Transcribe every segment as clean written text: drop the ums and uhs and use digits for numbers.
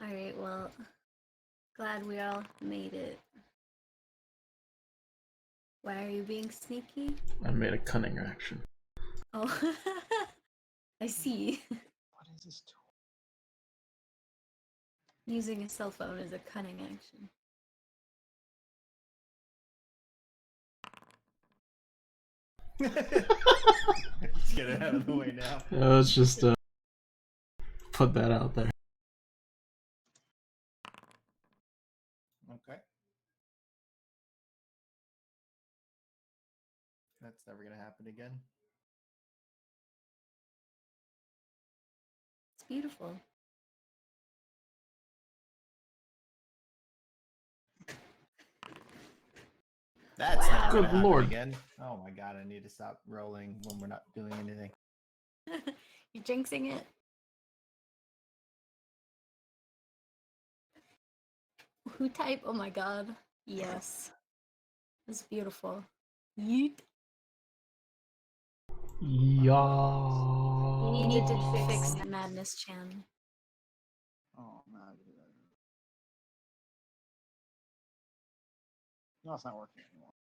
Alright, well, glad we all made it. Why are you being sneaky? I made a cunning action. Oh, I see. What is this tool? Using a cell phone is a cunning action. Let's get it out of the way now. Let's just put that out there. Okay. That's never gonna happen again. It's beautiful. That's Wow. not gonna Good happen lord. again. Oh my god, I need to stop rolling when we're not doing anything. You're jinxing it. Who type? Oh my god. Yes. It's beautiful. Yeet. Yeah. You need to fix that madness, Chan. Oh no. No, it's not working anymore.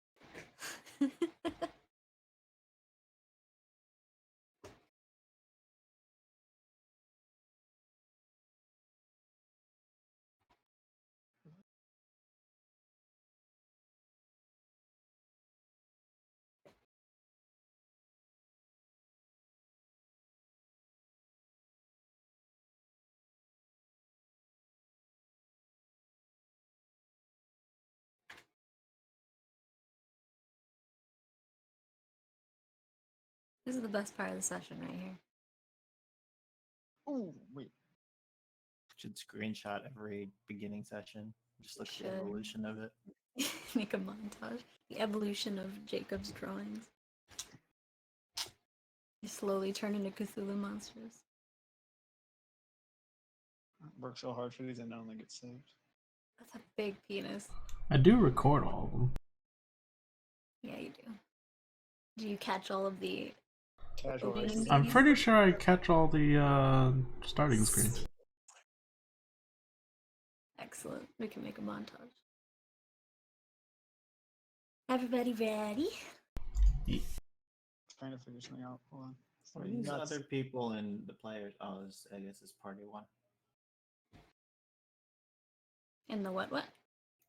This is the best part of the session right here. Oh wait. Should screenshot every beginning session. Just look at the evolution of it. Make a montage. The evolution of Jacob's drawings. You slowly turn into Cthulhu monsters. Work so hard for these and none of them get saved. That's a big penis. I do record all of them. Yeah, you do. Do you catch all of the Casual opening racing. I'm scenes? pretty sure I catch all the starting screens. Excellent. We can make a montage. Everybody ready? Trying to figure something out. Hold on. Are these other people and the players? Oh, I guess it's party one. In the what?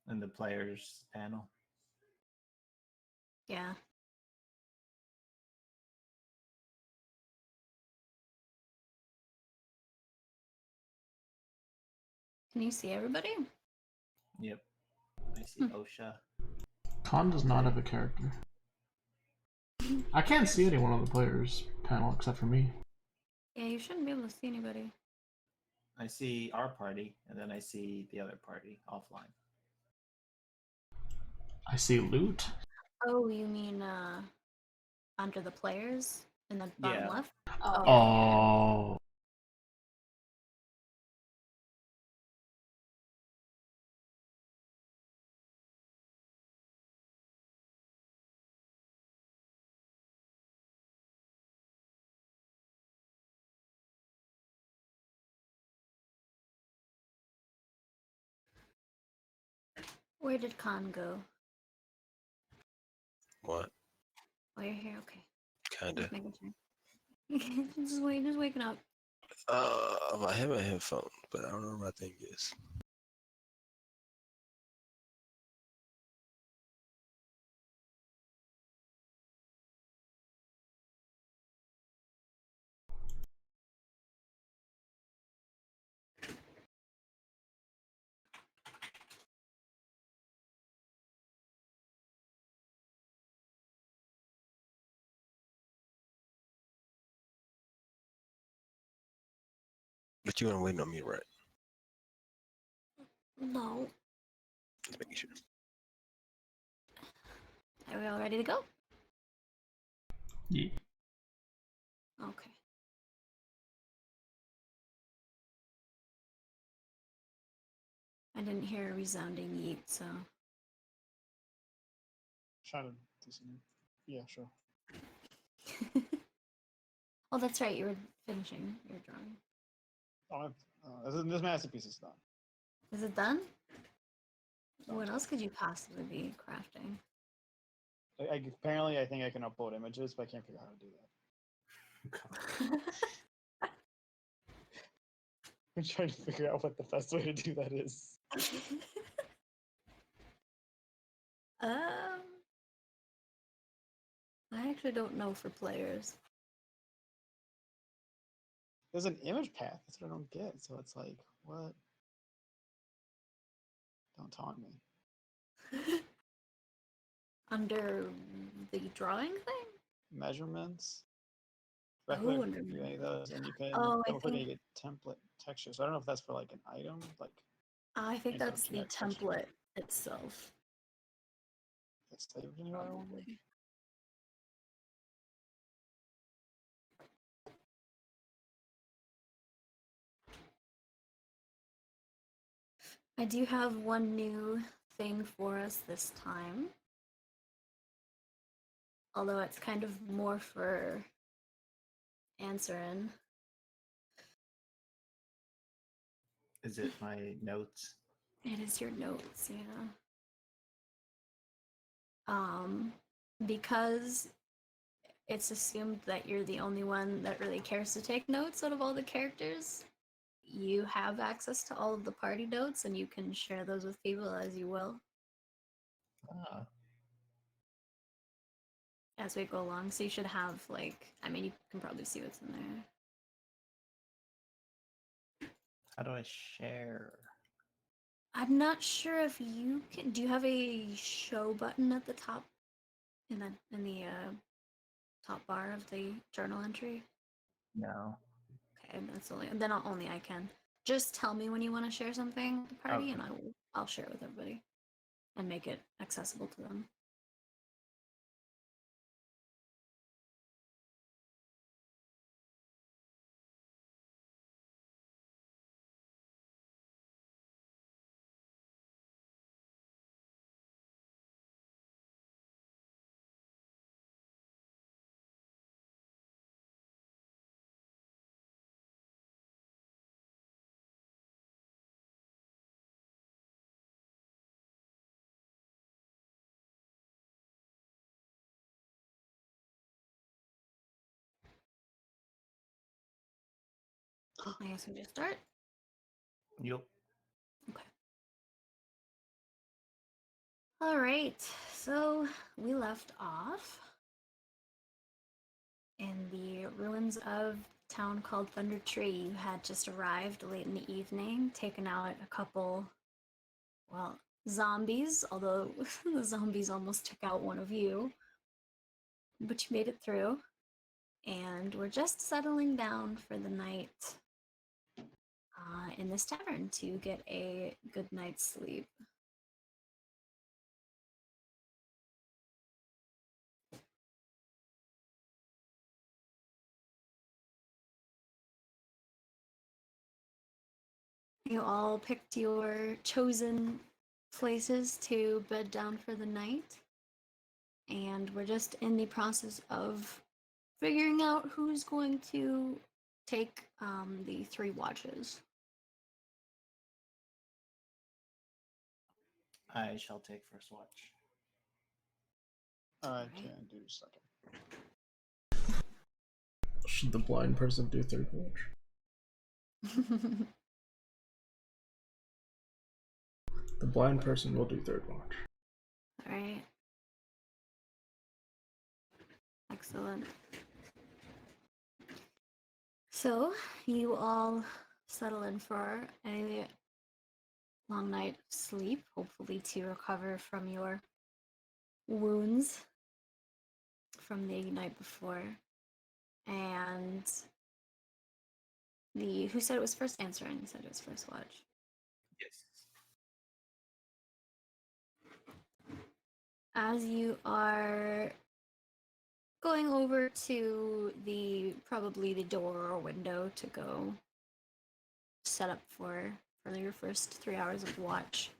And the players panel. Yeah. Can you see everybody? Yep. I see OSHA. Khan does not have a character. I can't see anyone on the players panel except for me. Yeah, you shouldn't be able to see anybody. I see our party, and then I see the other party offline. I see loot. Oh, you mean under the players in the bottom Yeah. left? Oh. Where did Khan go? What? Oh, you're here. Okay. Kinda. Just making sure. just waking up. I have a headphone, but I don't know where my thing is. But you weren't waiting on me, right? No. Just making sure. Are we all ready to go? Yeah. Okay. I didn't hear a resounding yeet, so. Try to do something. Yeah, sure. Oh, that's right. You were finishing your drawing. Oh, this masterpiece is done. Is it done? What else could you possibly be crafting? Apparently, I think I can upload images, but I can't figure out how to do that. I'm trying to figure out what the best way to do that is. um, I actually don't know for players. There's an image path. That's what I don't get. So it's like, what? Don't taunt me. Under the drawing thing? Measurements. Oh, Record under any of those, and you can Oh, I double click and think you get template texture. So I don't know if that's for like an item, like I think any sort of that's the generic texture. template itself. It's saved anywhere. I wonder. Probably. I do have one new thing for us this time. Although it's kind of more for answering. Is it my notes? It is your notes, yeah. Because it's assumed that you're the only one that really cares to take notes out of all the characters, you have access to all of the party notes and you can share those with people as you will Ah, as we go along. So you should have, like, I mean, you can probably see what's in there. how do I share? I'm not sure if you can. Do you have a show button at the top in the top bar of the journal entry? No. Okay, that's only I can. Just tell me when you want to share something with the party, and Okay. I'll share it with everybody and make it accessible to them. I guess we just start. Yup. Okay. All right. So we left off in the ruins of a town called Thunder Tree. You had just arrived late in the evening, taken out a couple, well, zombies, although the zombies almost took out one of you. But you made it through, and we're just settling down for the night in this tavern to get a good night's sleep. You all picked your chosen places to bed down for the night, and we're just in the process of figuring out who's going to take the 3 watches. I shall take first watch. I Alright. can do second. Should the blind person do third watch? The blind person will do third watch. Alright. Excellent. So, you all settle in for a long night of sleep, hopefully to recover from your wounds from the night before. And who said it was first answering said it was first watch. Yes. As you are going over to probably the door or window to go set up for your first 3 hours of watch,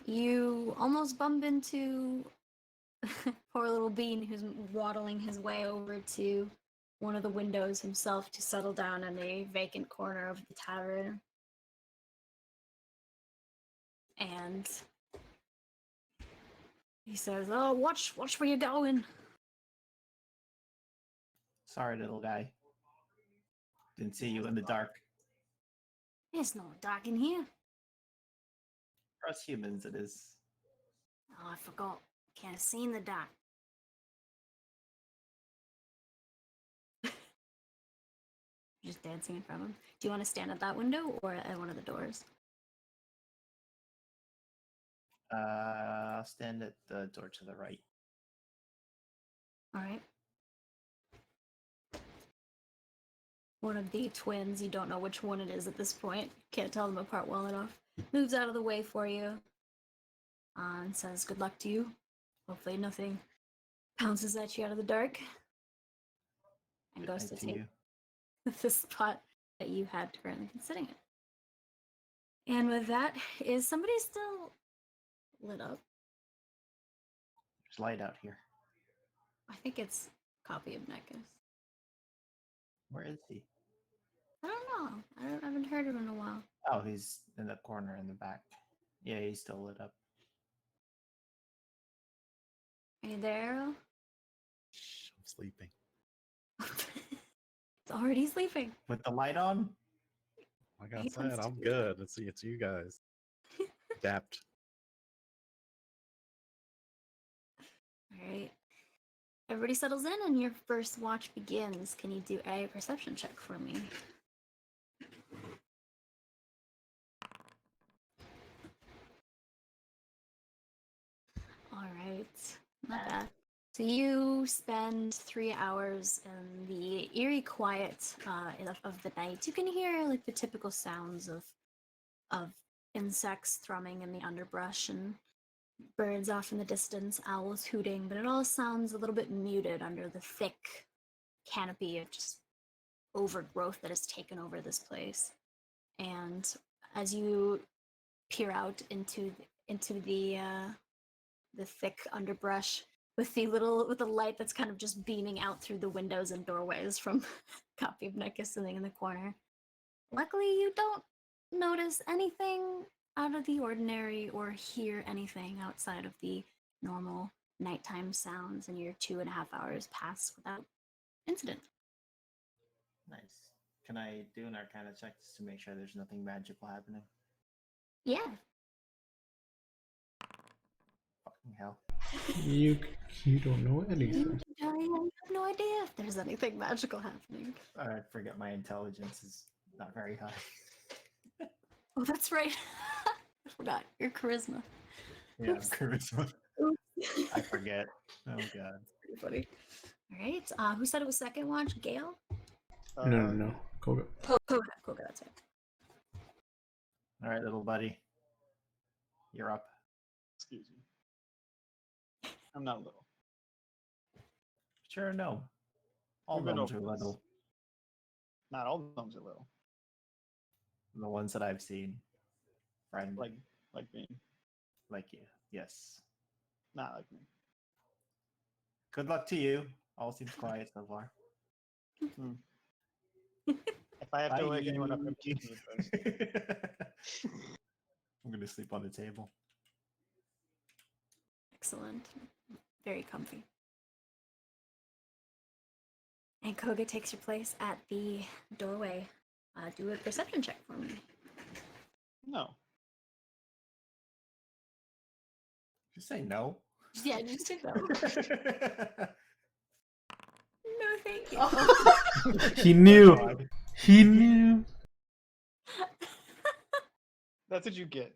you almost bump into poor little Bean, who's waddling his way over to one of the windows himself to settle down in a vacant corner of the tavern. And he says, "Oh, watch where you're going." Sorry, little guy. Didn't see you in the dark. There's no dark in here. For us humans, it is. Oh, I forgot. Can't see in the dark. Just dancing in front of him. Do you want to stand at that window or at one of the doors? I'll stand at the door to the right. All right. One of the twins, you don't know which one it is at this point, can't tell them apart well enough, moves out of the way for you and says, "Good luck to you. Hopefully nothing pounces at you out of the dark." And Good goes night to to take you. the spot that you had currently been sitting in. And with that, is somebody still lit up? There's light out here. I think it's Copy of Nekis. Where is he? I don't know. I haven't heard him in a while. Oh, he's in the corner in the back. Yeah, he's still lit up. Are you there, Earl? Shh, I'm sleeping. It's already sleeping. With the light on? Like I He said, wants to I'm do good. It's you guys. Adapt. All right. Everybody settles in and your first watch begins. Can you do a perception check for me? All right. Not bad. So you spend 3 hours in the eerie quiet of the night. You can hear like the typical sounds of insects thrumming in the underbrush and birds off in the distance, owls hooting, but it all sounds a little bit muted under the thick canopy of just overgrowth that has taken over this place. And as you peer out into the thick underbrush with the light that's kind of just beaming out through the windows and doorways from Copy of Nekis sitting in the corner, luckily you don't notice anything out of the ordinary or hear anything outside of the normal nighttime sounds, and your 2.5 hours pass without incident. Nice. Can I do an Arcana check just to make sure there's nothing magical happening? Yeah. Fucking hell. You don't know anything. I have no idea if there's anything magical happening. I forget my intelligence is not very high. Oh, that's right. I forgot your charisma. Yeah, Oops. charisma. Oops. I forget. Oh god. Pretty funny. All right. Who said it was second watch? Gale? No. Koga. Koga, that's it. All right, little buddy. You're up. Excuse me. I'm not little. Sure, no. All We've been gnomes are over this. little. Not all gnomes are little. The ones that I've seen. Friend. Like me. Like you. Yes. Not like me. Good luck to you. All seems quiet so far. If I have to wake anyone up, I'm keeping you first. I'm gonna sleep on the table. Excellent. Very comfy. And Koga takes your place at the doorway. Do a perception check for me. No. Just say no. Yeah, just do that. No, thank you. Oh. He knew. God. He knew. That's what you get.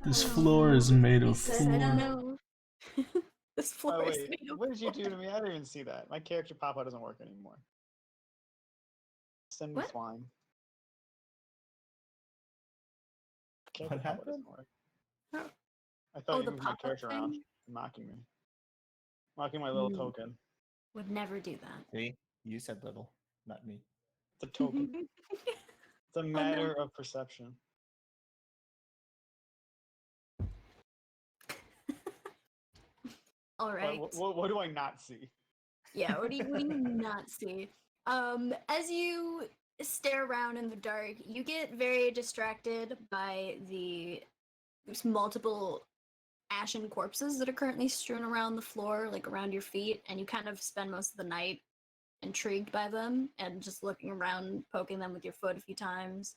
This floor is made of Said floor. no. This floor Oh is wait, made of what did you do floor. to me? I didn't even see that. My character pop-out doesn't work anymore. Send me What? swine. What Character pop-out happened? doesn't work. Oh. I thought you the moved my pop-up character around, thing? mocking me. Mocking my little No. token. Would never do that. See? You said little, not me. It's a token. It's a matter of perception. All right. What do I not see? Yeah, what do you not see? As you stare around in the dark, you get very distracted by there's multiple ashen corpses that are currently strewn around the floor, like around your feet, and you kind of spend most of the night intrigued by them and just looking around, poking them with your foot a few times,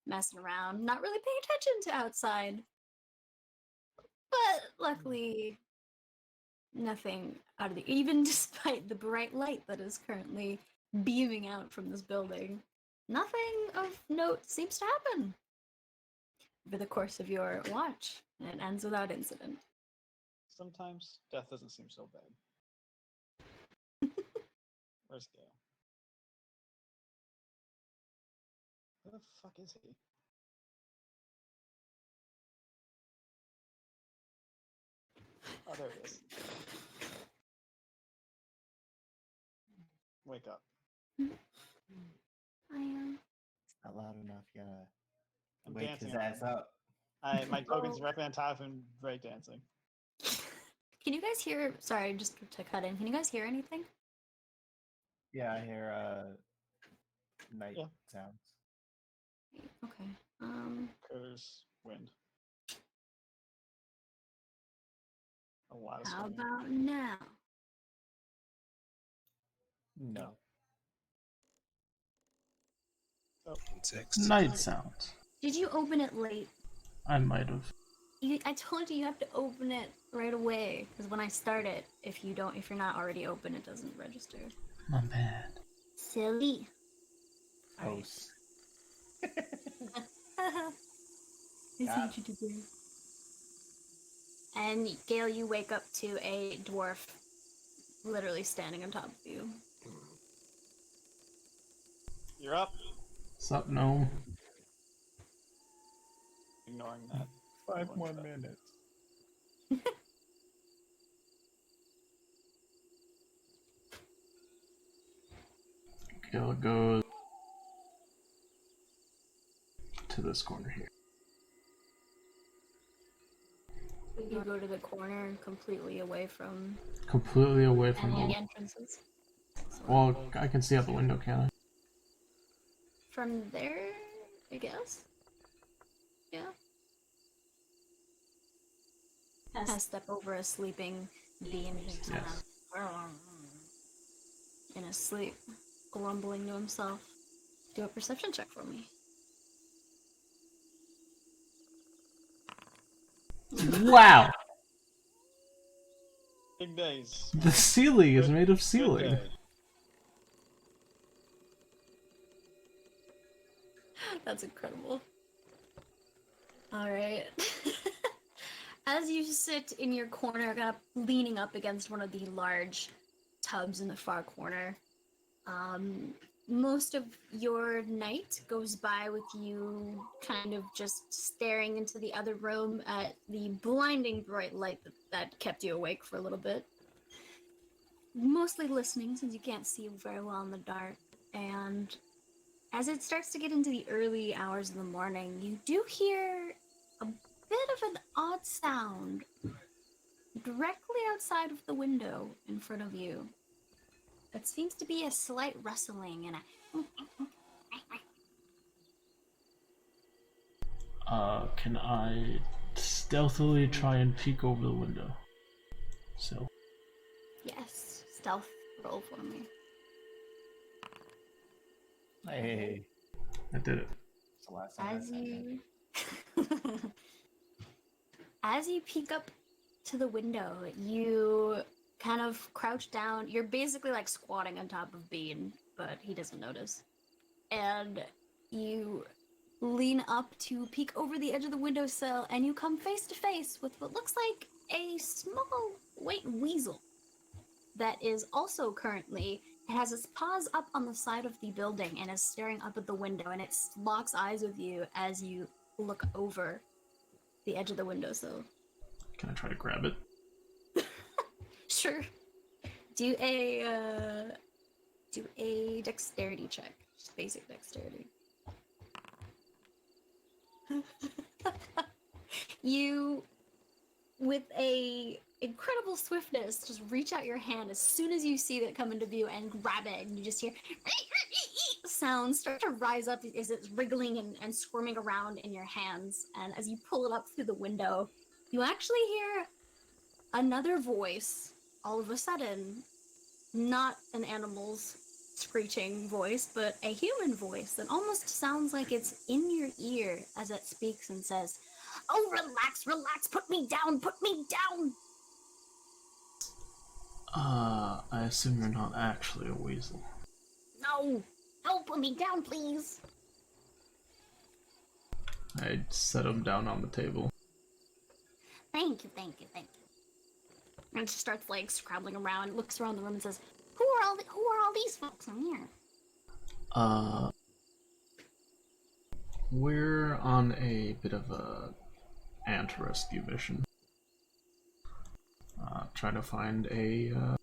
messing around, not really paying attention to outside. But luckily, nothing out of the even despite the bright light that is currently beaming out from this building, nothing of note seems to happen over the course of your watch, and it ends without incident. Sometimes death doesn't seem so bad. Where's Gale? Where the fuck is he? Oh, there he is. Wake up. I am. It's not loud enough. You gotta I'm wake dancing his on ass him. up. My token's Oh. directly on top of him, breakdancing. Can you guys hear? Sorry, just to cut in. Can you guys hear anything? Yeah, I hear night Yeah. Okay. sounds. Critters, wind. A lot of How screaming. about now? No. Insects. Night sounds. Did you open it late? I might have. I told you have to open it right away because when I start it, if you're not already open, it doesn't register. My bad. Silly. Alright. Host. I see what you did there. And Gale, you wake up to a dwarf literally standing on top of you. You're up. Sup, gnome? Ignoring that. 5 One more shot. minutes. Gil goes to this corner here. You go to the corner completely away from Completely away from any the. entrances. Well, I can see out the window, can I? From there, I guess? Yeah. I step over a sleeping bee and he's kind Yes. of in his sleep, grumbling to himself. Do a perception check for me. Wow! Big days. The ceiling is Good- made of Good ceiling. day. That's incredible. Alright. As you sit in your corner, kind of leaning up against one of the large tubs in the far corner, most of your night goes by with you kind of just staring into the other room at the blinding bright light that kept you awake for a little bit. Mostly listening, since you can't see very well in the dark. And as it starts to get into the early hours of the morning, you do hear a bit of an odd sound directly outside of the window in front of you. It seems to be a slight rustling and a Can I stealthily try and peek over the window? So, yes, stealth roll for me. Hey, I did it. it's the last time As I you as you peek up to the window, you kind of crouch down. You're basically like squatting on top of Bean, but he doesn't notice. And you lean up to peek over the edge of the windowsill, and you come face to face with what looks like a small white weasel that is also currently. It has its paws up on the side of the building and is staring up at the window, and it locks eyes with you as you look over the edge of the windowsill. Can I try to grab it? Sure. Do a dexterity check. Just basic dexterity. You with a incredible swiftness, just reach out your hand as soon as you see it come into view and grab it, and you just hear sounds start to rise up as it's wriggling and squirming around in your hands. And as you pull it up through the window, you actually hear another voice all of a sudden. Not an animal's screeching voice, but a human voice that almost sounds like it's in your ear as it speaks and says, "Oh, relax, relax, put me down, put me down!" I assume you're not actually a weasel. No, no, put me down, please. I set him down on the table. Thank you, thank you, thank you. And she starts like scrabbling around, looks around the room and says, who are all these folks in here? We're on a bit of a ant rescue mission. Trying to find an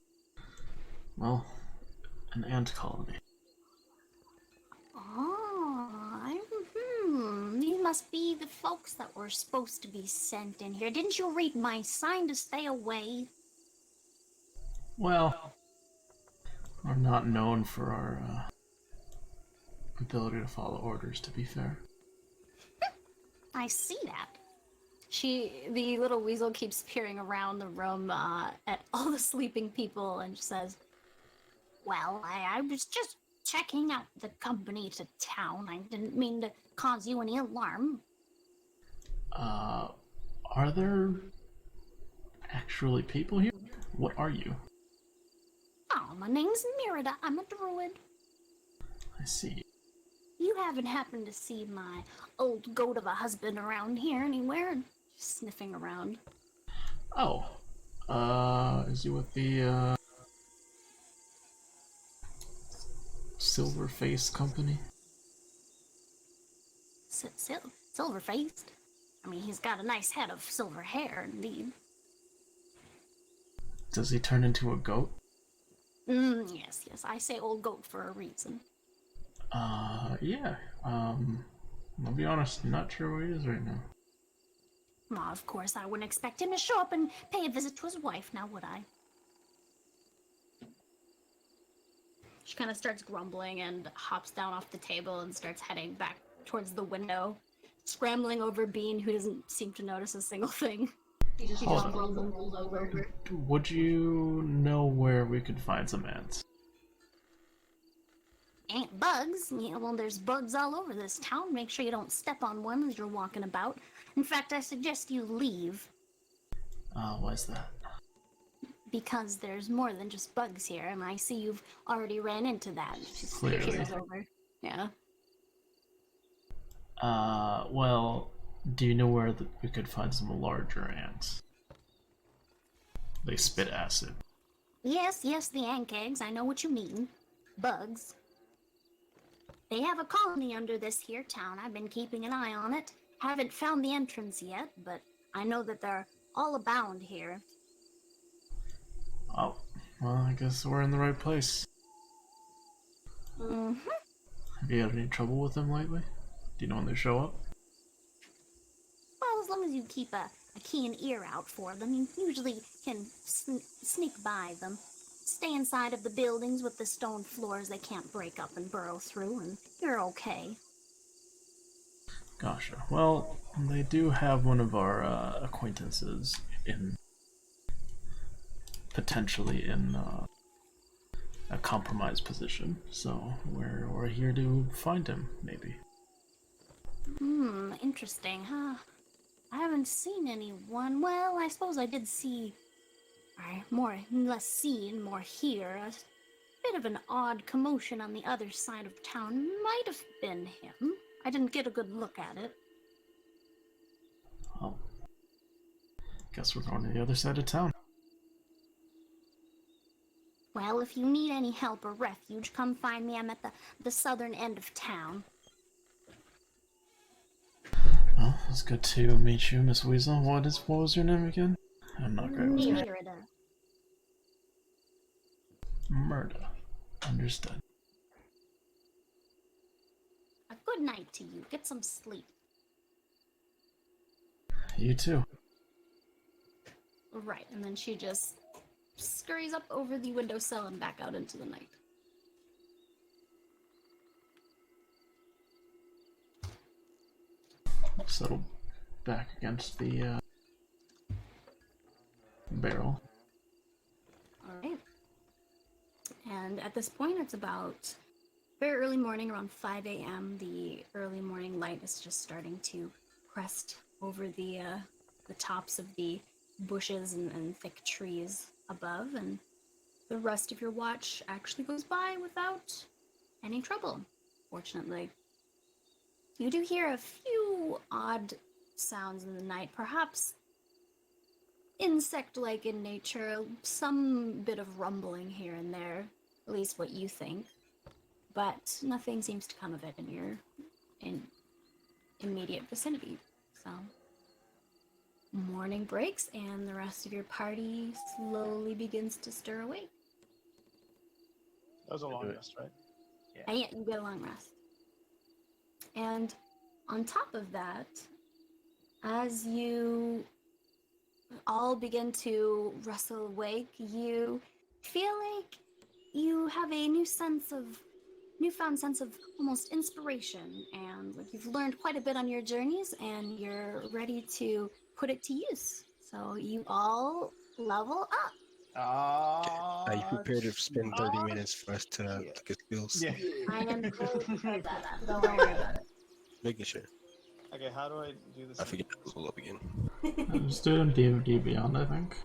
ant colony. These must be the folks that were supposed to be sent in here. Didn't you read my sign to stay away? Well, we're not known for our ability to follow orders, to be fair. I see that. The little weasel keeps peering around the room at all the sleeping people and says, well, I was just checking out the company to town. I didn't mean to cause you any alarm. Are there actually people here? What are you? Oh, my name's Merida. I'm a druid. I see. You haven't happened to see my old goat of a husband around here anywhere? Just sniffing around. Oh. Is he with the, Silver Face Company? Silver-faced? I mean, he's got a nice head of silver hair, indeed. Does he turn into a goat? Yes, I say old goat for a reason. Yeah. I'll be honest, not sure where he is right now. Well, of course, I wouldn't expect him to show up and pay a visit to his wife, now would I? She kind of starts grumbling and hops down off the table and starts heading back towards the window, scrambling over Bean, who doesn't seem to notice a single thing. He just rolls and rolls over. Would you know where we could find some ants? Ant bugs? Yeah, well, there's bugs all over this town. Make sure you don't step on one as you're walking about. In fact, I suggest you leave. Why's that? Because there's more than just bugs here, and I see you've already ran into that. She Clearly. peers over. Yeah. Well, do you know where we could find some larger ants? They spit acid. Yes, the ant eggs. I know what you mean. Bugs. They have a colony under this here town. I've been keeping an eye on it. Haven't found the entrance yet, but I know that they're all abound here. Oh, well, I guess we're in the right place. Mm-hmm. Have you had any trouble with them lately? Do you know when they show up? Well, as long as you keep a keen ear out for them, you usually can sneak by them. Stay inside of the buildings with the stone floors they can't break up and burrow through, and you're okay. Gotcha. Well, they do have one of our acquaintances potentially in a compromised position, so we're here to find him, maybe. Interesting, huh? I haven't seen anyone. Well, I suppose I did see, less seen, more hear. A bit of an odd commotion on the other side of town. Might have been him. I didn't get a good look at it. Well, guess we're going to the other side of town. Well, if you need any help or refuge, come find me. I'm at the southern end of town. Well, it's good to meet you, Miss Weasel. What was your name again? I'm not great with names. Merida. Murda. Understood. A good night to you. Get some sleep. You too. Right, and then she just scurries up over the windowsill and back out into the night. Settle back against the barrel. Alright. And at this point, it's about very early morning, around 5 a.m. The early morning light is just starting to crest over the tops of the bushes and thick trees above, and the rest of your watch actually goes by without any trouble, fortunately. You do hear a few odd sounds in the night, perhaps insect-like in nature, some bit of rumbling here and there, at least what you think, but nothing seems to come of it in your immediate vicinity. So morning breaks and the rest of your party slowly begins to stir awake. That was a long rest, right? And yeah, you get a long rest. And on top of that, as you all begin to rustle awake, you feel like you have a newfound sense of almost inspiration, and like you've learned quite a bit on your journeys and you're ready to put it to use. So you all level up. Are you prepared to spend 30 minutes for us to look at skills? Yeah. I am prepared to set that up. Don't worry about it. Making sure. Okay, how do I do this? I forget to pull up again. Just do it in D&D Beyond, I think.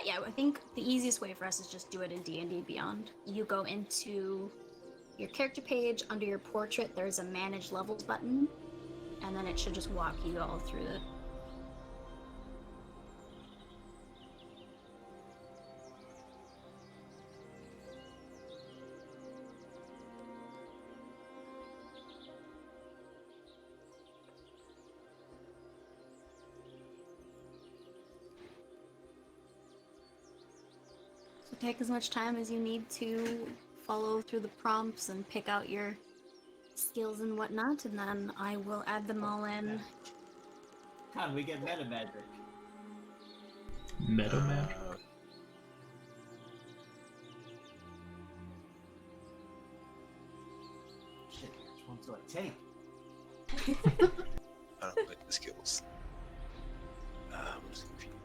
Yeah, I think the easiest way for us is just do it in D&D Beyond. You go into your character page, under your portrait, there's a Manage Levels button, and then it should just walk you all through it. So take as much time as you need to follow through the prompts and pick out your skills and whatnot, and then I will add them all in. How do we get meta magic? Meta magic. Shit, which ones do I take? I don't like the skills. I'm just confused.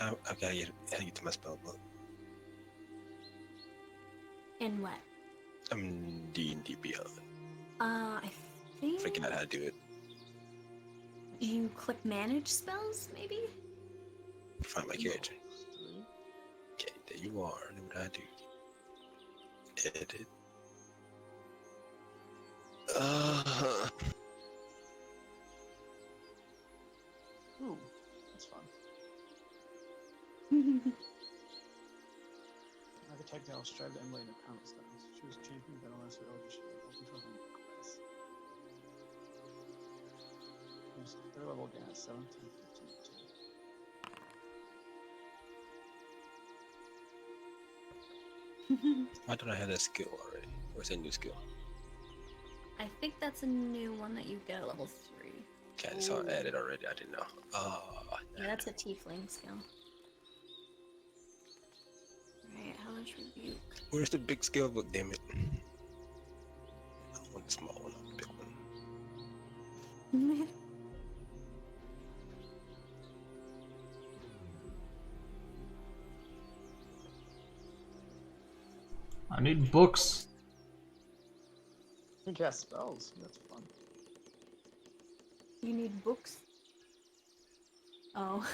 I gotta get to my spell book. In what? I'm D&D Beyond. I think Forgot how to do it. you click Manage Spells, maybe? Find my character. Okay, there you are. Know what I do. Edit. Ooh, that's fun. Architect, I'll strive to emulate an account styles. Choose champion, battle master, elder shield, ultimate weapon, class. Use third level again at 17, 15, 2. Why don't I have that skill already? Or is that a new skill? I think that's a new one that you get at level 3. Okay, I saw it added already. I didn't know. Yeah, that's a tiefling skill. Alright, Hellish Rebuke. Where's the big skill book, damn it? I want the small one, not the big one. I need books. You can cast spells. That's fun. You need books? Oh.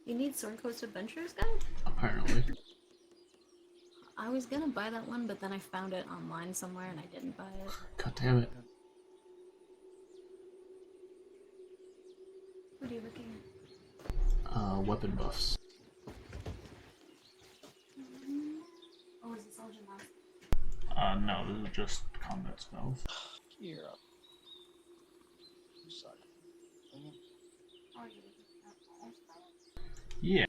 You need Sword Coast Adventures Guide? Apparently. I was gonna buy that one, but then I found it online somewhere and I didn't buy it. God damn it. What are you looking at? Weapon buffs. Oh, is it Soldier Mask? No, this is just combat spells. Gear up. You suck. Dang it. Oh, are you looking at all spells? Yeah.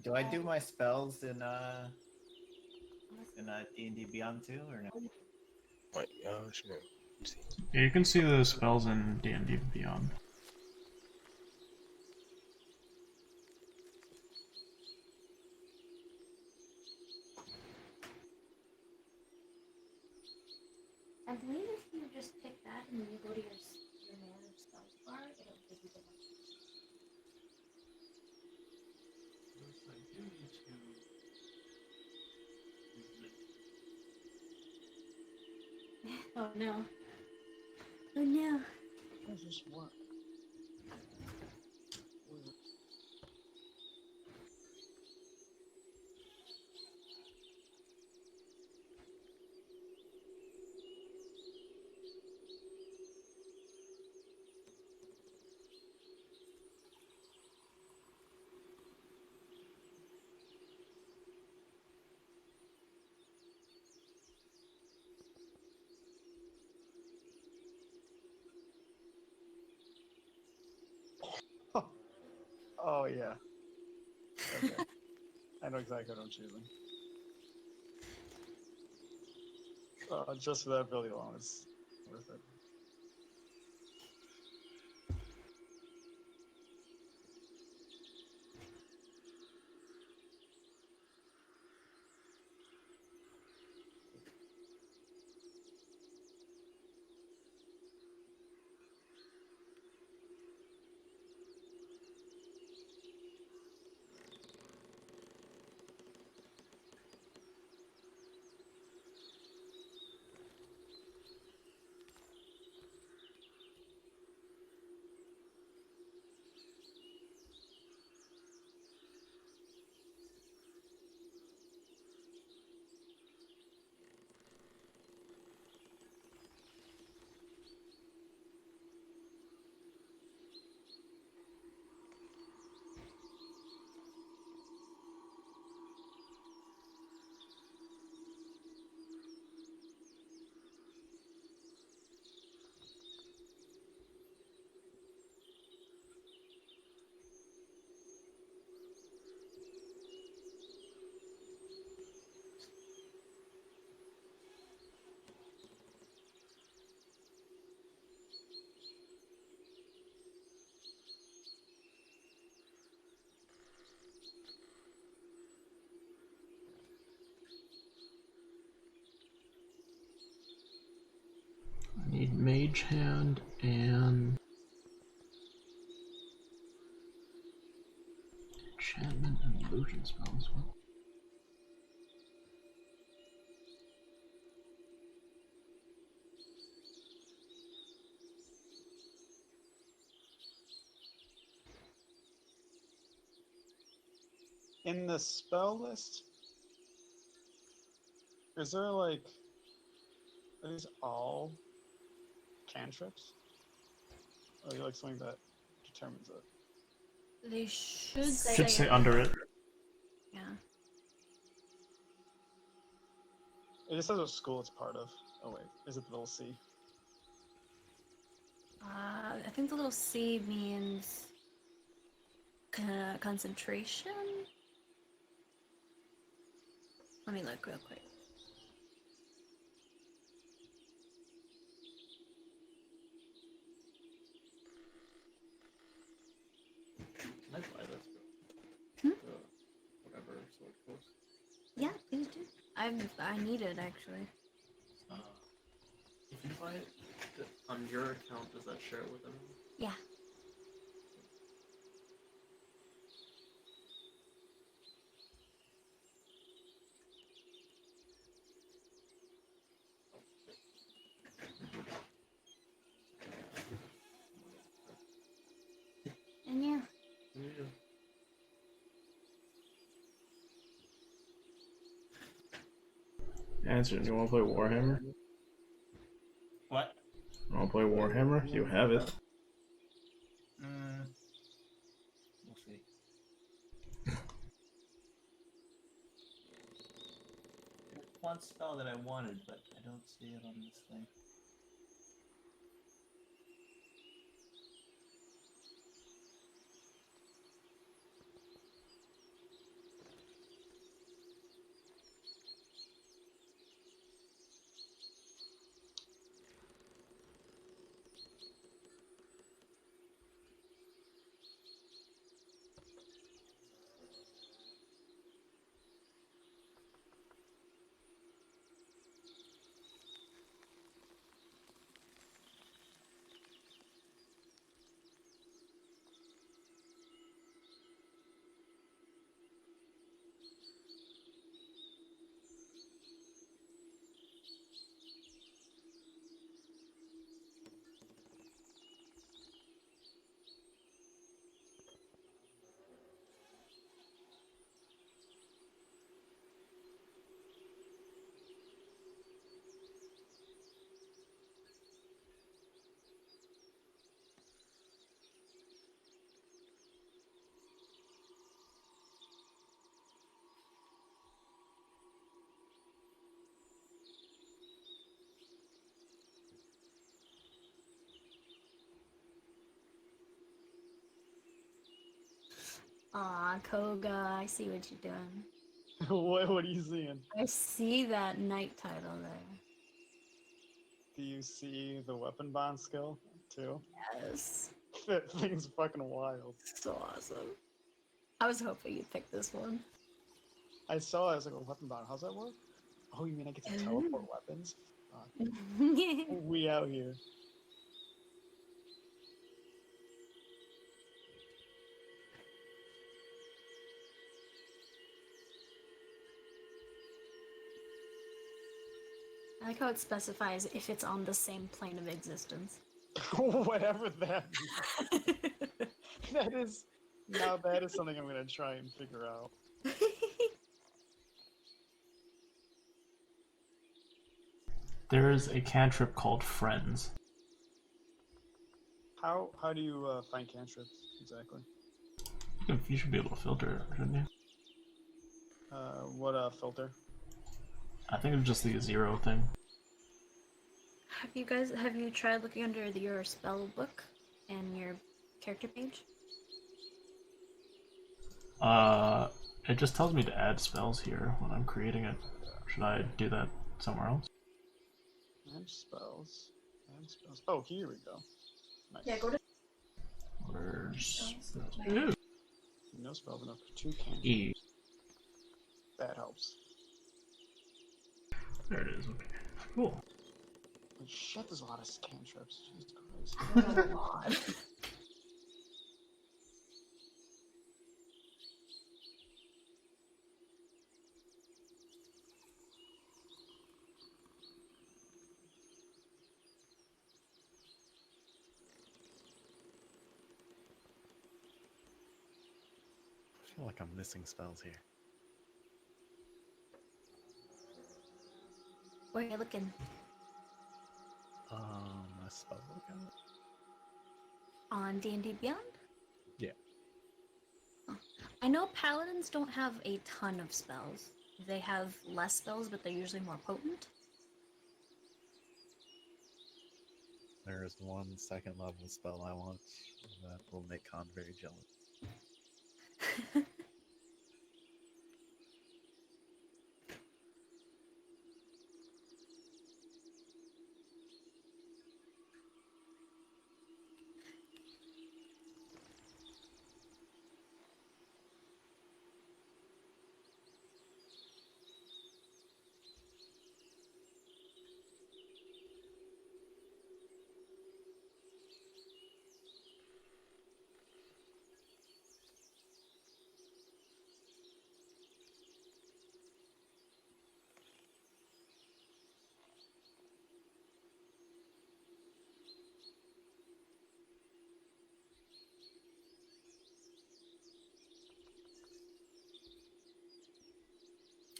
Do I do my spells in D&D Beyond too, or no? Wait, sure. Let's see. Yeah, you can see the spells in D&D Beyond. I believe if you just pick that and you go to your manage spells bar, it'll give you the one. Oh no. Oh no. How does this work? Oh yeah. Okay. I know exactly what I'm choosing. Just for that ability alone, it's worth it. I need Mage Hand and enchantment and illusion spell as well. In the spell list, is there like, are these all cantrips? Or are they like something that determines it? They should Should say under it. Yeah. It just says what school it's part of. Oh wait, is it the little C? I think the little C means concentration. Let me look real quick. Can I buy that spell? Hmm? Whatever sword coast. Yeah, please do. I need it actually. If you buy it on your account, does that share it with everyone? Yeah. And yeah. Yeah. Answer, do you want to play Warhammer? What? You want to play Warhammer? You have it. We'll see. There's one spell that I wanted, but I don't see it on this thing. Aw, Koga, I see what you're doing. What are you seeing? I see that night title there. Do you see the weapon bond skill too? Yes. That thing's fucking wild. So awesome. I was hoping you'd pick this one. I saw it, I was like, a weapon bond, how's that work? Oh, you mean I get to teleport weapons? Fuck. We out here. I like how it specifies if it's on the same plane of existence. Whatever that means. That is, now that is something I'm gonna try and figure out. There is a cantrip called Friends. How do you find cantrips exactly? You should be able to filter it, shouldn't you? What filter? I think it's just the 0 thing. Have you tried looking under your spell book and your character page? It just tells me to add spells here when I'm creating it. Should I do that somewhere else? Add spells. Add spells. Oh, here we go. Nice. Yeah, go to Where's... Ooh. No spells enough for 2 cantrips. E. That helps. There it is, okay. Cool. Holy shit, there's a lot of cantrips. Jesus Christ. a lot. I feel like I'm missing spells here. Where are you looking? My spell book out? On D&D Beyond? Yeah. Oh. I know paladins don't have a ton of spells. They have less spells, but they're usually more potent. There is one 2nd level spell I want that will make Khan very jealous.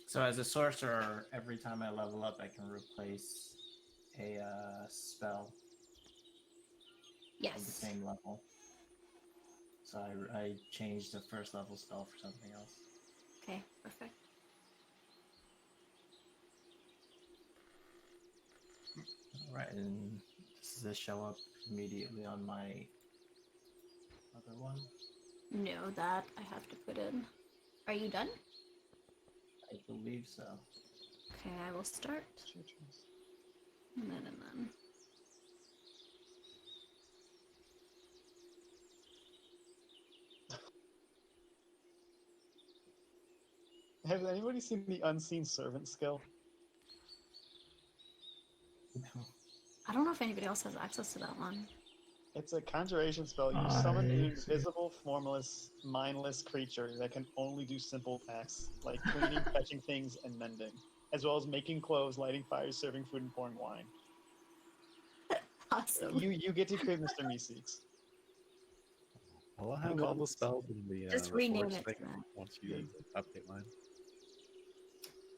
So as a sorcerer, every time I level up, I can replace a spell of the Yes. same level. So I changed the 1st level spell for something else. Okay, perfect. Alright, and does this show up immediately on my other one? No, that I have to put in. Are you done? I believe so. Okay, I will start. And then. Has anybody seen the Unseen Servant skill? I don't know if anybody else has access to that one. It's a conjuration spell. You summon an invisible, formless, mindless creature that can only do simple tasks like cleaning, fetching things, and mending, as well as making clothes, lighting fires, serving food, and pouring wine. Awesome. You get to create Mr. Meeseeks. Will I have all the spells in the Just rename Reforged it thing to that. once you update mine?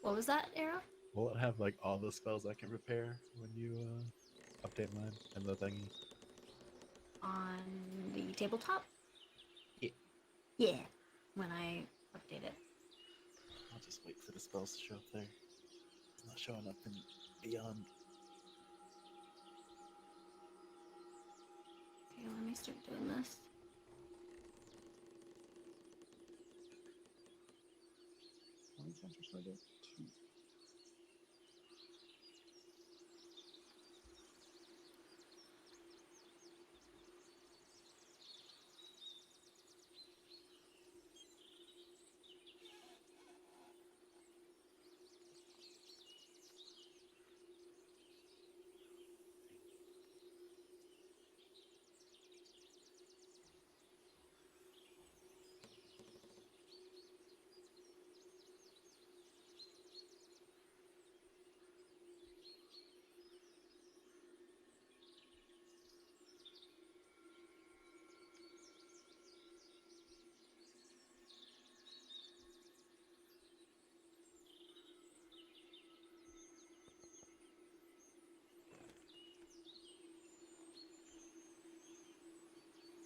What was that, Arrow? Will it have like all the spells I can repair when you update mine and the thingy? On the tabletop? Yeah. Yeah. When I update it. I'll just wait for the spells to show up there. It's not showing up in Beyond. Okay, let me start doing this. center, so I get 2.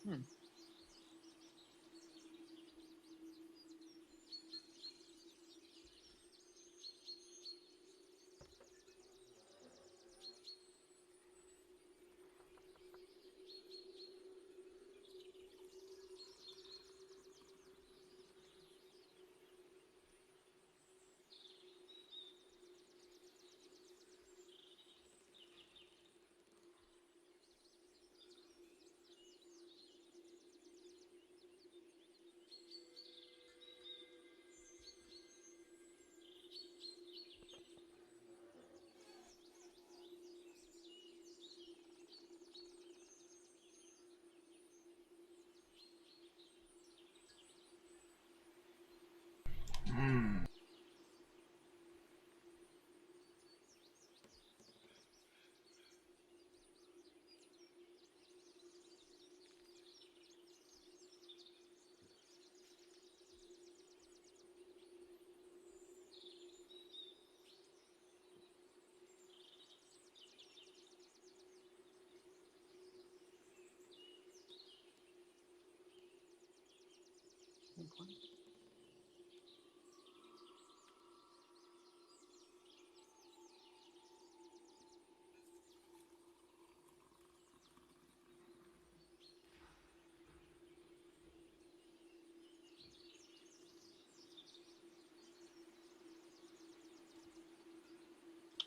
Hmm.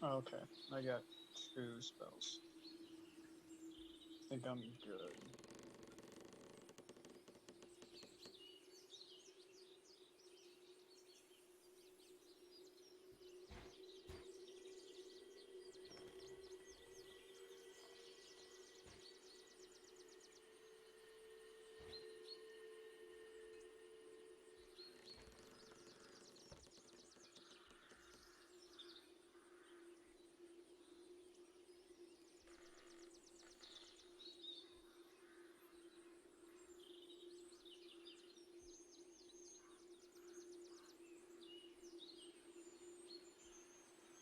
Okay, I got 2 spells. I think I'm good.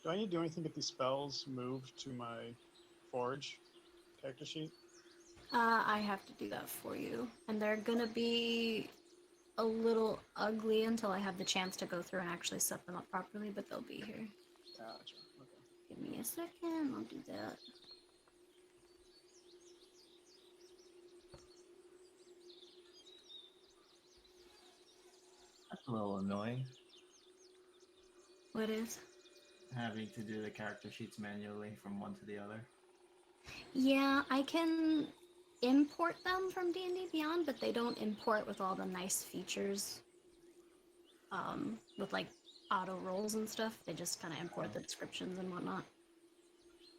Do I need to do anything to get these spells moved to my Forge character sheet? I have to do that for you. And they're gonna be a little ugly until I have the chance to go through and actually set them up properly, but they'll be here. Gotcha. Okay. Give me a second, I'll do that. That's a little annoying, What is? having to do the character sheets manually from one to the other. Yeah, I can import them from D&D Beyond, but they don't import with all the nice features. With like auto rolls and stuff. They just kind of import the descriptions and whatnot.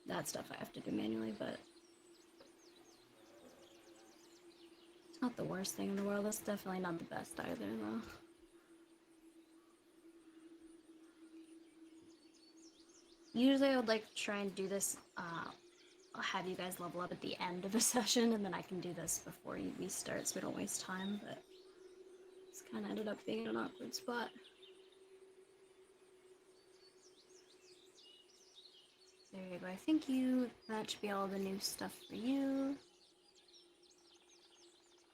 That stuff I have to do manually, but it's not the worst thing in the world. That's definitely not the best either, though. Usually I would like to try and do this, I'll have you guys level up at the end of a session, and then I can do this before we start so we don't waste time, but it's kind of ended up being an awkward spot. There you go. I think that should be all the new stuff for you.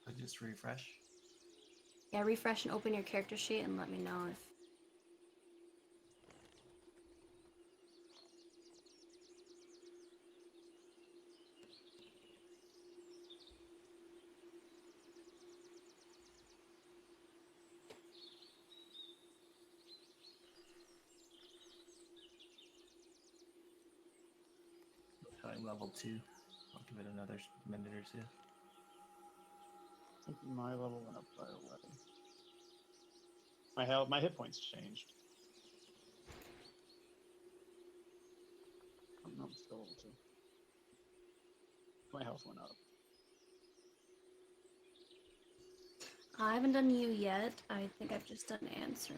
So just refresh. Yeah, refresh and open your character sheet and let me know if... level 2. I'll give it another minute or two. I think my level went up by a way. My hit points changed. Oh, no, I'm still level 2. My health went up. I haven't done you yet. I think I've just done answer.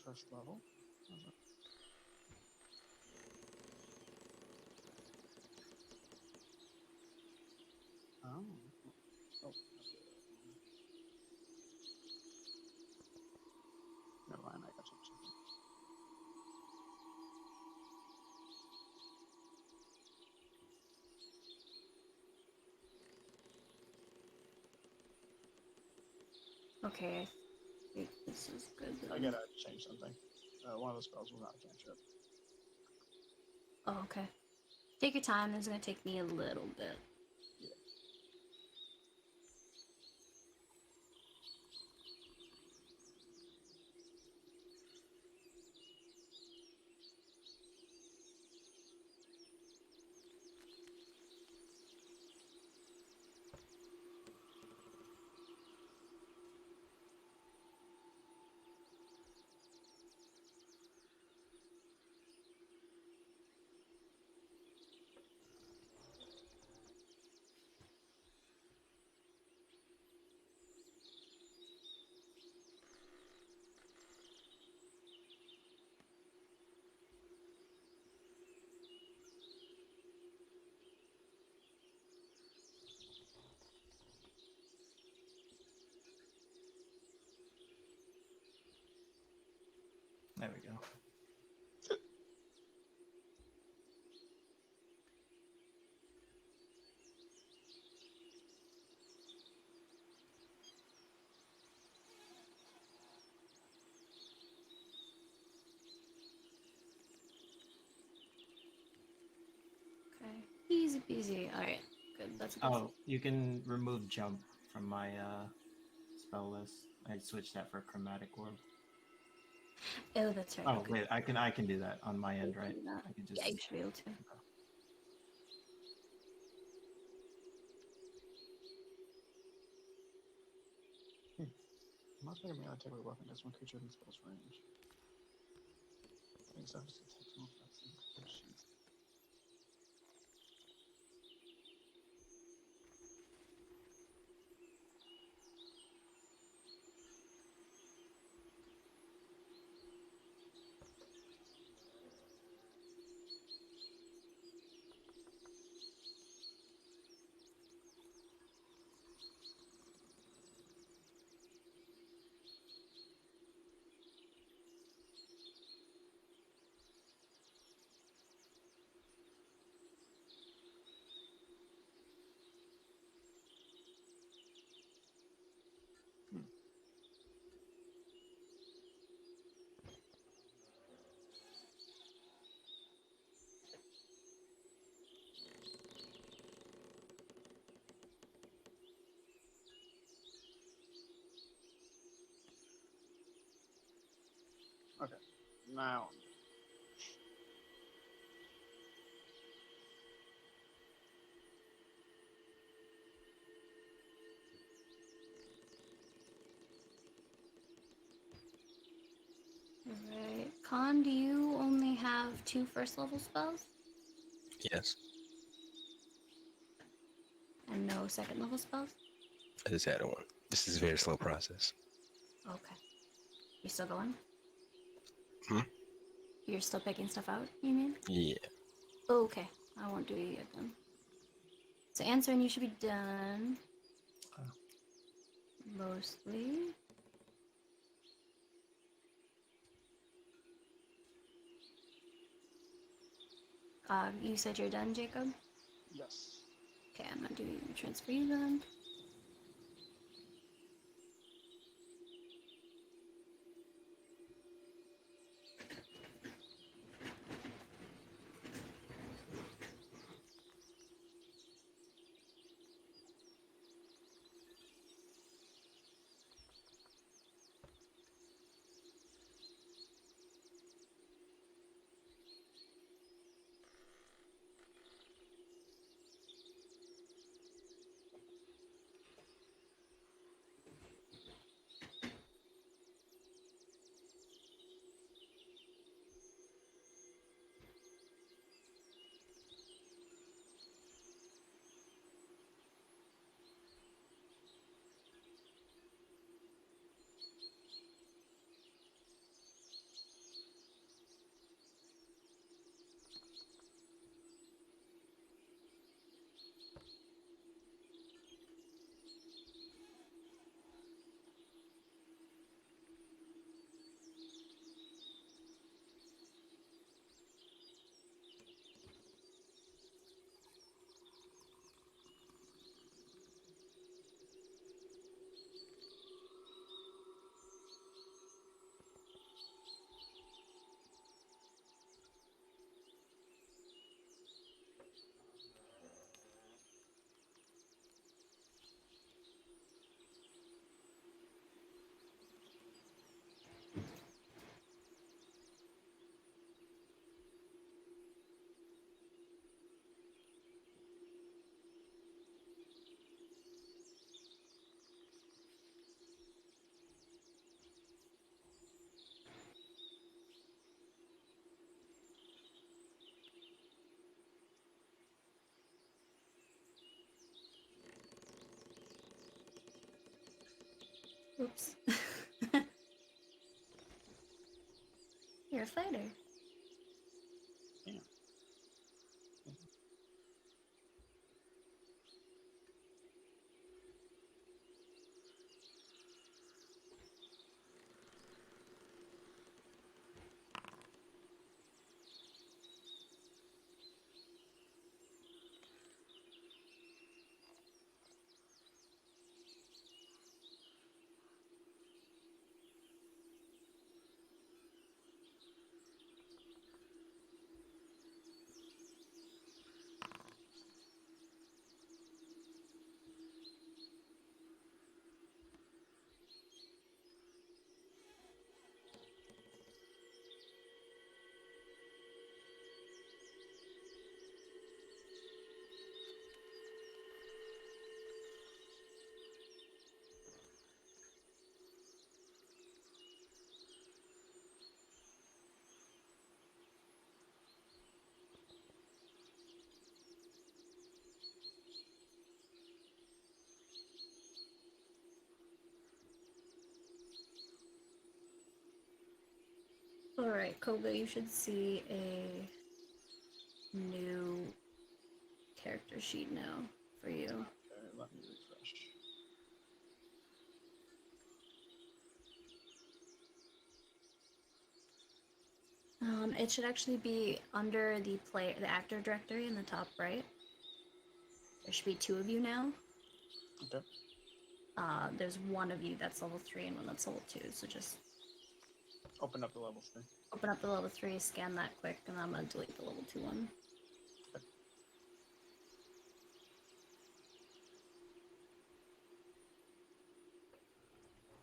First level. Oh. Oh. Never mind, I got you. Okay, I think this is good. I Then. gotta change something. One of the spells was not a cantrip. Oh, okay. Take your time. This is gonna take me a little bit. There we go. Okay. Easy peasy. Alright. Good. That's a good. Oh, you can remove jump from my spell list. I switched that for chromatic orb. Oh, that's right. Oh okay. wait, I can do that on my end, right? Do that. I can Yeah, you should be able to. Modifier may not take away weapon against one creature within spell's range. Things subject to technical effects and conditions. Okay, now. Alright. Con, do you only have 2 first level spells? Yes, And no second level spells? I just added one. This is a very slow process. Okay. You still going? Hmm? You're still picking stuff out, you mean? Yeah. Oh, okay. I won't do it yet then. So answering, you should be done. Oh. Mostly. You said you're done, Jacob? Yes. Okay, I'm not doing transfer you then. Oops. You're a fighter. Yeah. Alright, Koga, you should see a new character sheet now for you. Okay, let me refresh. It should actually be under the actor directory in the top right. There should be 2 of you now. Okay. There's one of you that's level 3 and one that's level 2, so just Open up the level thing. open up the level 3, scan that quick, and I'm gonna delete the level 2 one.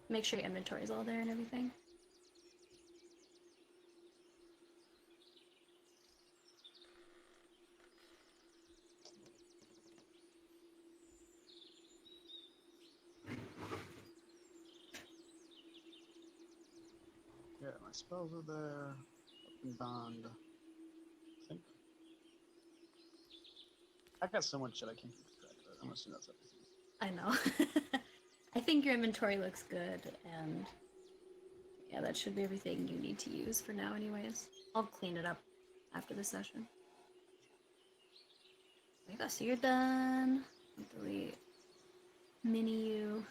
Make sure your inventory is all there and everything. Yeah, my spells are there. Open bond. I think. I got so much shit I can't keep track of it. I'm assuming that's everything. I know. I think your inventory looks good, and yeah, that should be everything you need to use for now anyways. I'll clean it up after the session. There you go, so you're done. Delete mini you.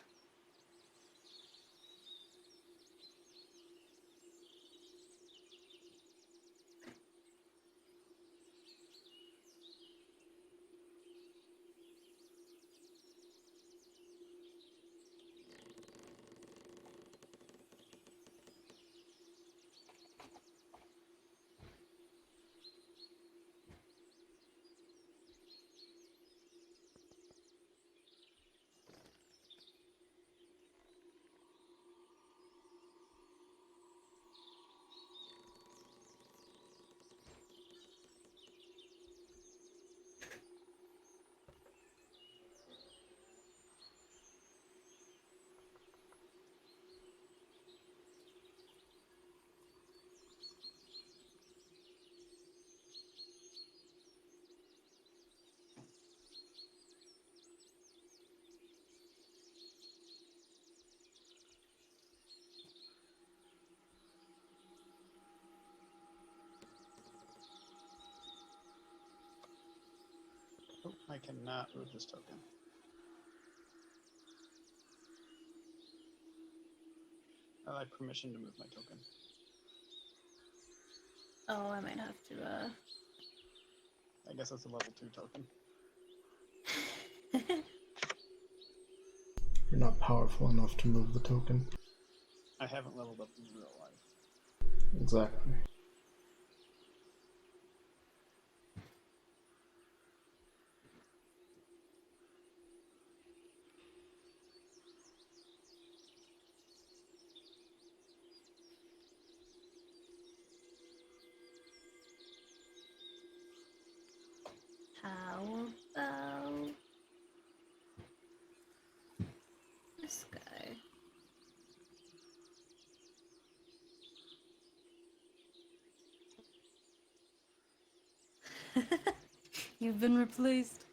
Oh, I cannot move this token. I like permission to move my token. Oh, I might have to, I guess that's a level 2 token. You're not powerful enough to move the token. I haven't leveled up in real life. Exactly. How about this guy? You've been replaced.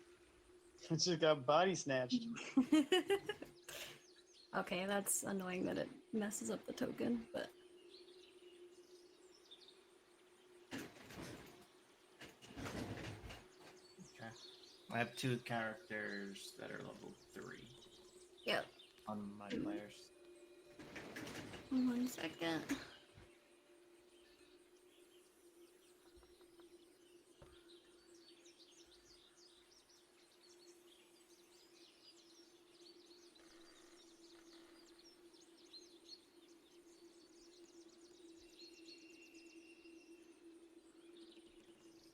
It just got body snatched. Okay, that's annoying that it messes up the token, but Okay. I have 2 characters that are level 3 yep. on my players. 1 second.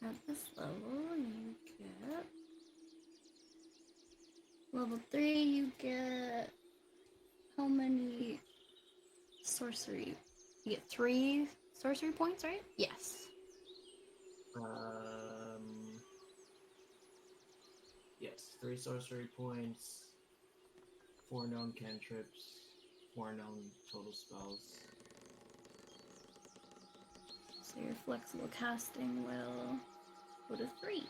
At this level, you get level 3. You get how many sorcery? You get 3 sorcery points, right? Yes. Yes, 3 sorcery points, 4 known cantrips, 4 known total spells. So your flexible casting will go to 3.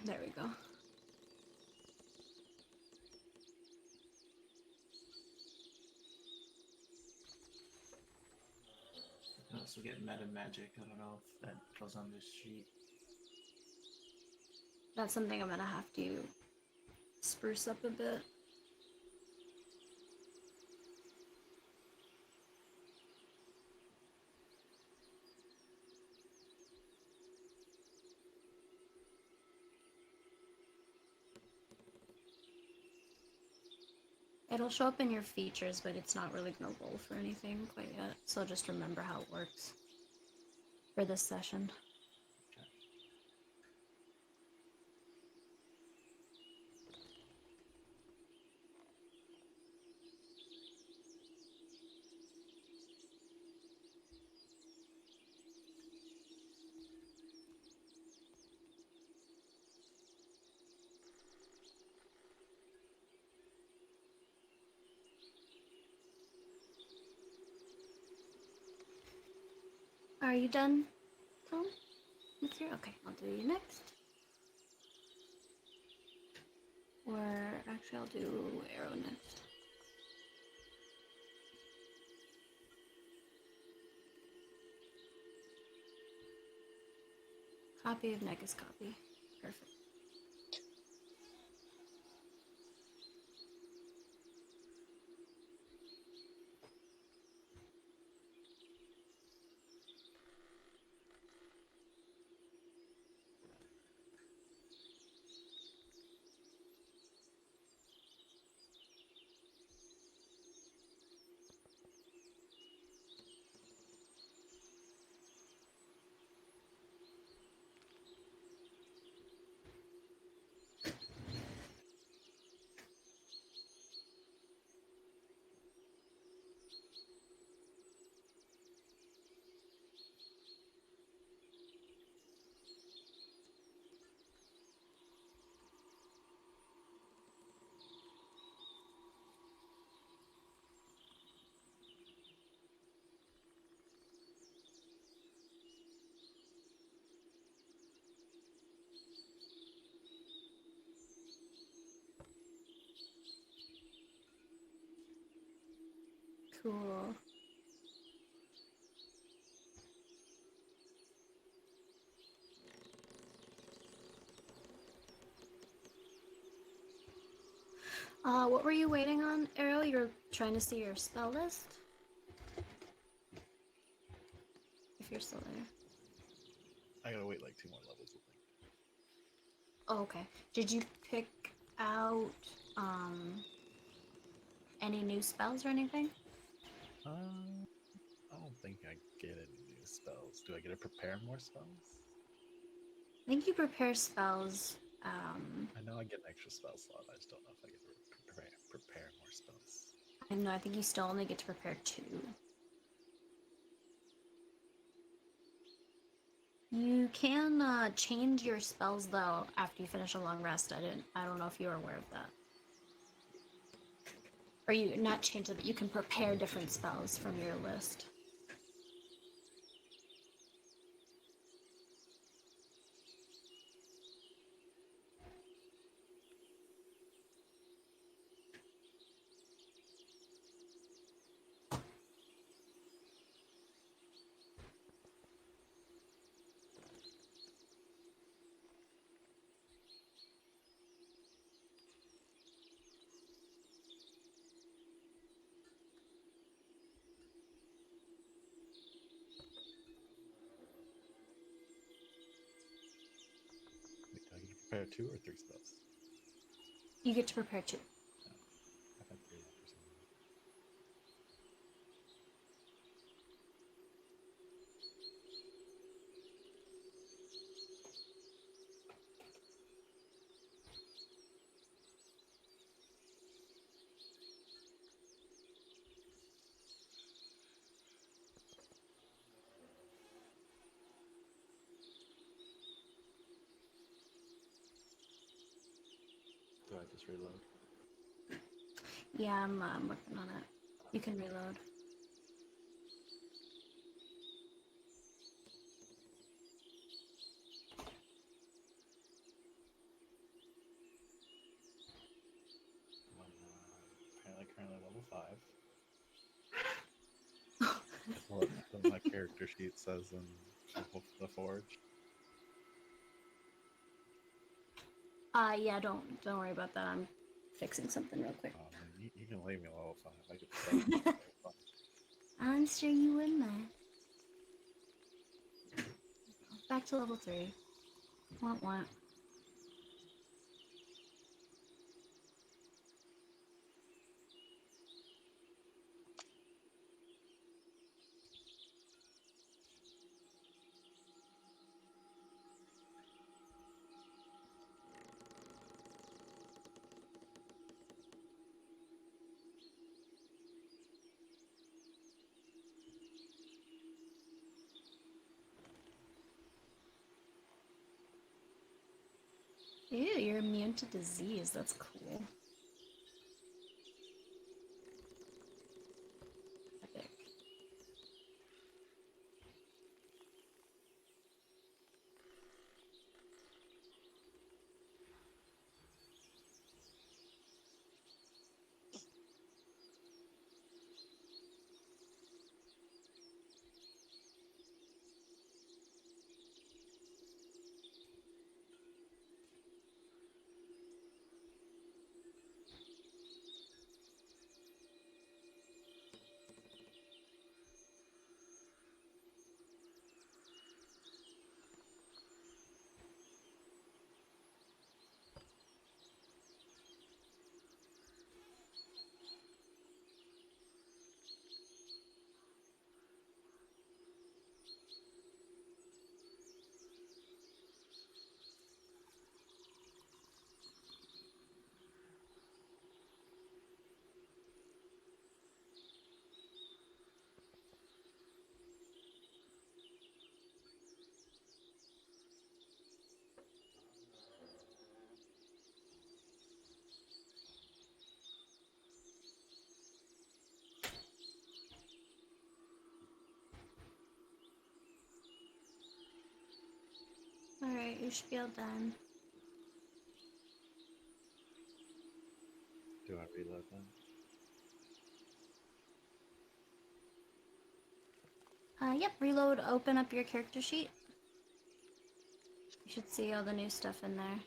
There we go. I can also get meta magic. I don't know if that goes on this sheet. That's something I'm gonna have to spruce up a bit. It'll show up in your features, but it's not really gonna roll for anything quite yet. So just remember how it works for this session. Are you done, Tom? With your okay, I'll do you next. Or actually, I'll do Arrow next. Copy of Negus copy. Perfect. Cool. What were you waiting on, Arrow? You're trying to see your spell list? If you're still there. I gotta wait like 2 more levels, I think. Oh, okay. Did you pick out, any new spells or anything? I don't think I get any new spells. Do I get to prepare more spells? I think you prepare spells, I know I get an extra spell slot. I just don't know if I get to prepare more spells. I don't know, I think you still only get to prepare 2. You can, change your spells, though, after you finish a long rest. I don't know if you were aware of that. Or you not change it, but you can prepare different spells from your list. Wait, do I get to prepare 2 or 3 spells? You get to prepare 2. I've had 3 left for some reason. Do I just reload? Yeah, I'm working on it. You can reload. I'm apparently currently level 5. What my character sheet says in the Forge. Yeah, don't worry about that. I'm fixing something real quick. Oh man, you can leave me level 5. I could start at level 5. I'm sure you would, man. Back to level 3. Want. Ew, you're immune to disease. That's cool. Epic. Alright, you should be all done. Do I reload then? Yep, reload, open up your character sheet. You should see all the new stuff in there.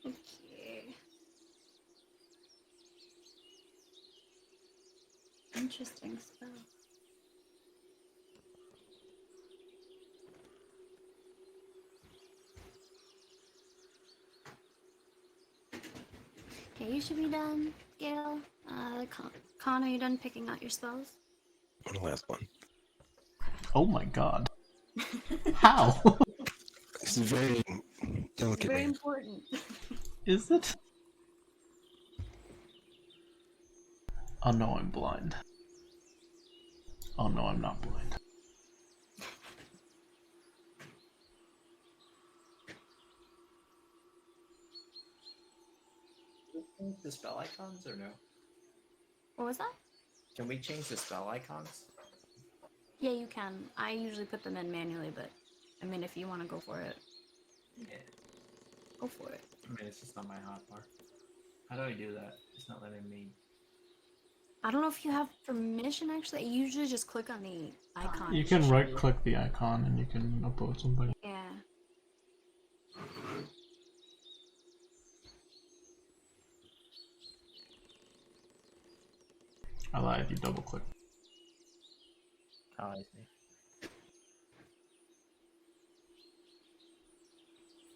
Okay. Interesting spell. Okay, you should be done, Gail. Con, are you done picking out your spells? The last one. Oh my god. How? It's very delicate, Very man. important. Is it? Oh no, I'm blind. Oh no, I'm not blind. Change the spell icons or no? What was that? Can we change the spell icons? Yeah, you can. I usually put them in manually, but I mean, if you want to go for it, Yeah. go for it. I mean, it's just not my hotbar. How do I do that? It's not letting me. I don't know if you have permission actually. You usually just click on the icon. You can right click the icon and you can upload somebody. Yeah. I lied, you double click. Oh, I see.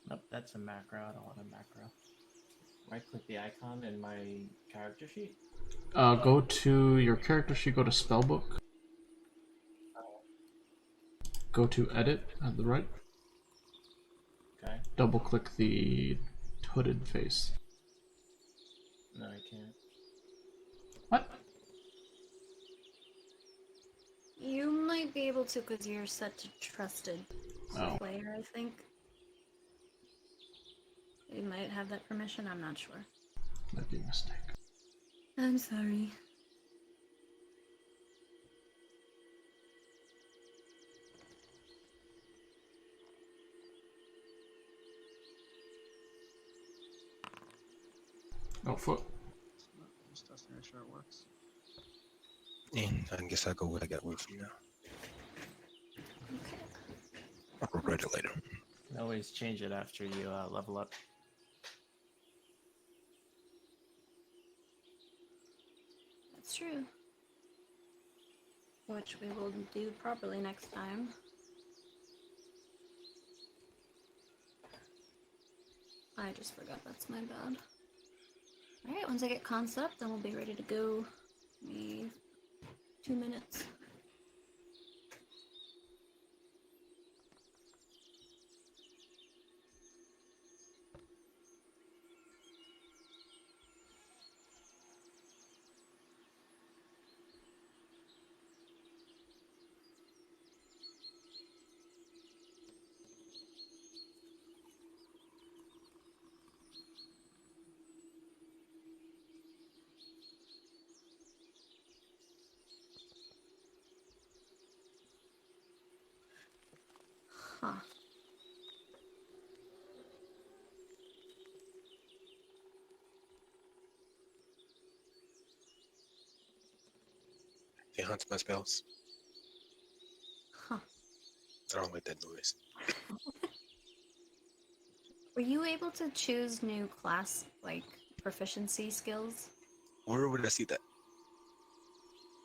Nope, that's a macro. I don't want a macro. Right click the icon in my character sheet. Go to your character sheet, go to spellbook. Go to edit at the right. Okay. Double click the hooded face. No, I can't. What? You might be able to because you're set to trusted Oh. player, I think. You might have that permission, I'm not sure. Might be a mistake. I'm sorry. Oh, foot. Just testing to make sure it works. And I guess I'll go with what I got with you now. Okay. I'll regret it later. You can always change it after you level up. That's true. Which we will do properly next time. I just forgot, that's my bad. Alright, once I get concept, then we'll be ready to go. Maybe 2 minutes. Huh. It hunts my spells. Huh. I don't like that noise. Were you able to choose new class, like, proficiency skills? Where would I see that?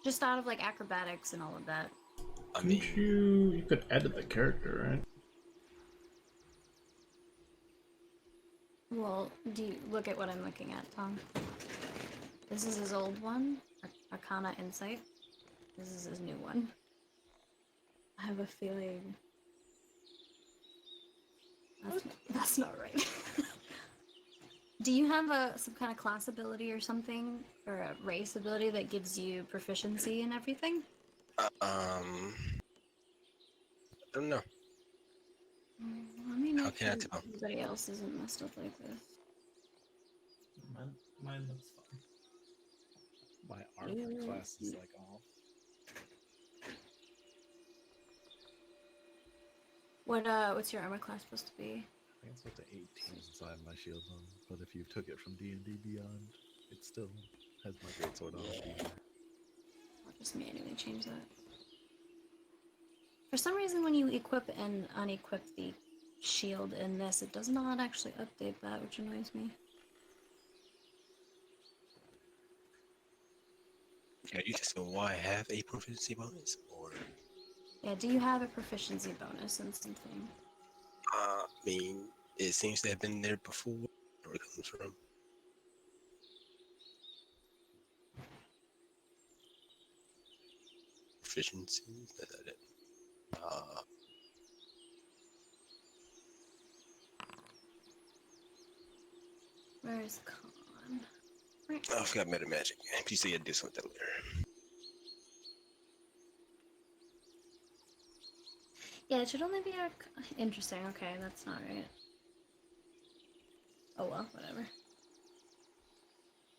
Just out of, like, acrobatics and all of that. I mean, You could edit the character, right? Well, do you look at what I'm looking at, Tom? This is his old one, Arcana Insight. This is his new one. I have a feeling that's not right. Do you have some kind of class ability or something, or a race ability that gives you proficiency in everything? I don't know. Let me How make can I sure tell? everybody else isn't messed up like this. Mine looks fine. My armor class is like off. What's your armor class supposed to be? I think it's up to 18 since I have my shield on. But if you took it from D&D Beyond, it still has my greatsword on. I'll just manually change that. For some reason, when you equip and unequip the shield in this. It does not actually update that, which annoys me. Yeah, you just know why I have a proficiency bonus, or Yeah, do you have a proficiency bonus in something? I mean, it seems to have been there before. Where it comes from? Proficiency? That's not it. Where is con? Right. I forgot meta magic. You say I do something later. Yeah, it should only be a... Interesting, okay, that's not right. Oh well, whatever.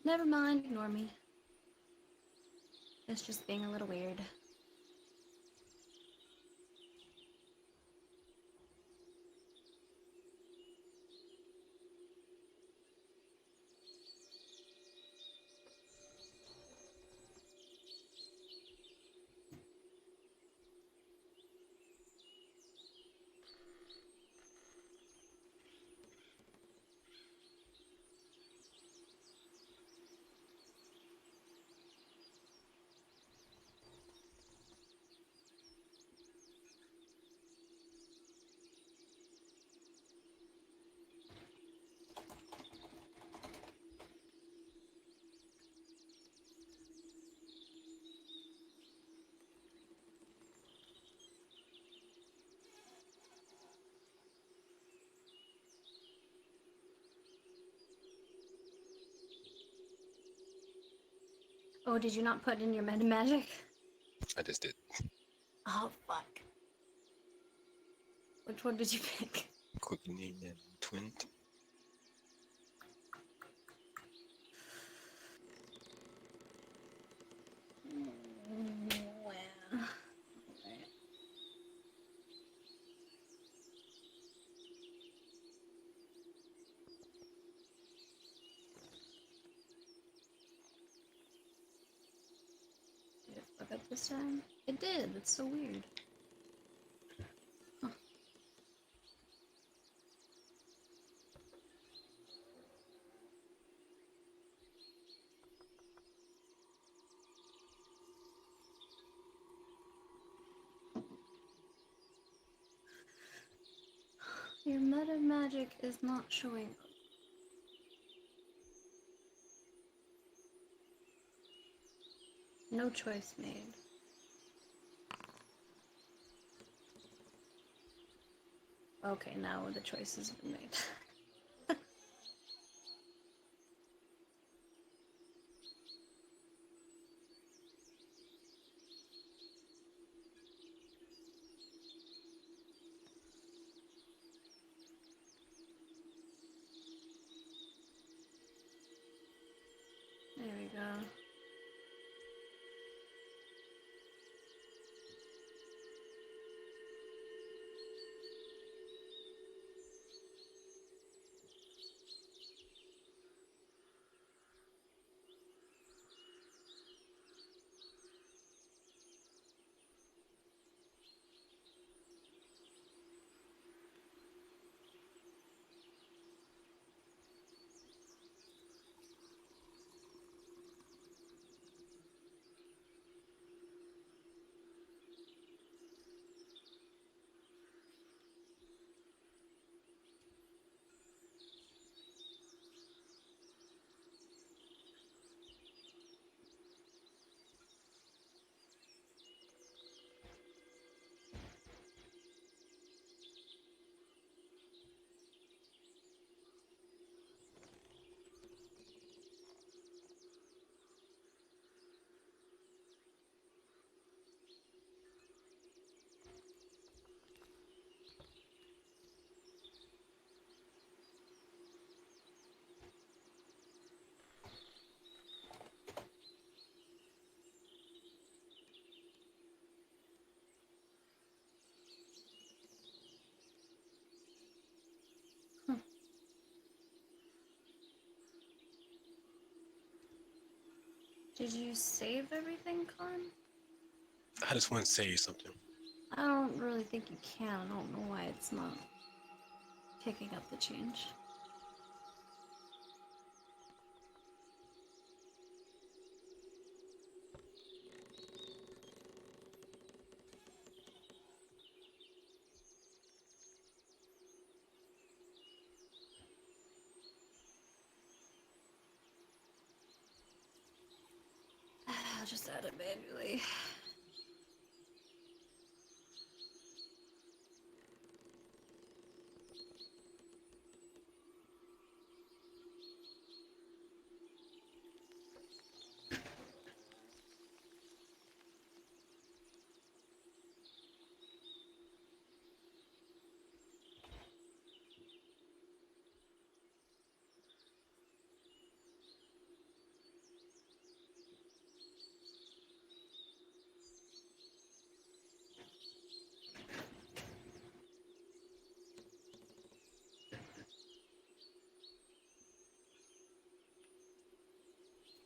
Never mind, ignore me. It's just being a little weird. Oh, did you not put in your meta magic? I just did. Oh, fuck. Which one did you pick? Quickening and twin. Well, alright. Did it fuck up this time? It did, that's so weird. Huh. Your meta magic is not showing up. No choice made. Okay, now the choice has been made. There we go. Did you save everything, Con? I just want to say something. I don't really think you can. I don't know why it's not. picking up the change. I'll just add it manually.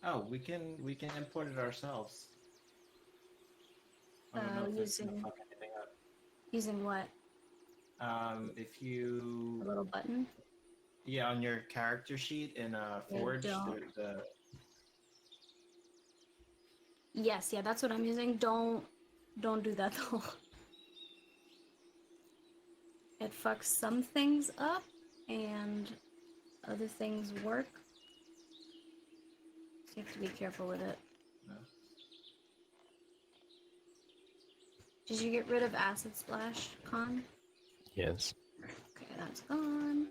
Oh, we can import it ourselves. I don't know if it's gonna Using fuck anything up. using what? If A you little button? on your character sheet in Forge, don't. there's a Yes, yeah, that's what I'm using. Don't do that though. It fucks some things up and other things work. So you have to be careful with it. no. Did you get rid of Acid Splash, Con? Yes. Okay, that's gone.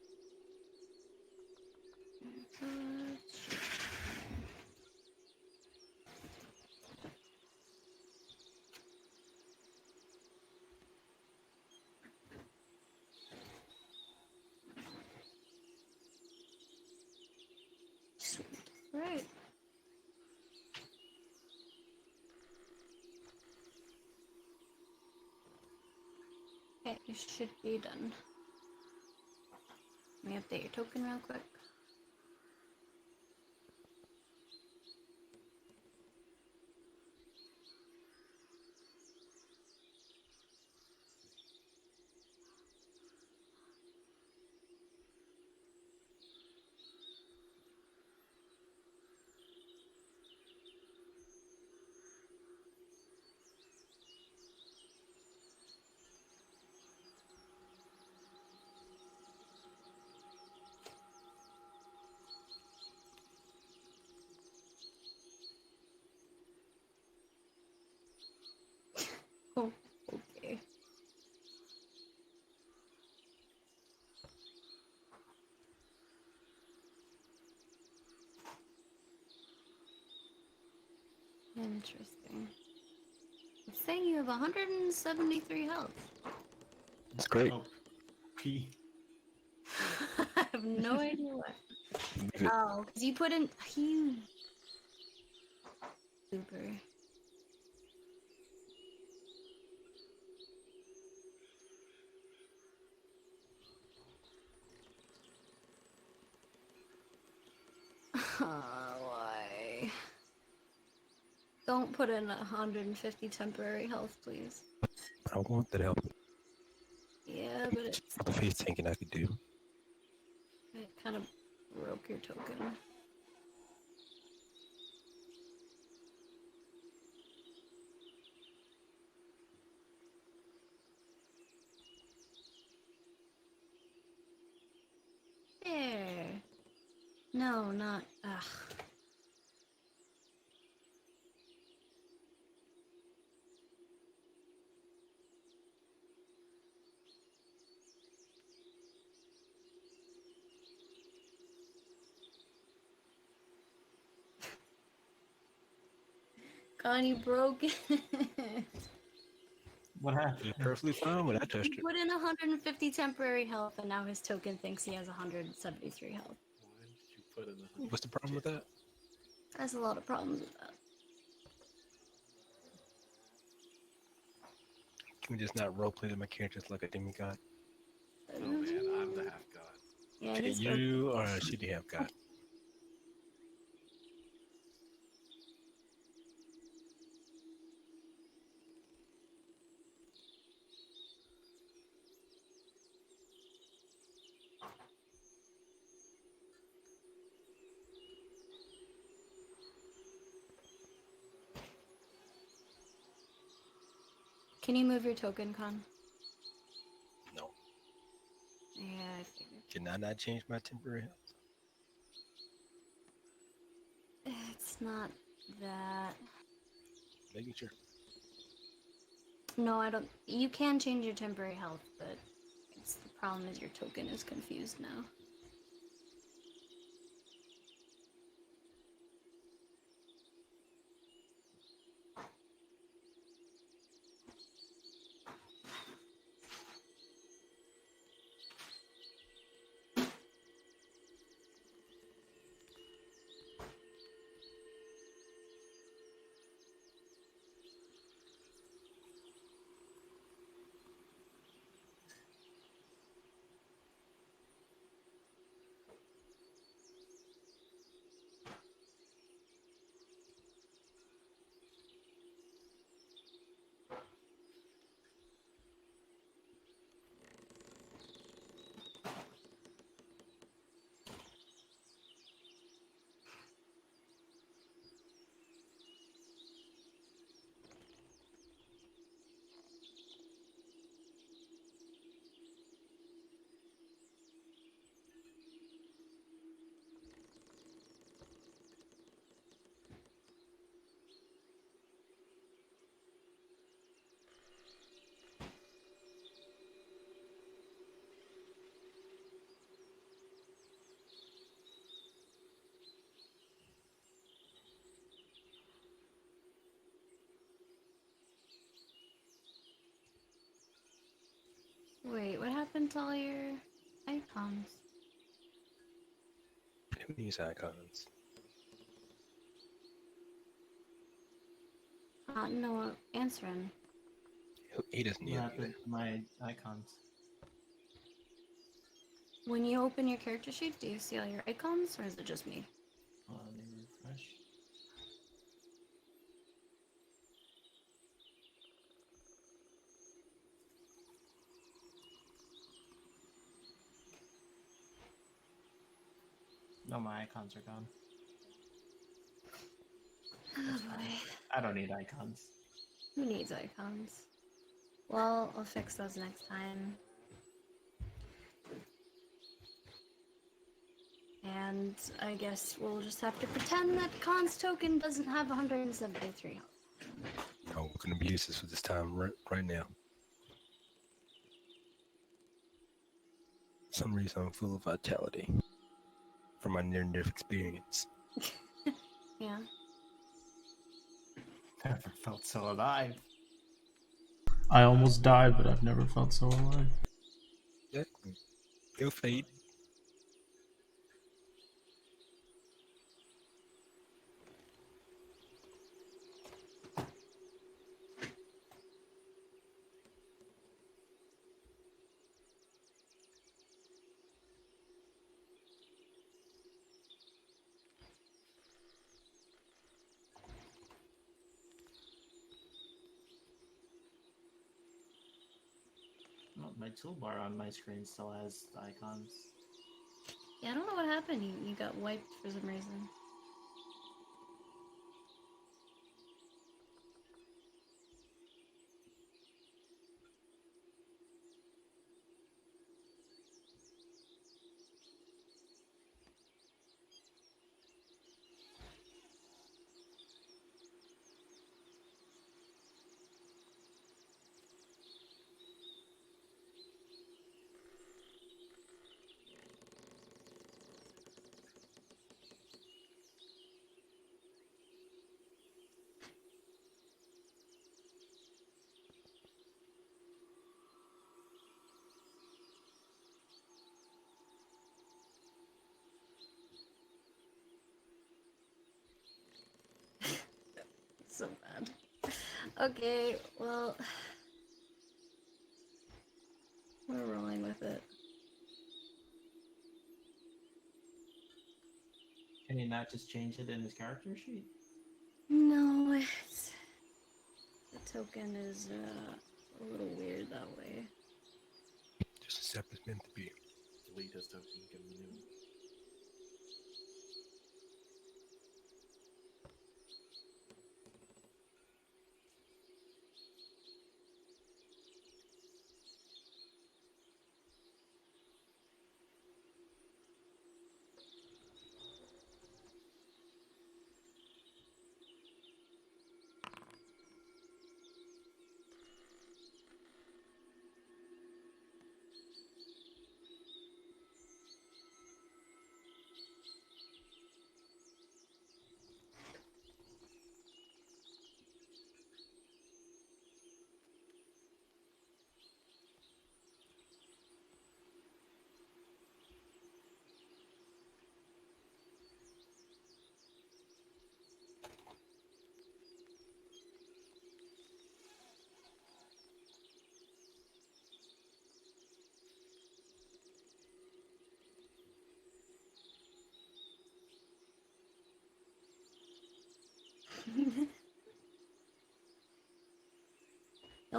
Sweet. Right. Okay, you should be done. Let me update your token real quick. Oh, okay. Interesting. It's saying you have 173 health. It's great. Oh, P. I have no idea what. Leave it. Oh, because you put in huge. Super. Why? Don't put in 150 temporary health, please. I want that help. Yeah, but it For the face tanking I could do. kind of broke your token. There. No, not. Ugh. Connie broke it. What happened? It's perfectly fine when I touched He it. put in 150 temporary health, and now his token thinks he has 173 health. Why did you put in the What's the problem with that? There's a lot of problems with that. Can we just not roleplay that my character's like a demigod? Oh man, I'm the half god. Yeah, Okay, he's you are a shitty half god. Can you move your token, Con? No. Yeah, I figured. Can I not change my temporary health? It's not that. Making sure. No, I don't. You can change your temporary health, but the problem is your token is confused now. Wait, what happened to all your icons? Who needs icons? No, answering. He doesn't need What them either. happened to my icons? When you open your character sheet, do you see all your icons, or is it just me? Let me refresh. No, my icons are gone. That's fine. I don't need icons. Who needs icons? Well, I'll fix those next time. And I guess we'll just have to pretend that Khan's token doesn't have 173 health. No, we're gonna abuse this with this time right now. For some reason, I'm full of vitality from my near-death experience. Yeah. Never felt so alive. I almost died, but I've never felt so alive. Yeah, go Fade. Well, my toolbar on my screen still has the icons. Yeah, I don't know what happened. You got wiped for some reason. So bad. Okay, well, we're rolling with it. Can he not just change it in his character sheet? No, the token is a little weird that way. Just a step is meant to be. Delete his token, give him a new one.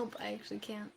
Nope, I actually can't.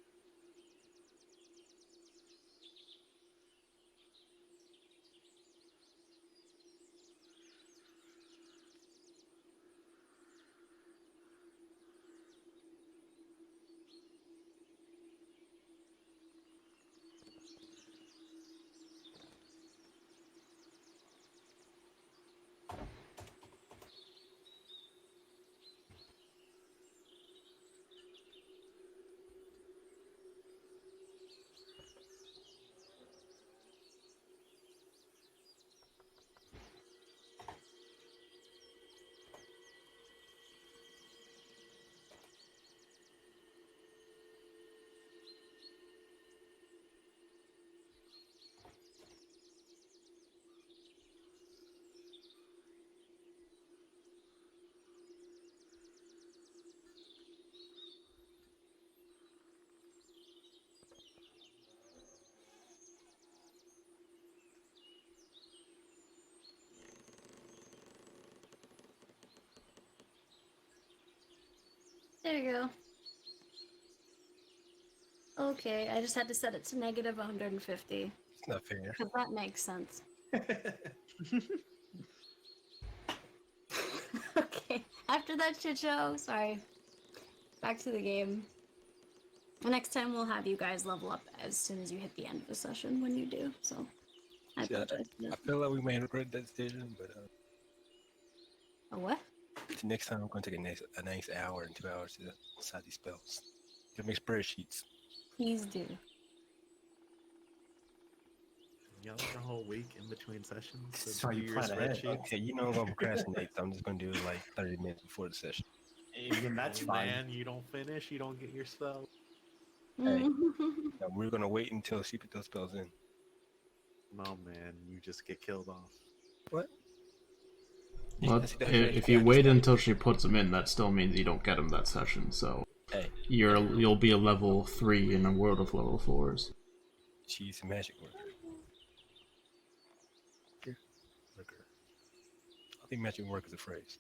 There you go. Okay, I just had to set it to negative 150. It's not fair. Because that makes sense. Okay, after that shit show, sorry. Back to the game. Next time we'll have you guys level up as soon as you hit the end of the session when you do, so I Yeah, apologize for I that. feel like we may regret that decision, but A what? next time I'm going to take a nice hour and 2 hours to decide these spells. Give me spreadsheets. Please do. Y'all got a whole week in between sessions. That's to why do you your plan ahead. spreadsheets. Okay, you know I'm going to procrastinate, so I'm just going to do it like 30 minutes before the session. Even that's Hey, fine. man, you don't finish, you don't get your spell. Hey. Now, we're going to wait until she put those spells in. No, man, you just get killed off. What? Well, I see that if you wait until she puts them in, that still means you don't get them that session. So Hey, you'll be a level 3 in a world of level 4s. she's a magic worker. Worker. I think magic work is a phrase.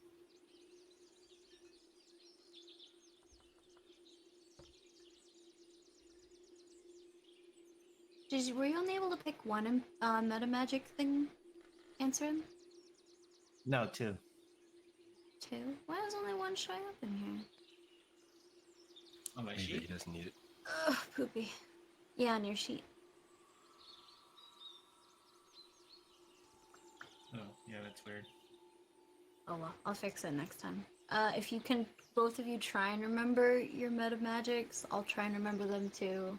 Were you only able to pick one meta magic thing answered? No, 2. 2? Why is only one showing up in here? On my Maybe he sheet. doesn't need it. Ugh, poopy. Yeah, on your sheet. Oh, yeah, that's weird. Oh well, I'll fix it next time. If you can, both of you try and remember your meta magics, I'll try and remember them too.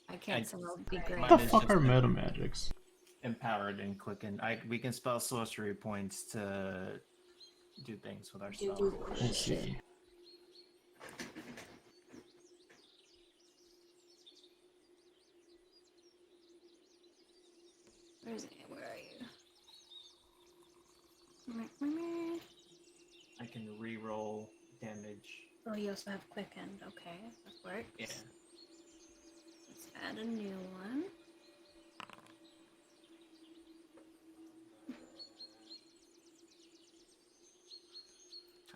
I can't, so that'll be great. What Mine the is fuck just are a- meta magics? Empowered and quicken. We can spell sorcery points to do things with our Do spells. I see. Where are you? I can re-roll damage. Oh, you also have quicken. Okay, that works. Yeah. Let's add a new one.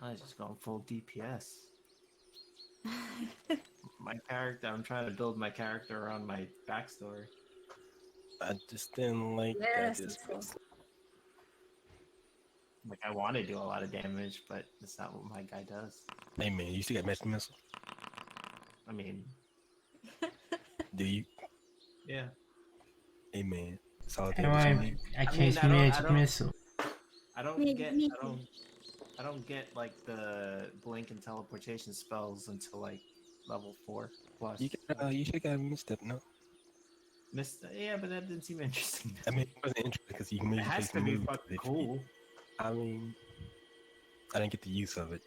I was just going full DPS. My character, I'm trying to build my character around my backstory. I just didn't like Yes, that. that's cool. Like, I want to do a lot of damage, but that's not what my guy does. Hey man, you still got magic missile? I mean, Do you? yeah. Hey man, it's all that what you need. I cast magic missile. I don't Maybe, get, maybe. I don't get like the blink and teleportation spells until like level 4 plus. You should have got a misstep, no? Yeah, but that didn't seem interesting. I mean, it wasn't interesting because you can move. It has to be fucking cool. I mean, I didn't get the use of it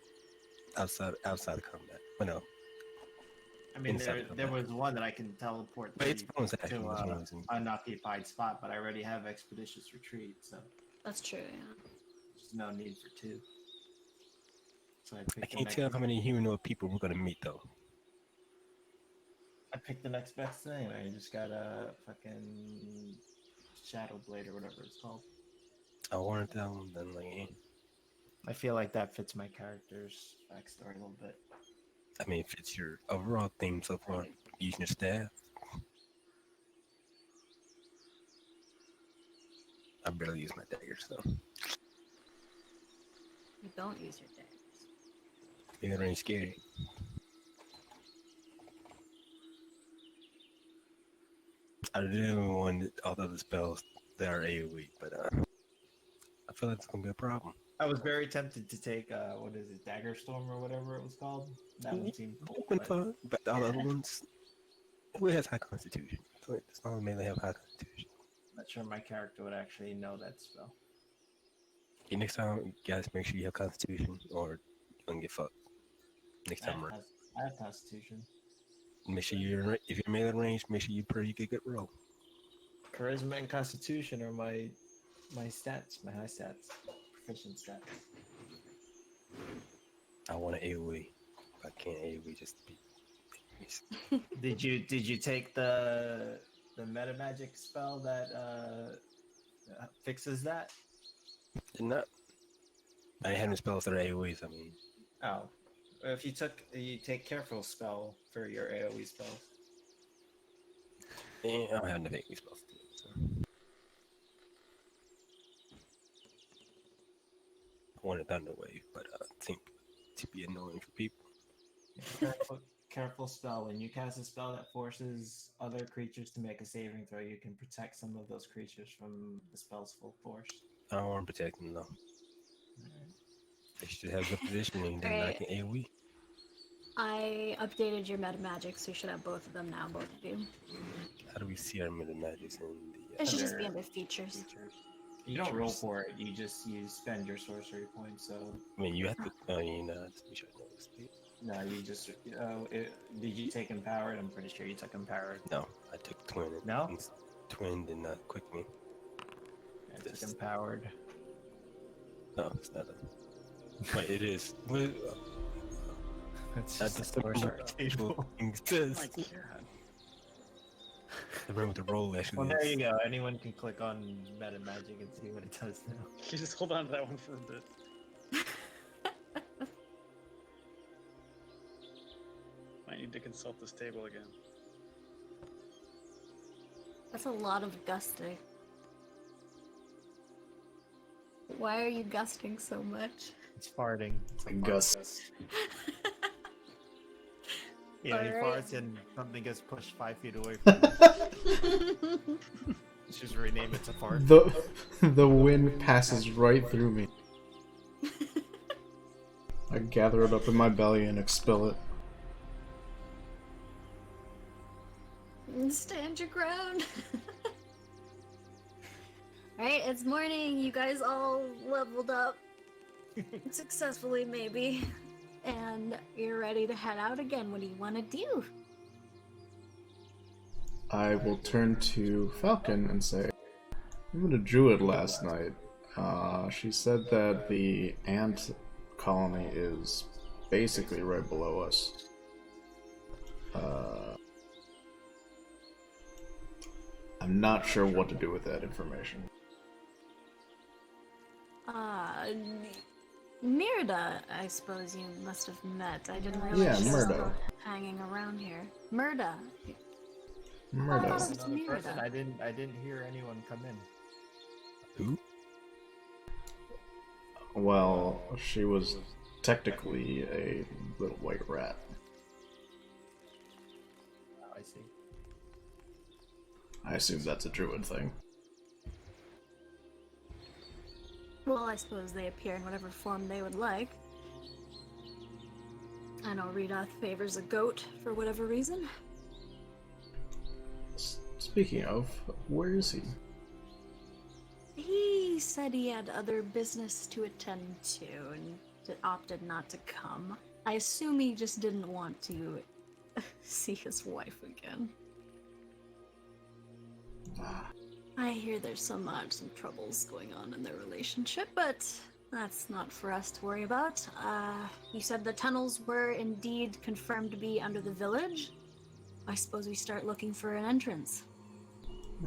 outside of combat. But no, I mean, Inside of there that. was one that I can teleport but it's bonus to action. That's one reason. unoccupied spot, but I already have expeditious retreat, so That's true, yeah. there's no need for 2. So I picked the can't tell how many humanoid people we're gonna meet though. I picked the next best thing. I just got a fucking Shadow Blade or whatever it's called. I wanted them, then like, I feel like that fits my character's backstory a little bit. I mean, if it's your overall theme so far, using your staff. I barely use my daggers, though. You don't use your daggers. Melee range scary. I didn't want all the other spells that are AoE, but I feel like it's gonna be a problem. I was very tempted to take what is it, Dagger Storm or whatever it was called. That one seemed cool. It's been fun, but all the other ones, who has high constitution? So it's not mainly have high constitution. Not sure my character would actually know that spell. Okay, next time, you guys make sure you have constitution, or you're gonna get fucked. Next time, around. I have Constitution. Make sure if you're melee range, make sure you get a good roll. Charisma and Constitution are my stats, my high stats, proficient stats. I want an AoE. If I can't AoE, just to be. Did you take the meta magic spell that fixes that? Did not. I didn't have any spells that are AoEs. I mean, Oh, if you take careful spell for your AoE spells. I don't have enough AoE spells to do it, so. I wanted Thunder Wave, but I think to be annoying for people. Careful spell. When you cast a spell that forces other creatures to make a saving throw, you can protect some of those creatures from the spell's full force. I don't want to protect them though. They should have good positioning, then I can AoE. I updated your meta magic, so you should have both of them now, both of you. How do we see our meta magics in the? It should just be under features. You don't roll for it. You spend your sorcery points. So I mean, you have to. I mean, just be sure to know this. no, you just. Did you take empowered? I'm pretty sure you took empowered. No, I took twin. No? Twin did not quick me. I took empowered. No, it's not. Wait, it is. That's That's just the a sorcery table. I remember the roll actually. Well, there you go. Anyone can click on meta magic and see what it does now. You just hold on to that one for a bit. Might need to consult this table again. That's a lot of gusting. Why are you gusting so much? It's farting. Gus. Yeah, he Alright. farts and something gets pushed 5 feet away from him. Let's just rename it to fart. The wind passes right through me. I gather it up in my belly and expel it. Stand your ground. Alright, it's morning. You guys all leveled up. Successfully, maybe. And you're ready to head out again. What do you want to do? I will turn to Falcon and say, I met a druid last night. She said that the ant colony is basically right below us. I'm not sure what to do with that information. Mirda, I suppose you must have met. I didn't realize Yeah, she was Mirda. still hanging around here. Mirda. Murder. Oh, Another Mirda. person, I didn't hear anyone come in. Who? Well, she was technically a little white rat. Oh, I see. I assume that's a druid thing. Well, I suppose they appear in whatever form they would like. I know Rita favors a goat for whatever reason. Speaking of, where is he? He said he had other business to attend to and opted not to come. I assume he just didn't want to see his wife again. I hear there's some troubles going on in their relationship, but that's not for us to worry about. You said the tunnels were indeed confirmed to be under the village. I suppose we start looking for an entrance.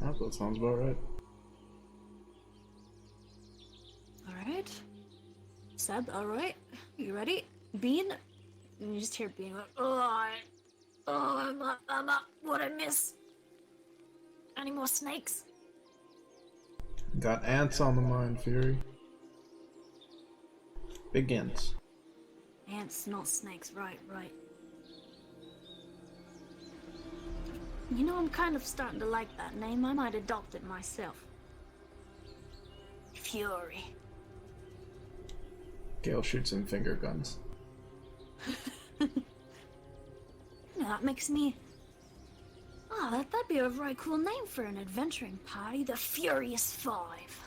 Yeah, that sounds about right. Alright. Seb, alright. You ready? Bean? And you just hear it being like, I'm up. What I miss? Any more snakes? Got ants on the mind, Fury. Big ants. Ants, not snakes. Right. You know, I'm kind of starting to like that name. I might adopt it myself. Fury. Gale shoots him finger guns. That makes me... Oh, that'd be a very cool name for an adventuring party. The Furious Five.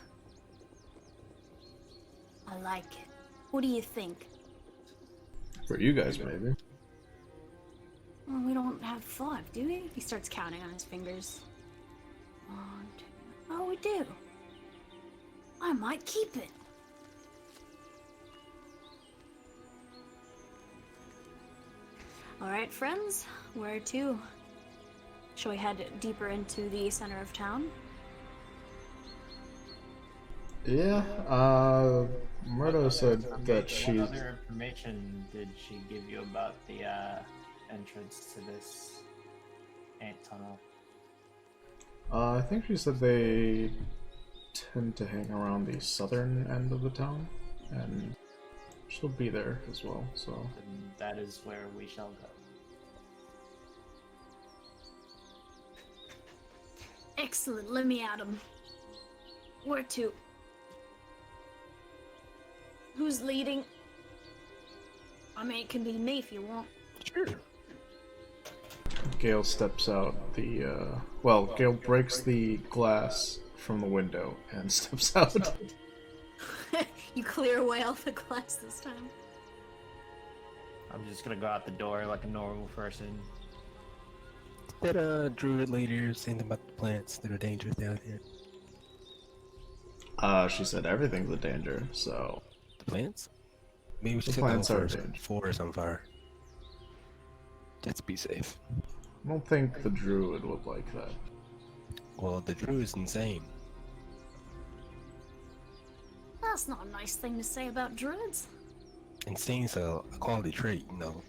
I like it. What do you think? For you guys, maybe. Well, we don't have 5, do we? He starts counting on his fingers. 1, 2... Oh, we do. I might keep it. Alright, friends. Where to? Shall we head deeper into the center of town? Yeah, Murdo said that she... What other information did she give you about the entrance to this ant tunnel? I think she said they tend to hang around the southern end of the town, and she'll be there as well, so... And that is where we shall go. Excellent, let me at him. Where to? Who's leading? I mean, it can be me if you want. Sure. Gale steps out the, well, Gale breaks the glass from the window and steps out. You clear away all the glass this time. I'm just gonna go out the door like a normal person. Did druid leader say anything about the plants that are dangerous down here? She said everything's a danger, so... The plants? Maybe we should The set plants them are a first danger. before it's on fire. Just to be safe. I don't think the druid would like that. Well, the druid's insane. That's not a nice thing to say about druids. Insane's a quality trait, you know.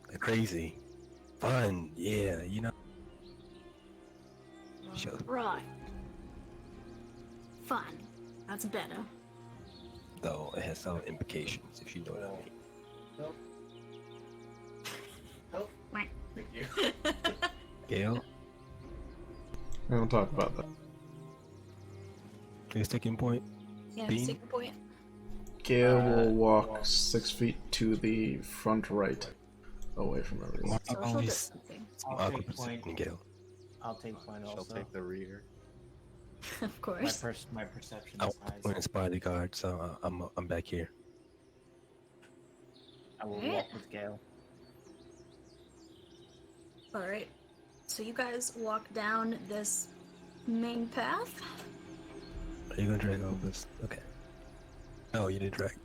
Like crazy. Fun, yeah, you know. Sure. Right. Fun. That's better. Though it has some implications, if you know what I mean. Thank you. Gale, We don't talk about that. your sticking point? Yeah, Bean? stick a point. Gale will walk 6 feet to the front right, away from everyone. Social Always distancing. some I'll awkward take point. position, Gale. I'll take point She'll also. take the rear. Of course. My perception I is high. went and spotted the guard, so I'm back here. I will Yeah. walk with Gale. Alright. So you guys walk down this main path. Are you gonna drag all this? Okay. No, you didn't drag.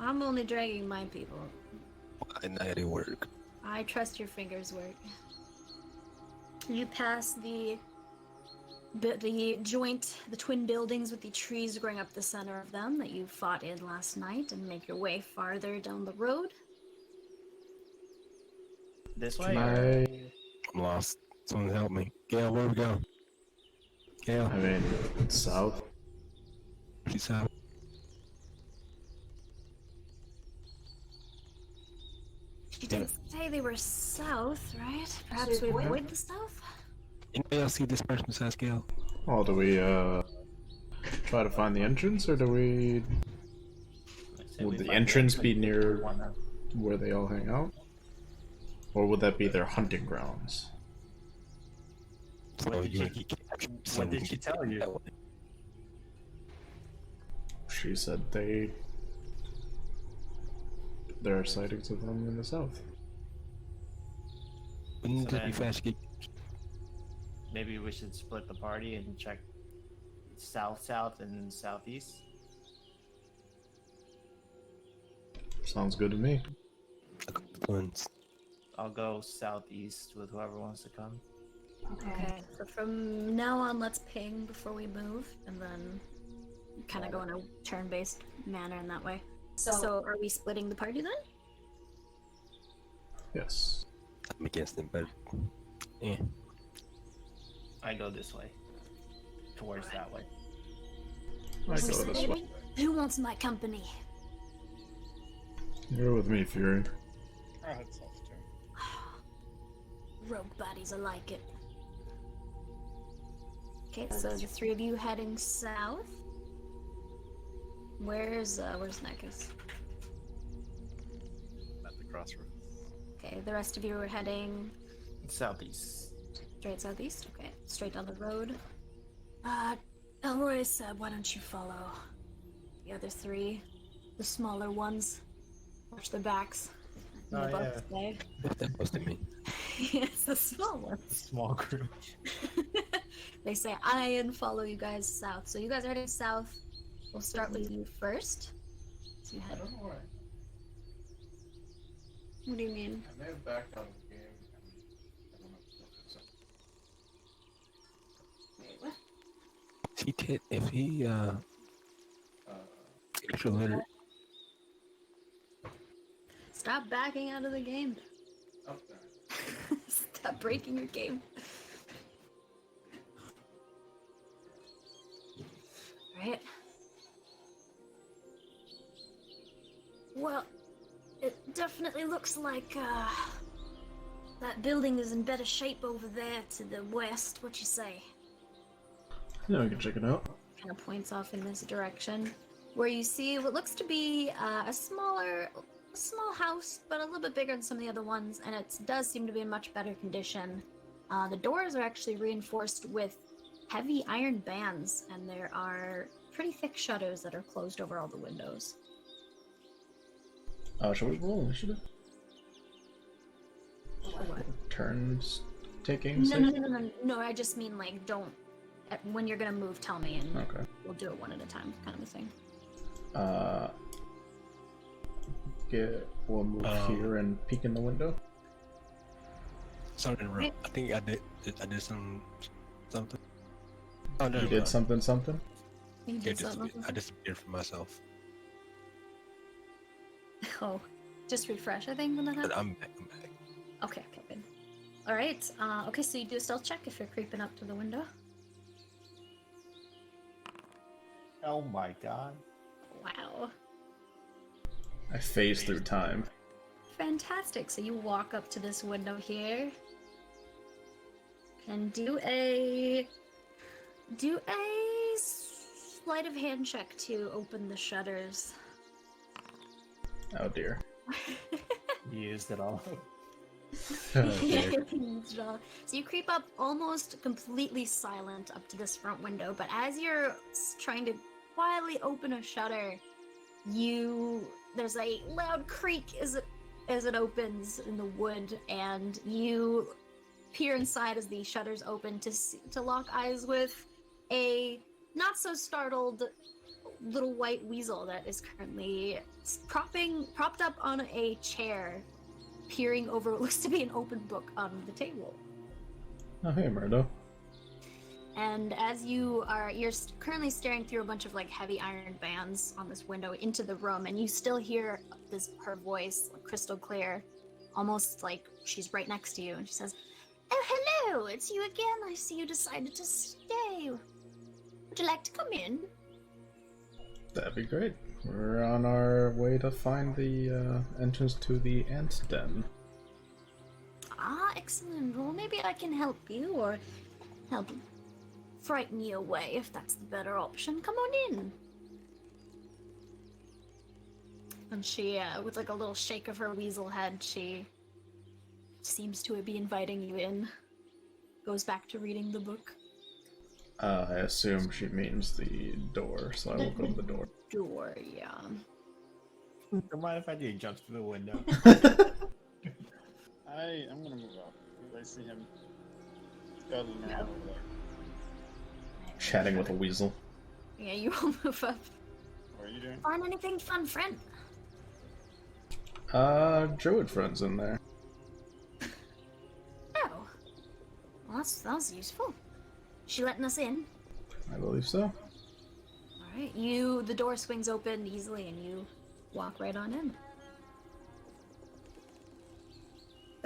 I'm only dragging my people. I know it work. I trust your fingers work. You pass the joint, the twin buildings with the trees growing up the center of them that you fought in last night, and make your way farther down the road. This way? Can or- I... I'm lost. Someone help me. Gale, where we go? Gale, I mean, it's south. she's out. You didn't say they were south, right? Perhaps we avoid the south? Anybody else see this person besides Gale? Well, do we, try to find the entrance, or do we... I'd say Would we the find entrance be exit near- one of- where they all hang out? Or would that be their hunting grounds? So What did you she- can capture what someone did can she get tell you? that way. She said there are sightings of them in the south. Wouldn't So it just be then- fast to get Maybe we should split the party and check south and southeast. Sounds good to me. a couple ones? I'll go southeast with whoever wants to come. Okay, so from now on, let's ping before we move, and then kind of go in a turn-based manner in that way. So are we splitting the party then? Yes. I'm against him, but yeah. I go this way. Towards that way. I go this way. Who wants my company? You're with me, Fury. I'll head south too. Rogue bodies, I like it. Okay, so the three of you heading south. Where's Nekus? At the crossroads. Okay, the rest of you are heading Southeast. straight southeast. Okay, straight down the road. Elroy said, why don't you follow the other three, the smaller ones? Watch their backs. Oh, The bugs say. What's that supposed to mean? It's the small ones. Small group. They say, I and follow you guys south. So you guys are heading south. We'll start with you first. So you head. What do you mean? I may have backed out of the game. Wait, what? If he extroverted. Stop backing out of the game. Stop breaking your game. Right. Well, it definitely looks like that building is in better shape over there to the west. What you say? Yeah, we can check it out. Kind of points off in this direction, where you see what looks to be a small house, but a little bit bigger than some of the other ones, and it does seem to be in much better condition. The doors are actually reinforced with heavy iron bands, and there are pretty thick shutters that are closed over all the windows. Shall we roll initiative? What? Turns taking? No, I just mean, like, don't... When you're gonna move, tell me, and Okay. we'll do it one at a time, kind of a thing. We'll move here and peek in the window. Sorry to interrupt. I think I did something. Oh no. You did something. You Yeah, did something? I disappeared from myself. Oh, just refresh, I think, when that happens. But I'm back. Okay, good. Alright, okay, so you do a stealth check if you're creeping up to the window. Oh my god. Wow. I phase through time. Fantastic. So you walk up to this window here and do a sleight of hand check to open the shutters. Oh dear. You used it all. Oh, dear. So you creep up almost completely silent up to this front window, but as you're trying to quietly open a shutter, there's a loud creak as it opens in the wood, and you peer inside as the shutters open to lock eyes with a not so startled little white weasel that is currently propped up on a chair, peering over what looks to be an open book on the table. Oh hey, Murdo. And as you're currently staring through a bunch of like heavy iron bands on this window into the room, and you still hear her voice, like, crystal clear, almost like she's right next to you, and she says, "Oh, hello, it's you again. I see you decided to stay. Would you like to come in?" That'd be great. We're on our way to find the entrance to the ant den. Ah, excellent. Well, maybe I can help you, or help frighten you away if that's the better option. Come on in. And she, with like a little shake of her weasel head, she seems to be inviting you in. Goes back to reading the book. I assume she means the door, so I will go to the door. Door, yeah. Don't mind if I do jump through the window. I'm gonna move up. I see him scuttling around over there. Chatting with a weasel. Yeah, you all move up. What are you doing? Find anything fun, friend? Druid friend's in there. Oh. Well, that was useful. She letting us in? I believe so. Alright, the door swings open easily and you walk right on in.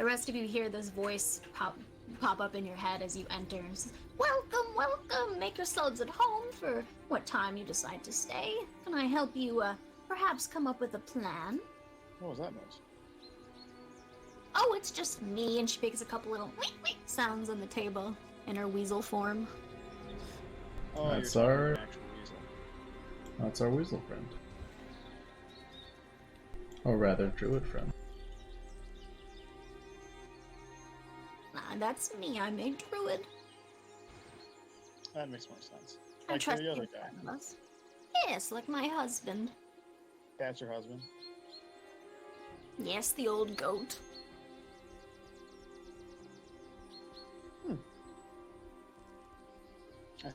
The rest of you hear this voice pop up in your head as you enter. And says, welcome, welcome! Make yourselves at home for what time you decide to stay. Can I help you, perhaps come up with a plan? What was that noise? Oh, it's just me. And she makes a couple little week sounds on the table in her weasel form. Oh, That's you're our- an actual weasel. That's our weasel friend. Or rather, druid friend. That's me. I'm a druid. That makes more sense. I Like trust the other you, guy. friend of us. Yes, like my husband. That's your husband. Yes, the old goat. I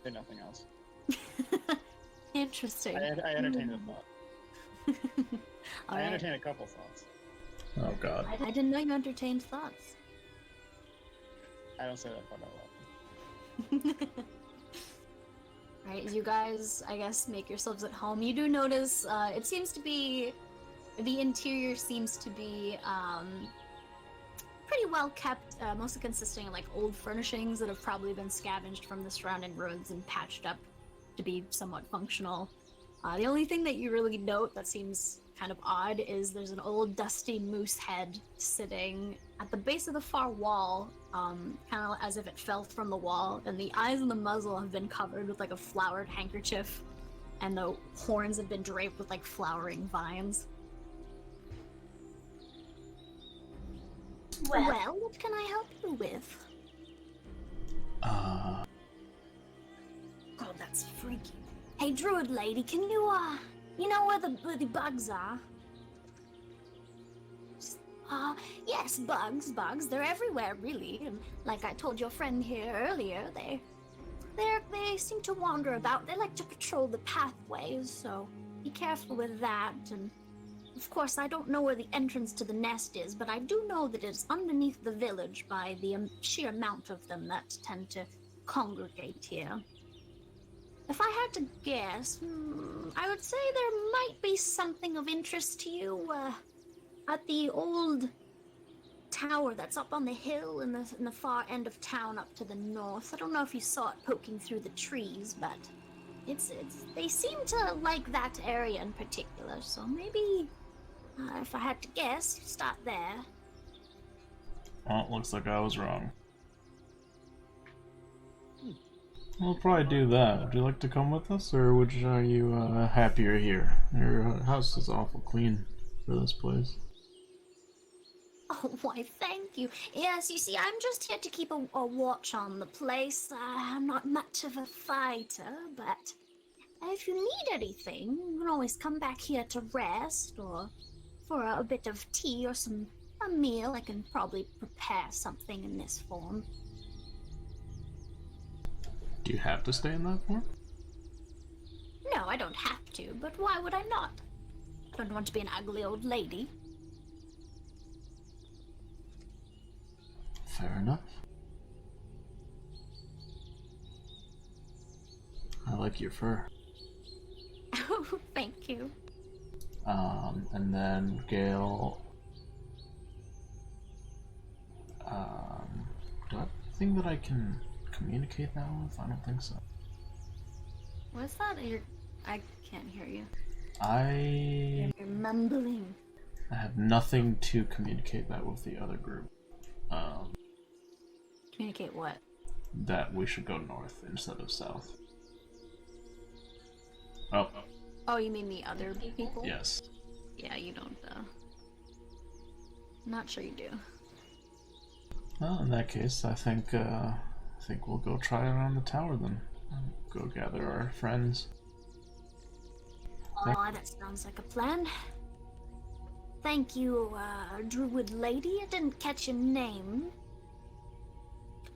say nothing else. Interesting. I entertain the thought. All I right. entertain a couple thoughts. Oh god. I didn't know you entertained thoughts. I don't say that part out loud. Right, as you guys, I guess, make yourselves at home, you do notice it seems to be, the interior seems to be pretty well kept, mostly consisting of like old furnishings that have probably been scavenged from the surrounding roads and patched up to be somewhat functional. The only thing that you really note that seems kind of odd is there's an old dusty moose head sitting at the base of the far wall, kind of as if it fell from the wall, and the eyes and the muzzle have been covered with like a flowered handkerchief, and the horns have been draped with like flowering vines. Well, what can I help you with? Oh, that's freaky. Hey, druid lady, can you, you know where the bugs are? Yes, bugs. They're everywhere, really. And like I told your friend here earlier, they seem to wander about. They like to patrol the pathways, so be careful with that. And of course, I don't know where the entrance to the nest is, but I do know that it's underneath the village by the sheer amount of them that tend to congregate here. If I had to guess, I would say there might be something of interest to you, at the old tower that's up on the hill in the far end of town up to the north. I don't know if you saw it poking through the trees, but they seem to like that area in particular, so maybe, if I had to guess, start there. Well, it looks like I was wrong. We'll probably do that. Would you like to come with us, or are you happier here? Your house is awful clean for this place. Oh, why, thank you. Yes, you see, I'm just here to keep a watch on the place. I'm not much of a fighter, but if you need anything, you can always come back here to rest, or for a bit of tea or a meal. I can probably prepare something in this form. Do you have to stay in that form? No, I don't have to, but why would I not? I don't want to be an ugly old lady. Fair enough. I like your fur. Oh, thank you. And then Gale. Do I have a thing that I can communicate that with? I don't think so. What's that? I can't hear you. You're mumbling. I have nothing to communicate that with the other group. Communicate what? That we should go north instead of south. Oh, Oh, you mean the other people? yes. Yeah, you don't, Not sure you do. Well, in that case, I think we'll go try around the tower then. Go gather our friends. Oh, that sounds like a plan. Thank you, druid lady. I didn't catch your name.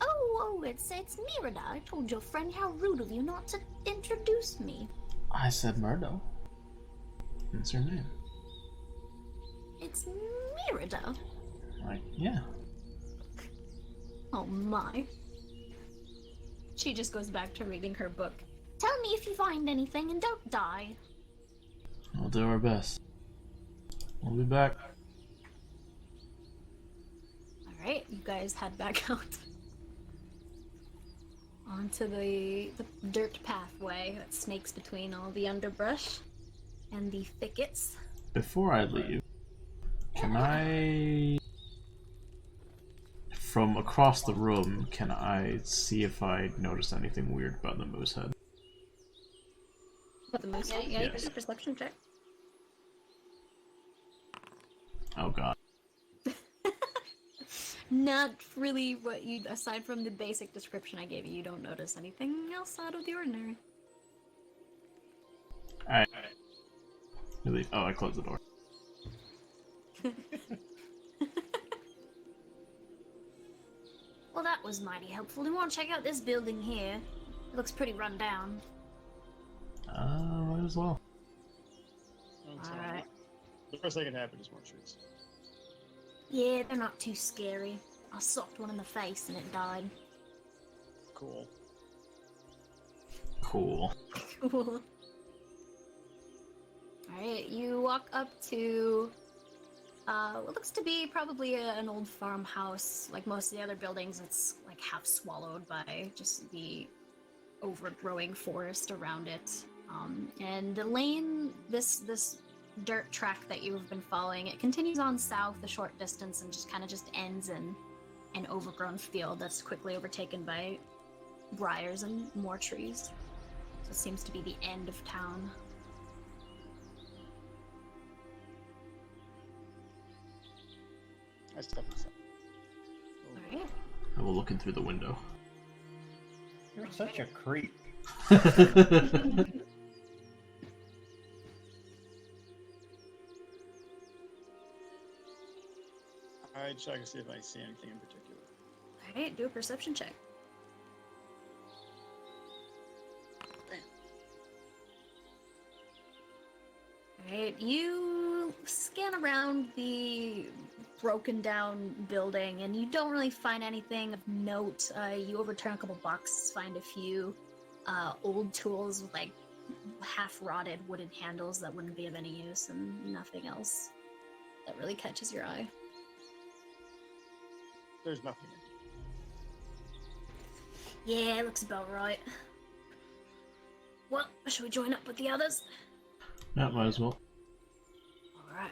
Oh, it's Mirada. I told your friend how rude of you not to introduce me. I said Murdo. What's your name? It's Mirada. Yeah. Oh my. She just goes back to reading her book. Tell me if you find anything and don't die. We'll do our best. We'll be back. Alright. guys head back out onto the dirt pathway that snakes between all the underbrush and the thickets. Before I leave, can I, from across the room, can I see if I noticed anything weird about the moose head? But the moose, yeah, you can Yes. do a perception check. Oh god. Not really what you, aside from the basic description I gave you, you don't notice anything else out of the ordinary. Alright. Really? Oh, I closed the door. Well, that was mighty helpful. We want to check out this building here. It looks pretty run down. Might as well. Alright. The first thing that can happen is more trees. Yeah, they're not too scary. I socked one in the face and it died. Cool. Cool. Cool. Alright, you walk up to what looks to be probably an old farmhouse. Like most of the other buildings, it's like half swallowed by just the overgrowing forest around it. And the lane, this dirt track that you've been following, it continues on south a short distance and just kind of just ends in an overgrown field that's quickly overtaken by briars and more trees. So it seems to be the end of town. I step inside. Alright. I will look in through the window. You're such a creep. I check to see if I see anything in particular. Alright, do a perception check. Alright, you scan around the broken down building and you don't really find anything of note. You overturn a couple boxes, find a few old tools with like half rotted wooden handles that wouldn't be of any use, and nothing else that really catches your eye. There's nothing. Yeah, looks about right. Well, shall we join up with the others? Yeah, might as well. Alright.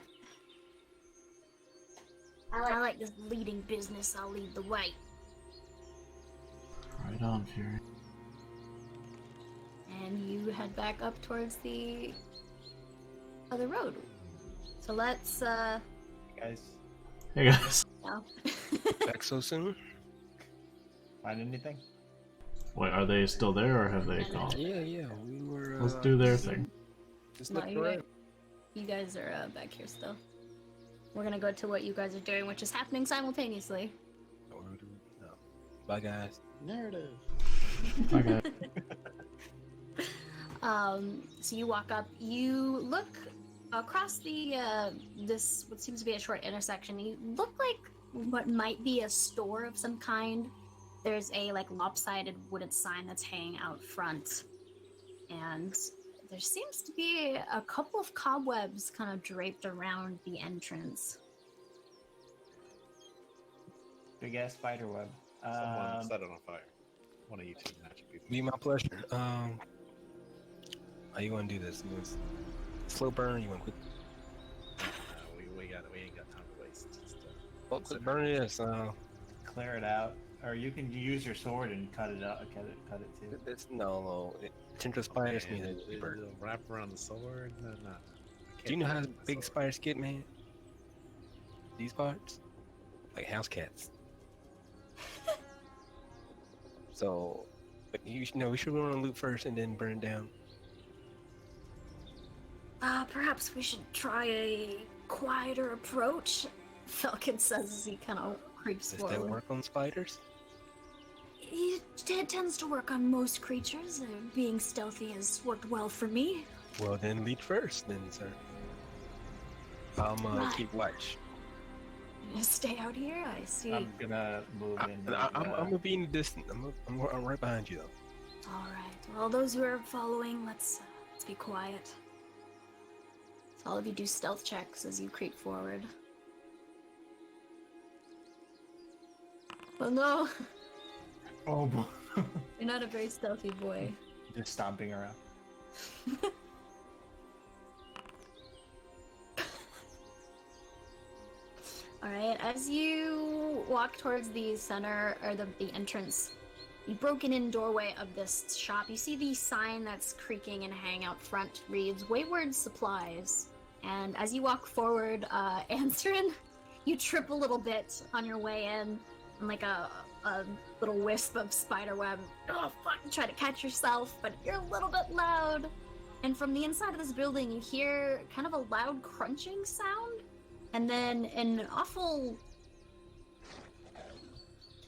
I like this leading business, I'll lead the way. Right on, Fury. And you head back up towards the other road. So let's, Guys, Hey guys. no. Back so soon? find anything? Wait, are they still there or have they gone? Yeah, we were. Let's do their thing. Just No, look you around. guys are back here still. We're gonna go to what you guys are doing, which is happening simultaneously. No. Bye, guys. Narrative. Okay. So you walk up, you look across the, this, what seems to be a short intersection, you look like what might be a store of some kind. There's a, like, lopsided wooden sign that's hanging out front. And there seems to be a couple of cobwebs kind of draped around the entrance. Big ass spider web. Someone set it on fire. One of you two magic people. Be my pleasure. How you want to do this? You want slow burn? You want quick? We ain't got time to waste. Just, Well, quick burn it is. Clear it out, or you can use your sword and cut it out. Cut it too. It's no. Tentacle spiders need to be burned. it'll wrap around the sword. No. Do you know how big spiders get, man? These parts, like house cats. So, but you know, we should run on loot first and then burn it down. Perhaps we should try a quieter approach, Falcon says as he kind of creeps Does forward. that work on spiders? It tends to work on most creatures. Being stealthy has worked well for me. Well, then lead first, then, sir. I'm Right. keep watch. Stay out here, I see. I'm gonna move in. I'm gonna be in the distance. I'm right behind you, though. All right. Well, those who are following, let's be quiet. So all of you do stealth checks as you creep forward. Oh no, Oh boy. you're not a very stealthy boy. Just stomping around. Alright, as you walk towards the center, or the entrance, the broken-in doorway of this shop, you see the sign that's creaking and hanging out front reads, Wayward Supplies. And as you walk forward, answering, you trip a little bit on your way in, and like a little wisp of spiderweb. Oh, fuck, you try to catch yourself, but you're a little bit loud. And from the inside of this building, you hear kind of a loud crunching sound. And then an awful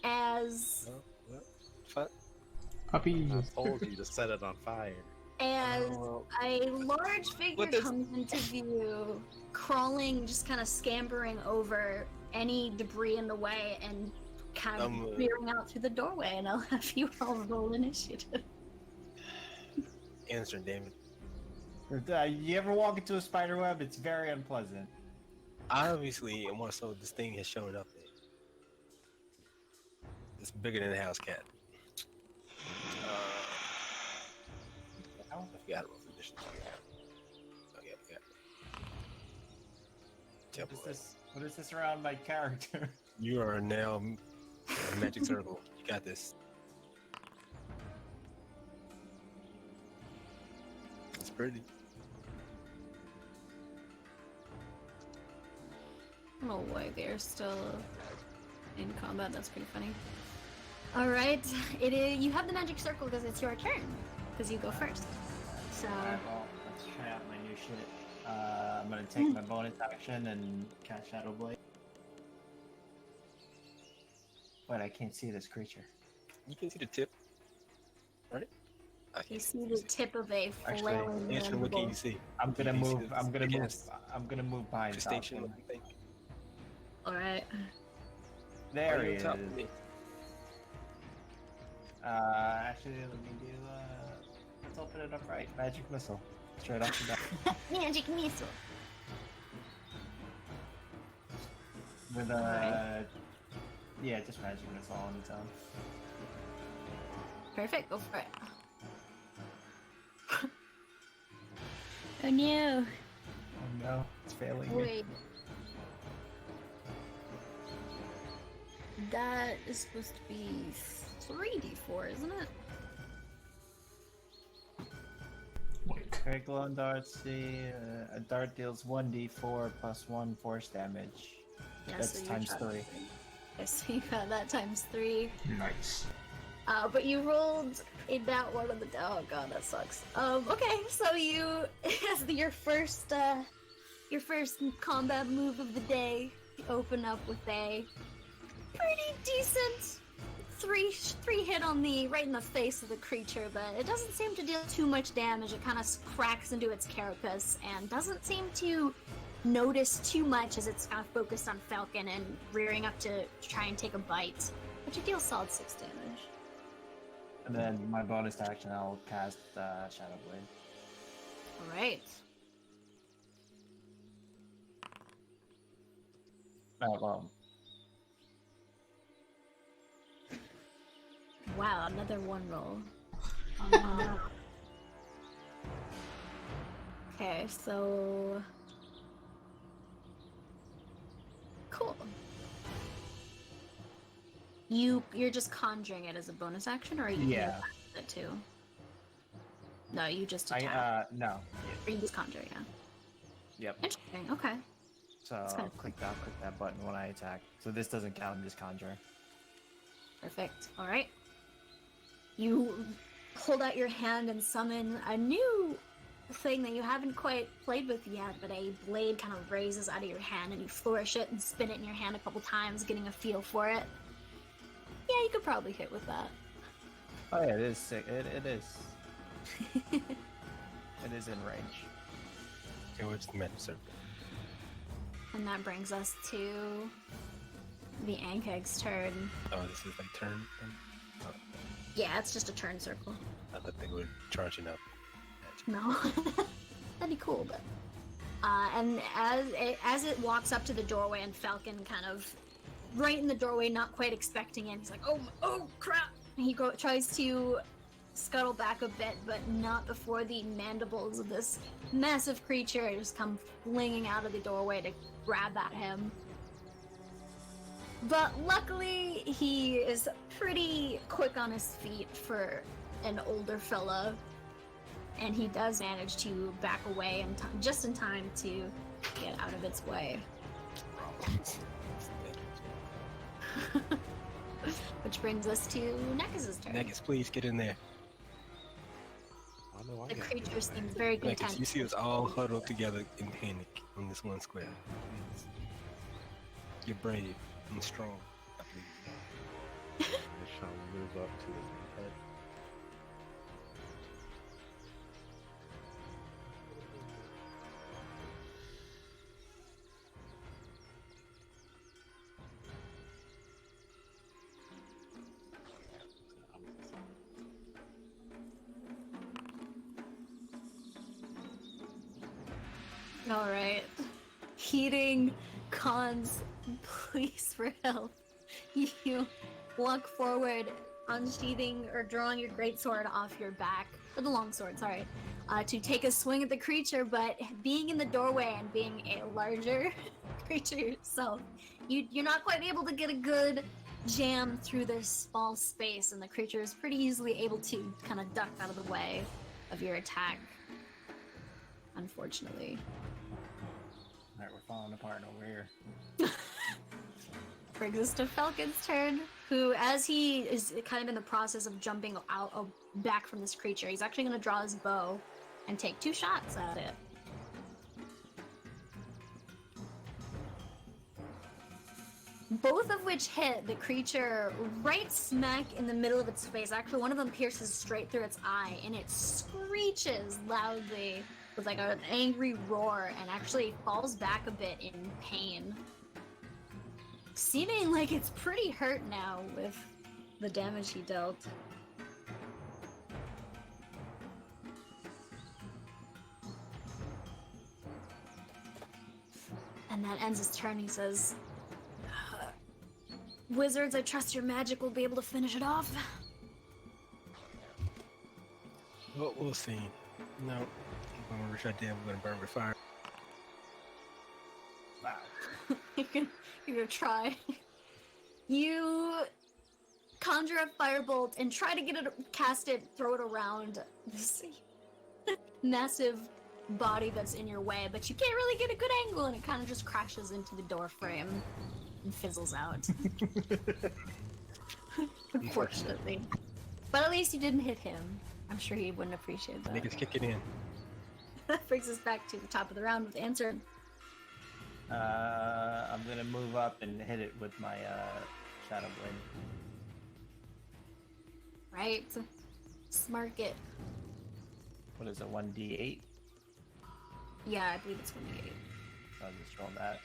as Fuck. Puppy. I told you to set it on fire. as Oh. a large figure What does- comes into view, crawling, just kind of scampering over any debris in the way and kind of veering out through the doorway. And I'll have you all roll initiative. Answer, damn it. You ever walk into a spider web? It's very unpleasant. Obviously, and more so, this thing has shown up there. It's bigger than a house cat. I forgot about the mission. Okay. What is this around my character? You are now a magic circle. You got this. It's pretty. Oh boy, they're still in combat. That's pretty funny. All right, it is. You have the magic circle because it's your turn. Because you go first. So Alright, well, let's try out my new shit. I'm gonna take my bonus action and cast Shadow Blade. But I can't see this creature. You can see the tip, right? I you can't see the tip of a Actually, flailing Answer, what can you mandible. see? I'm gonna You can see move. the- I'm gonna the move. gas I'm gonna move behind Crustacean Falcon. looking thing. All right. There Are he you is. on top of me? Actually, let me do. Let's open it up right. Magic missile, straight off the bat. Magic missile. With Alright. yeah, just magic missile on its own. Perfect. Go for it. Oh no! Oh no, it's failing me. Wait. That is supposed to be 3d4, isn't it? Wait. Great glowing darts. See, a dart deals 1d4 plus 1 force damage. Yeah, That's so you're times trying- 3. Okay, so you got that times 3. Nice. But you rolled a nat 1 on the. Oh god, that sucks. Okay, so you as your first combat move of the day, you open up with a pretty decent three hit on the right in the face of the creature, but it doesn't seem to deal too much damage. It kind of cracks into its carapace and doesn't seem to notice too much as it's kind of focused on Falcon and rearing up to try and take a bite. But you deal solid 6 damage. And then my bonus action, I'll cast Shadow Blade. Alright. Well, Wow, another 1 roll. Okay, so cool. You're just conjuring it as a bonus action, or are you Yeah. it too? No, you just I attack. no. Or you just conjure, yeah. Yep. Interesting. Okay. So It's I'll kinda click that button when I attack. So this doesn't count in this conjure. Perfect. All right. You hold out your hand and summon a new thing that you haven't quite played with yet, but a blade kind of raises out of your hand and you flourish it and spin it in your hand a couple times, getting a feel for it. Yeah, you could probably hit with that. Oh yeah, it is sick. It is. It is in range. Okay, where's the magic circle? And that brings us to the Ankeg's turn. Oh, this is like turn thing? Oh, Yeah, it's just a turn circle. I thought they were charging up. No. That'd be cool, but... and as it walks up to the doorway and Falcon kind of right in the doorway, not quite expecting it. He's like, oh crap! And he tries to scuttle back a bit, but not before the mandibles of this massive creature just come flinging out of the doorway to grab at him. But luckily, he is pretty quick on his feet for an older fella, and he does manage to back away just in time to get out of its way. Which brings us to Nekaz's turn. Negus, please get in there. I know I The got creature it. seems very Negus, content. you see us all huddled together in panic in this one square. You're brave and strong, I believe. I shall move up to his head. Alright. Heeding Khan's pleas for help, you walk forward, unsheathing or drawing your greatsword off your back, or the longsword, sorry, to take a swing at the creature, but being in the doorway and being a larger creature yourself, you're not quite able to get a good jam through this small space, and the creature is pretty easily able to kind of duck out of the way of your attack, unfortunately. Alright, we're falling apart over here. Brings us to Falcon's turn, who, as he is kind of in the process of jumping out back from this creature, he's actually going to draw his bow and take 2 shots at it. Both of which hit the creature right smack in the middle of its face. Actually, one of them pierces straight through its eye, and it screeches loudly with like an angry roar and actually falls back a bit in pain. Seeming like it's pretty hurt now with the damage he dealt. And that ends his turn. He says, "Wizards, I trust your magic will be able to finish it off." Well, we'll see. No, I'm gonna shut down. We're gonna burn with fire. Wow. You're gonna try. You conjure a firebolt and try to get it, cast it, throw it around this massive body that's in your way, but you can't really get a good angle, and it kind of just crashes into the door frame and fizzles out. Unfortunately. But at least you didn't hit him. I'm sure he wouldn't appreciate that. Niggas kick it in. That brings us back to the top of the round with Answer. I'm gonna move up and hit it with my Shadow Blade. Right? Smart it. What is it, 1d8? Yeah, I believe it's 28. So I'll just roll that.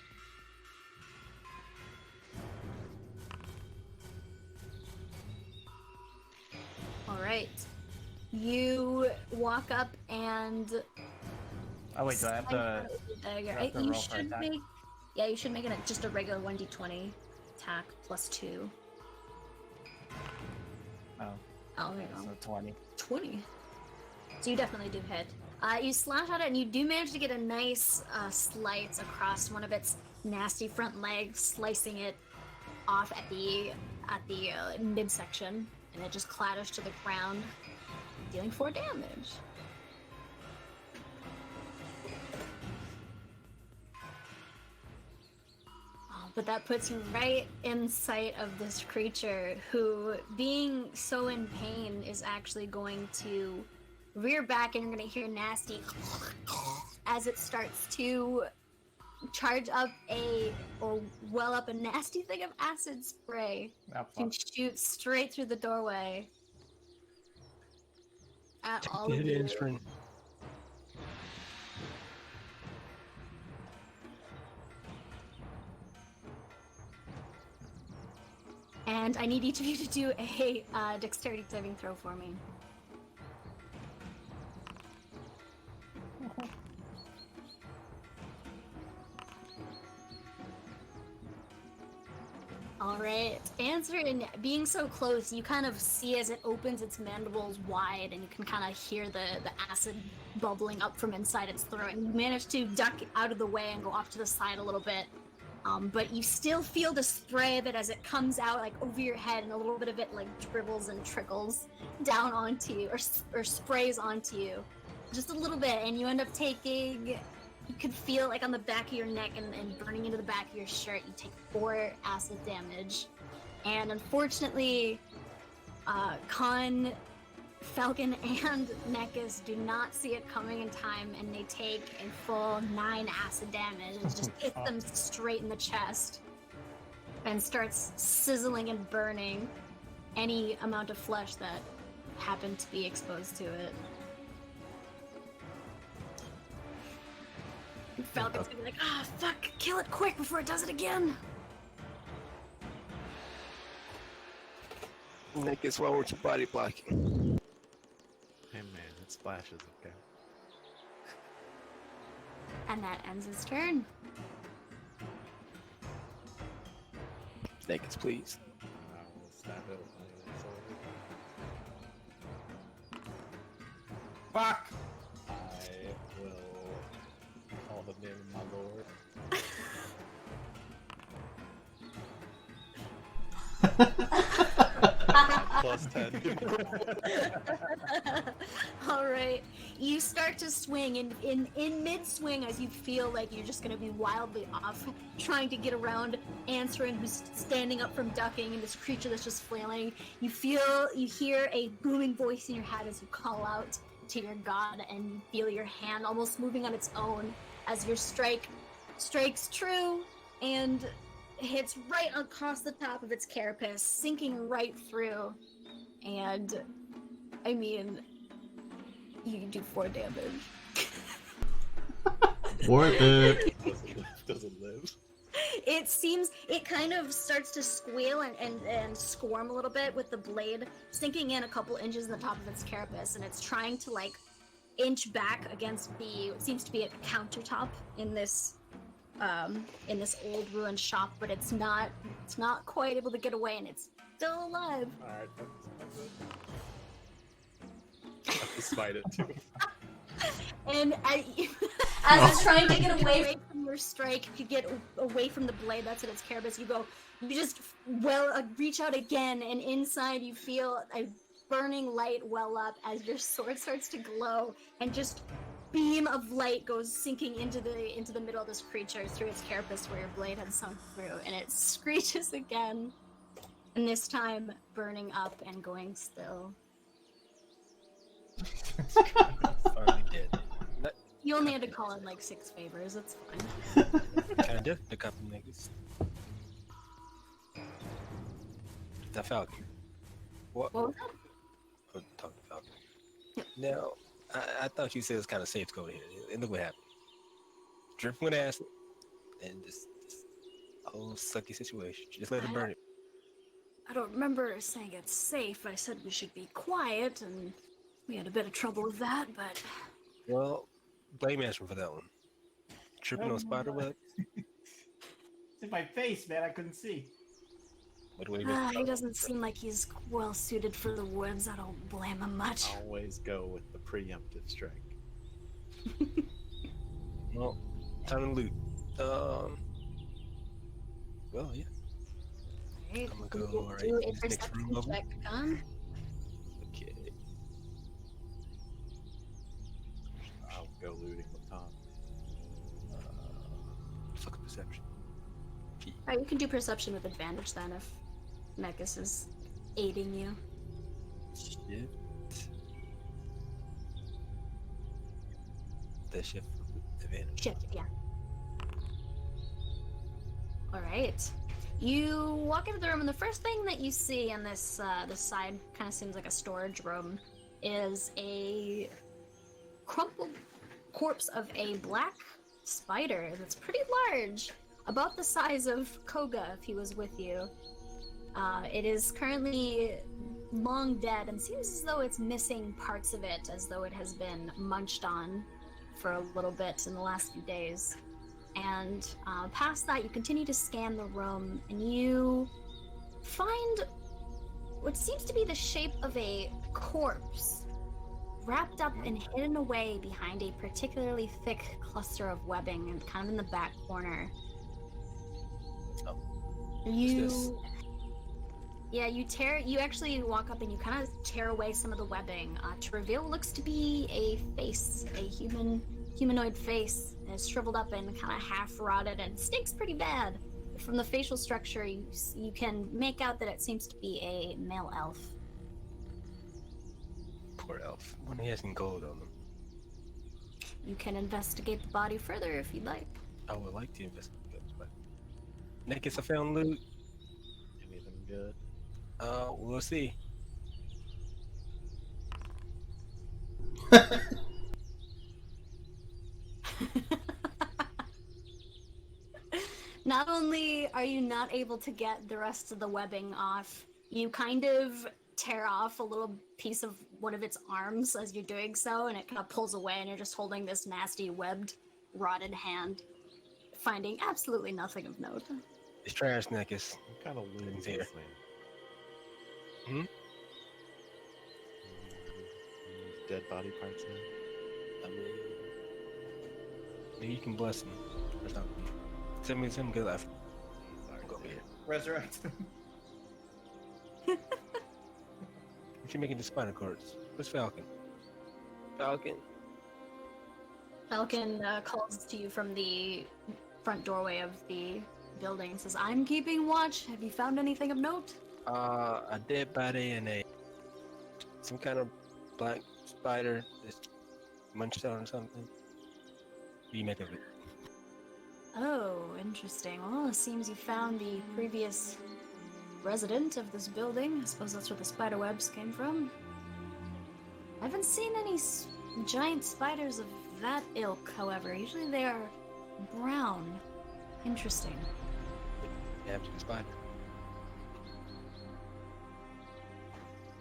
Alright. You walk up and... Oh wait, do I have to... Dagger. have to You roll for should attack? make... Yeah, you should make it just a regular 1d20 attack plus 2. Oh, Oh, there you go. so 20. 20. So you definitely do hit. You slash at it, and you do manage to get a nice slice across one of its nasty front legs, slicing it off at the midsection, and it just clatters to the ground, dealing 4 damage. But that puts you right in sight of this creature who, being so in pain, is actually going to rear back, and you're going to hear nasty as it starts to charge up or well up a nasty thing of acid spray Oh, and fuck. shoot straight through the doorway at all Get of it you. in, String. And I need each of you to do a dexterity saving throw for me. All right. Answering, being so close, you kind of see as it opens its mandibles wide, and you can kind of hear the acid bubbling up from inside its throat. And you manage to duck out of the way and go off to the side a little bit. But you still feel the spray of it as it comes out like over your head, and a little bit of it like dribbles and trickles down onto you, or sprays onto you, just a little bit, and you end up taking. You could feel like on the back of your neck and burning into the back of your shirt. You take 4 acid damage, and unfortunately, Khan, Falcon, and Nekus do not see it coming in time, and they take a full 9 acid damage. It just hits them straight in the chest and starts sizzling and burning any amount of flesh that happened to be exposed to it. And Falcon's gonna be like, ah, fuck, kill it quick before it does it again. Nick, what's wrong with your body blocking? Hey man, it splashes, okay? And that ends his turn. Nick, please. I will stab it with my sword. Fuck! I will call the name of my lord. Plus 10. All right, you start to swing, and in mid-swing, as you feel like you're just gonna be wildly off, trying to get around Answerin, who's standing up from ducking, and this creature that's just flailing. You hear a booming voice in your head as you call out to your god, and you feel your hand almost moving on its own as your strikes true and hits right across the top of its carapace, sinking right through. And I mean, you do 4 damage. Worth it. Doesn't live. It kind of starts to squeal and squirm a little bit with the blade sinking in a couple inches in the top of its carapace, and it's trying to like inch back against what seems to be a countertop in this old ruined shop, but it's not quite able to get away, and it's still alive. Alright, that's it. I have to smite it too. And as it's trying to get away from your strike, to get away from the blade that's in its carapace, you just reach out again, and inside you feel a burning light well up as your sword starts to glow, and just beam of light goes sinking into the middle of this creature through its carapace where your blade had sunk through, and it screeches again, and this time burning up and going still. Already dead. You only had to call in like 6 favors, it's fine. Kinda, the couple niggas. The Falcon. What? What was that? I'm talking to Falcon. Yep. Now, I thought you said it's kind of safe to go in here. And look what happened. Dripping with acid. And this whole sucky situation. Just let it burn it. I don't remember saying it's safe. I said we should be quiet, and we had a bit of trouble with that, but... Well, blame Ashton for that one. Tripping on spider web. It's in my face, man. I couldn't see. He doesn't seem like he's well suited for the woods. I don't blame him much. Always go with the preemptive strike. Well, time to loot. Well, yeah. Right. I'm gonna go right Do in a this next room perception over. check, Gun. Okay. I'll go looting with Tom. Fuck perception. Alright, you can do perception with advantage then if Nekus is aiding you. Shit. The shift advantage. Shift, yeah. Alright. You walk into the room, and the first thing that you see on this side, kind of seems like a storage room, is a crumpled corpse of a black spider that's pretty large, about the size of Koga if he was with you. It is currently long dead and seems as though it's missing parts of it, as though it has been munched on for a little bit in the last few days. And past that, you continue to scan the room, and you find what seems to be the shape of a corpse wrapped up and hidden away behind a particularly thick cluster of webbing and kind of in the back corner. Oh, You this? Yeah, you actually walk up and you kind of tear away some of the webbing to reveal what looks to be a face, a humanoid face. And it's shriveled up and kind of half rotted and stinks pretty bad. From the facial structure, you can make out that it seems to be a male elf. Poor elf. When he has some gold on him. You can investigate the body further if you'd like. I would like to investigate this, but Nickets, I found loot. Anything good? We'll see. Not only are you not able to get the rest of the webbing off, you kind of tear off a little piece of one of its arms as you're doing so, and it kind of pulls away, and you're just holding this nasty, webbed, rotted hand, finding absolutely nothing of note. It's trash, Nickets. What kind of loot is Here. this thing? Hmm? Dead body parts in? I mean, maybe you can bless him or something. Send me some good life. Go over here. Resurrect. What you making the spider cards? Where's Falcon? Falcon? Falcon calls to you from the front doorway of the building and says, "I'm keeping watch. Have you found anything of note?" A dead body and some kind of black spider that's munched on or something. What do you make of it? Oh, interesting. Well, it seems you found the previous resident of this building. I suppose that's where the spider webs came from. I haven't seen any giant spiders of that ilk, however. Usually they are brown. Interesting. What happened to the spider?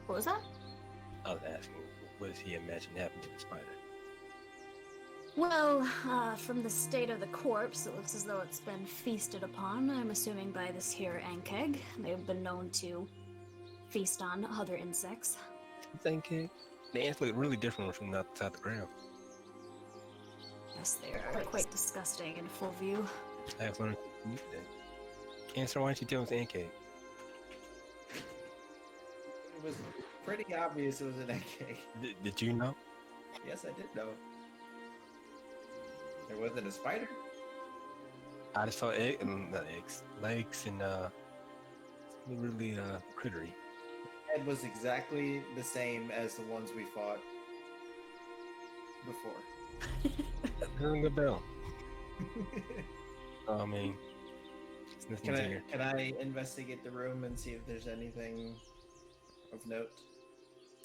What was that? I was asking, what does he imagine happened to the spider? Well, from the state of the corpse, it looks as though it's been feasted upon. I'm assuming by this here Ankeg. They've been known to feast on other insects. Thank you. The ants look really different from outside the ground. Yes, they are quite disgusting in full view. I have learned something new today. Answer, why don't you tell us Ant Cake? It was pretty obvious it was an egg. Did you know? Yes, I did know. There wasn't a spider? I just saw not eggs, legs, and really crittery. Head was exactly the same as the ones we fought before. Ring the bell. I mean, it's nothing here. Can I investigate the room and see if there's anything of note?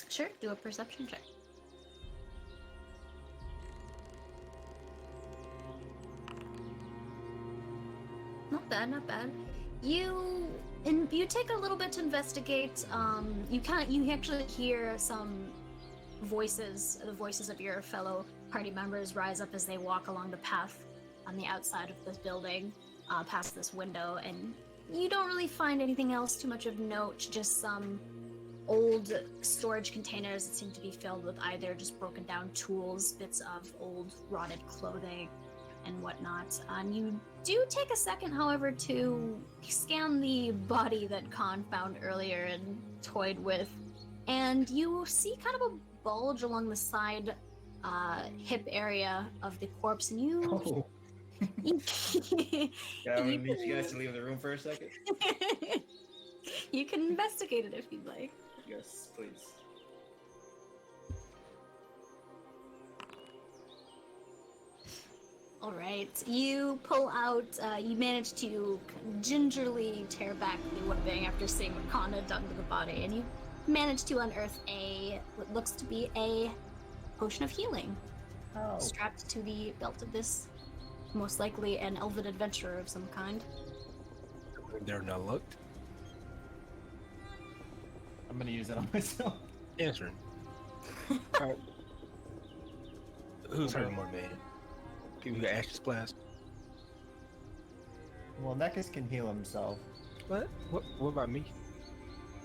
Sure, do a perception check. Not bad, not bad. You take a little bit to investigate. You actually hear some voices, the voices of your fellow party members rise up as they walk along the path on the outside of this building, past this window, and you don't really find anything else too much of note, just some old storage containers that seem to be filled with either just broken down tools, bits of old rotted clothing, and whatnot. You do take a second, however, to scan the body that Khan found earlier and toyed with, and you see kind of a bulge along the side hip area of the corpse, and you... Oh. Yeah, I need you guys to leave the room for a second. You can investigate it if you'd like. Yes, please. All right, you pull out. You manage to gingerly tear back the webbing after seeing what Khan had done to the body, and you manage to unearth what looks to be a potion of healing strapped to the belt of this, most likely an elven adventurer of some kind. They're not looked. I'm gonna use it on myself. Answering. Alright. Who's hurting more, man? People who got ashes blast. Well, Nekus can heal himself. What? What about me?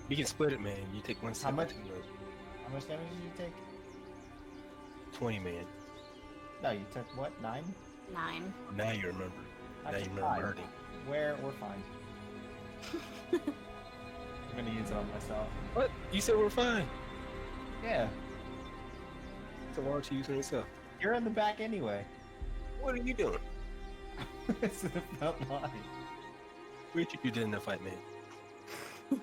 You can split it, man. You take one step. much? I take another. How much damage did you take? 20, man. No, you took what? 9? 9. Now you remember. I Now you took remember 5. hurting. We're fine. I'm gonna use it on myself. What? You said we're fine. Yeah, So why aren't you using yourself? you're in the back anyway. What are you doing? It's the front line. What did you do in the fight, man? I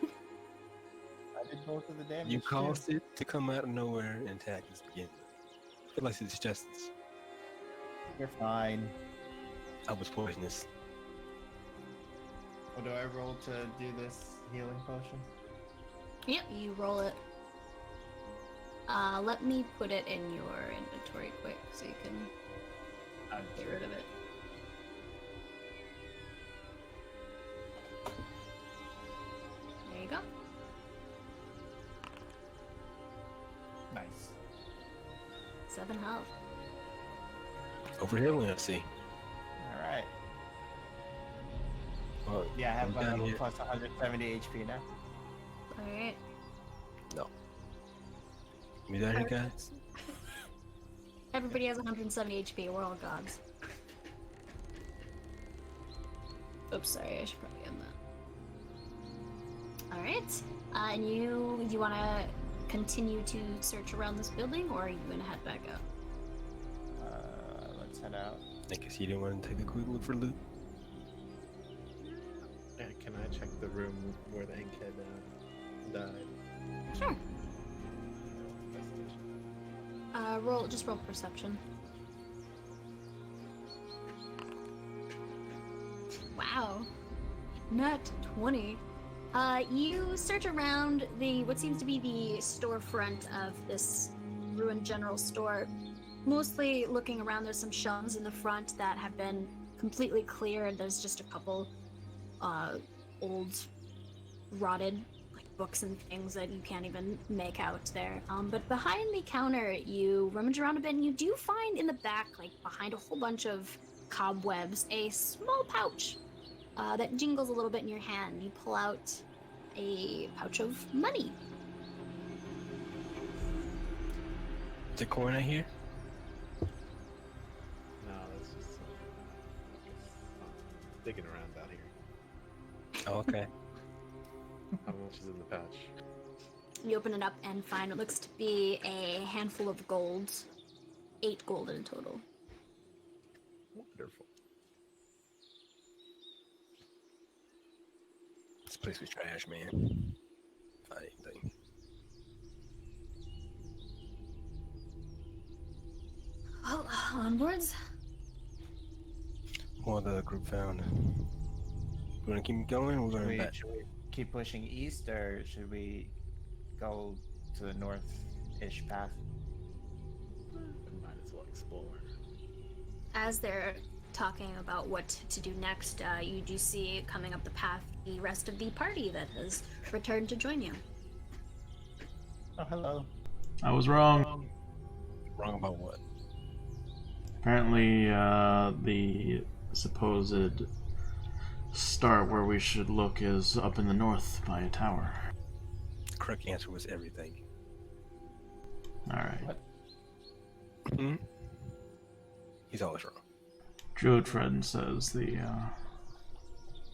did most of the damage. You too. caused it to come out of nowhere and attack us again. I feel like it's justice. You're fine. I was poisonous. Well, do I roll to do this healing potion? Yep, you roll it. Let me put it in your inventory quick so you can get rid of it. There you go. Nice. 7 health. Over here, we see. Alright. Well, Yeah, I have I'm down about here. plus 170 HP now. Alright. No. You down here, guys? Everybody has 170 HP. We're all gods. Oops, sorry. I should probably end that. Alright. And you want to continue to search around this building, or are you going to head back up? Let's head out. I guess you didn't want to take a quick look for loot. Yeah, can I check the room where the Inkhead died? Sure. Investigation. Just roll perception. Wow. Nat 20. You search around what seems to be the storefront of this ruined general store. Mostly looking around, there's some shelves in the front that have been completely cleared. There's just a couple old, rotted books and things that you can't even make out there. But behind the counter, you rummage around a bit, and you do find in the back, behind a whole bunch of cobwebs, a small pouch that jingles a little bit in your hand. You pull out a pouch of money. Is it coin I hear? No, that's just digging around out here. Oh, okay. How much is in the pouch? You open it up and find what looks to be a handful of gold. 8 gold in total. Wonderful. This place was trash, man. Find anything. Well, onwards. What the group found. We wanna keep going or we're going back? Should we keep pushing east, or should we go to the north-ish path? We might as well explore. As they're talking about what to do next, you do see coming up the path the rest of the party that has returned to join you. Oh, hello. I was wrong. Wrong about what? Apparently, the supposed start where we should look is up in the north by a tower. The correct answer was everything. Alright. What? Hmm? He's always wrong. Druid friend says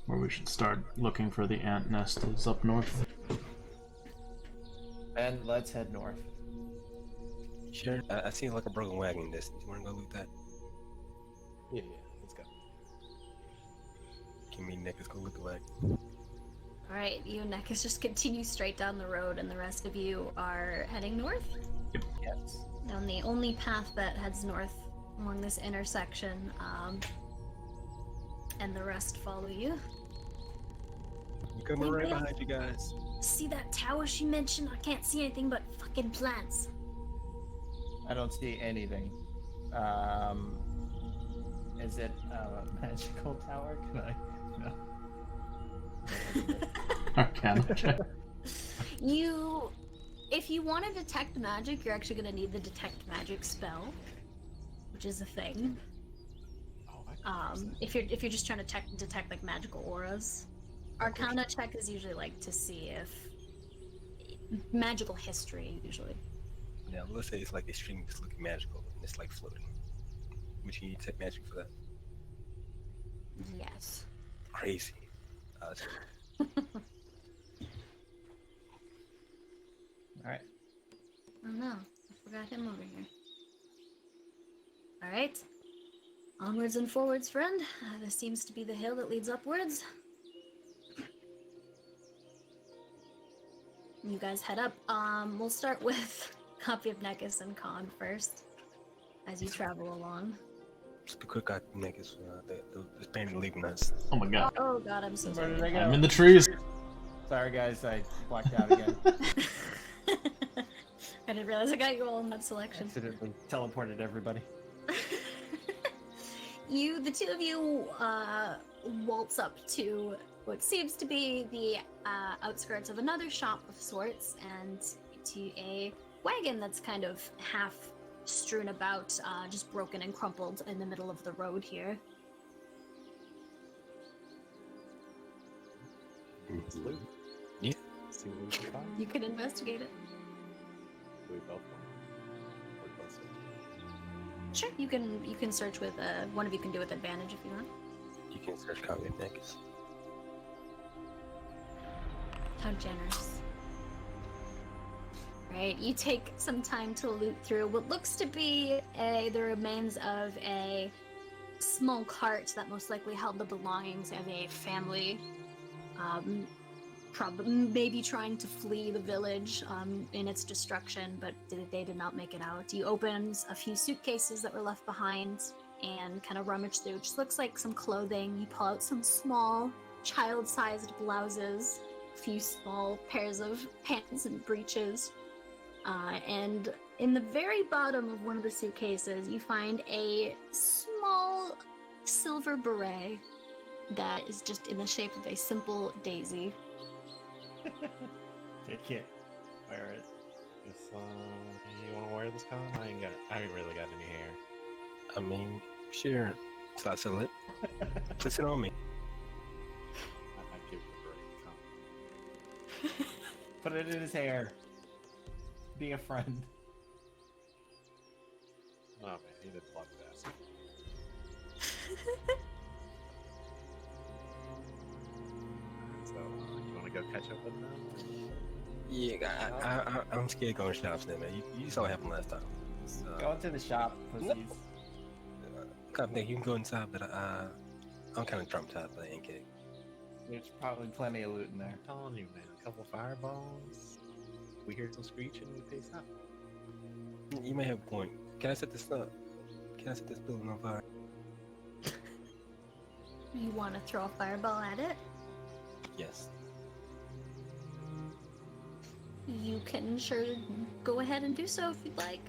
where we should start looking for the ant nest is up north. And let's head north. Sure. I see like a broken wagon in this. You wanna go loot that? Yeah, let's go. Can me and Nick let's go loot the wagon. Alright, you and Nekis just continue straight down the road, and the rest of you are heading north. Yes. On the only path that heads north along this intersection, and the rest follow you. I'm coming right behind you guys. See that tower she mentioned? I can't see anything but fucking plants. I don't see anything. Is it a magical tower? Can I? No. Arcana check. If you want to detect magic, you're actually going to need the detect magic spell, which is a thing. Oh, I can use that. If you're just trying to detect like magical auras, Arcana check is usually like to see if magical history usually. Now, let's say it's like extremely just looking magical and it's like floating. Would you need tech magic for that? Yes. Crazy. Alright. Oh no, I forgot him over here. Alright. Onwards and forwards, friend. This seems to be the hill that leads upwards. You guys head up. We'll start with copy of Nekis and Khan first, as you travel along. Just be quick, I think it's the pain leaving us. Oh my god. Oh god, I'm so Where did I sorry. go? I'm in the trees. Sorry guys, I blacked out again. I didn't realize I got you all in that selection. Accidentally teleported everybody. The two of you, waltz up to what seems to be the outskirts of another shop of sorts, and to a wagon that's kind of half strewn about, just broken and crumpled in the middle of the road here. Salute. Yeah. See what we can find. You can investigate it. We both want. We're both searching. Sure, you can search with one of you can do with advantage if you want. You can search copy of Nekis. How generous. Right, you take some time to loot through what looks to be the remains of a small cart that most likely held the belongings of a family, maybe trying to flee the village in its destruction, but they did not make it out. You open a few suitcases that were left behind and kind of rummage through. It just looks like some clothing. You pull out some small, child-sized blouses, a few small pairs of pants and breeches. And in the very bottom of one of the suitcases, you find a small silver beret that is just in the shape of a simple daisy. Take it. Wear it. If you want to wear this con, I ain't really got any hair. I mean, sure. So I sell it. Place it on me. I might give you a break. Con. Put it in his hair. Be a friend. Oh man, he didn't like that. So, you want to go catch up with them? Yeah, I'm scared going to shops now, man. You saw what happened last time. So, Go into the shop, pussies. God, you can go inside, but I'm kind of traumatized by the NK. There's probably plenty of loot in there. I'm telling you, man, a couple fireballs. We hear some screeching, we pace out. You may have a point. Can I set this up? Can I set this building on fire? You want to throw a fireball at it? Yes. You can sure go ahead and do so if you'd like.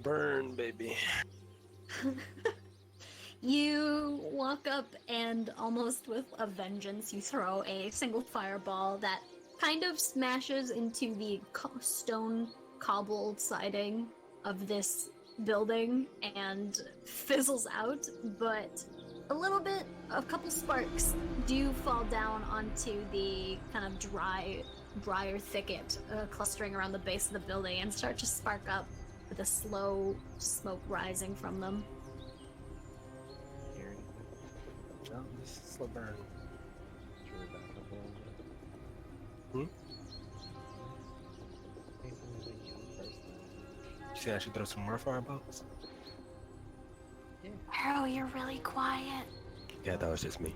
Burn, baby. You walk up and almost with a vengeance, you throw a single fireball that kind of smashes into the stone cobbled siding of this building and fizzles out, but a couple sparks do fall down onto the kind of drier thicket clustering around the base of the building and start to spark up with a slow smoke rising from them. Hear anything? No, this is slow burn. Should we back up a little bit? Hmm? Anything that we can first thing? You say I should throw some more fireballs? Oh, you're really quiet. Yeah, that was just me.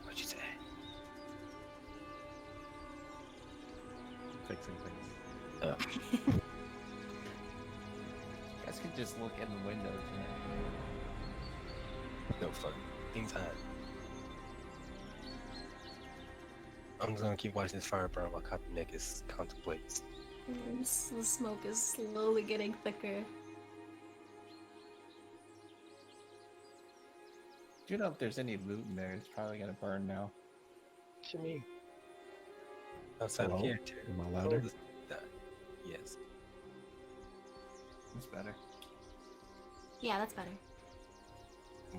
What'd you say? Fixing things. You guys could just look in the windows, No fun. Things hot. I'm just gonna keep watching this fire burn while Copy Nekis contemplates. The smoke is slowly getting thicker. Do you know if there's any loot in there? It's probably gonna burn now. What you mean? Outside Hello? of character. Am I louder? Yes. It's better. Yeah, that's better.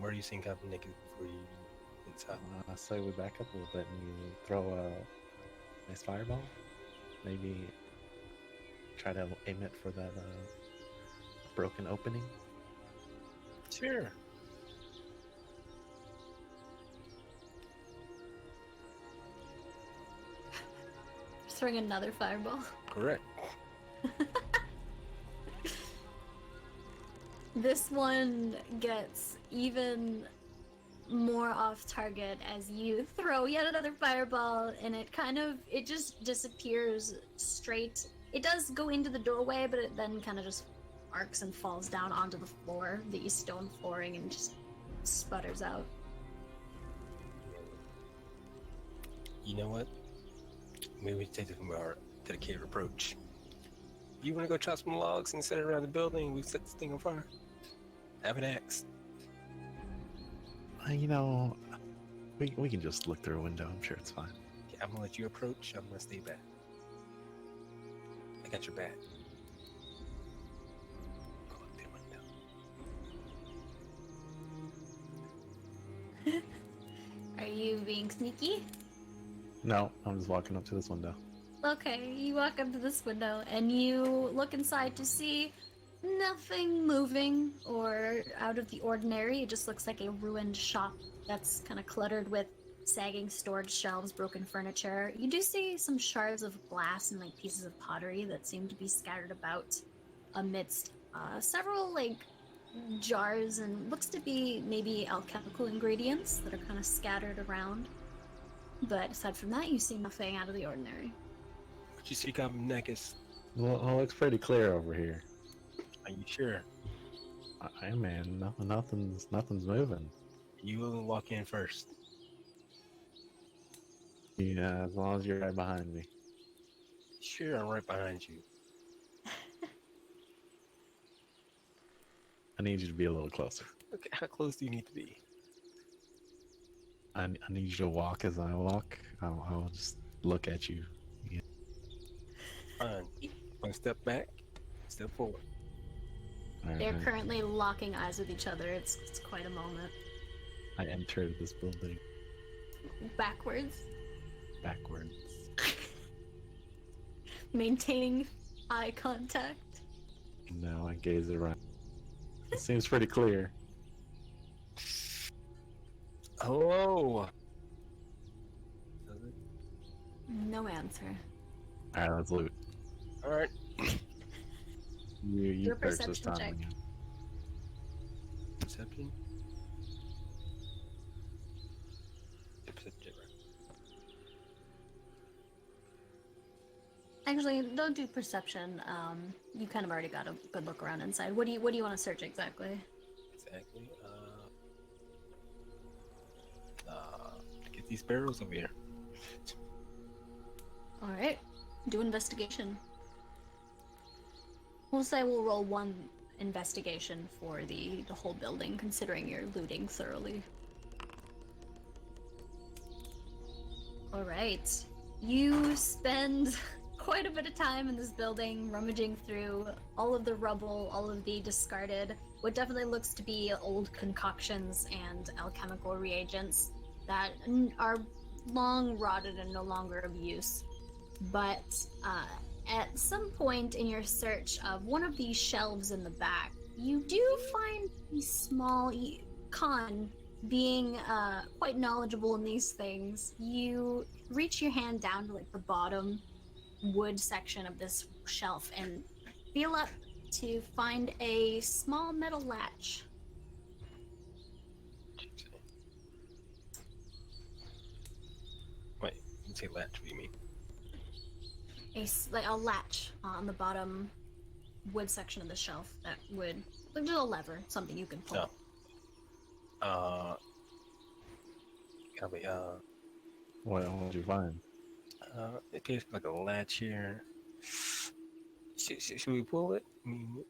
Where do you think I'm naked before you inside? So we back up a little bit and you throw a nice fireball. Maybe try to aim it for that broken opening. Sure. Throwing another fireball. Correct. This one gets even more off target as you throw yet another fireball, and it just disappears straight. It does go into the doorway, but it then kind of just arcs and falls down onto the floor, the stone flooring, and just sputters out. You know what? Maybe we take it from our dedicated approach. You want to go chop some logs and set it around the building? We set this thing on fire. Have an axe. You know, we can just look through a window. I'm sure it's fine. Okay, I'm gonna let you approach. I'm gonna stay back. I got your back. Go look through the window. Are you being sneaky? No, I'm just walking up to this window. Okay, you walk up to this window and you look inside to see nothing moving or out of the ordinary. It just looks like a ruined shop that's kind of cluttered with sagging storage shelves, broken furniture. You do see some shards of glass and like pieces of pottery that seem to be scattered about amidst several like jars and looks to be maybe alchemical ingredients that are kind of scattered around. But aside from that, you see nothing out of the ordinary. What you see coming next? Well, it looks pretty clear over here. Are you sure? I man, nothing's moving. You will walk in first. Yeah, as long as you're right behind me. Sure, I'm right behind you. I need you to be a little closer. Okay, how close do you need to be? I need you to walk as I walk. I'll just look at you. Yeah. Fine. One step back, step forward. They're Alright, currently locking eyes with each other. It's quite a moment. I entered this building Backwards, backwards. maintaining eye contact. Now I gaze around. It seems pretty clear. Hello. Does it? No answer. Alright, let's loot. All right. You Your search this perception time check. again. Perception. Yeah, perception check, right? Actually, don't do perception. You kind of already got a good look around inside. What do you want to search exactly? Exactly. Get these barrels over here. All right, do investigation. We'll say we'll roll one investigation for the whole building, considering you're looting thoroughly. All right, you spend quite a bit of time in this building, rummaging through all of the rubble, all of the discarded, what definitely looks to be old concoctions and alchemical reagents that are long rotted and no longer of use. But at some point in your search of one of these shelves in the back, you do find a small Khan being quite knowledgeable in these things. You reach your hand down to like the bottom wood section of this shelf and feel up to find a small metal latch. Wait, you say latch? What do you mean? Like a latch on the bottom wood section of the shelf that would like just a lever, something you can pull. No. Copy. What did you find? It appears like a latch here. Should we pull it? I mean,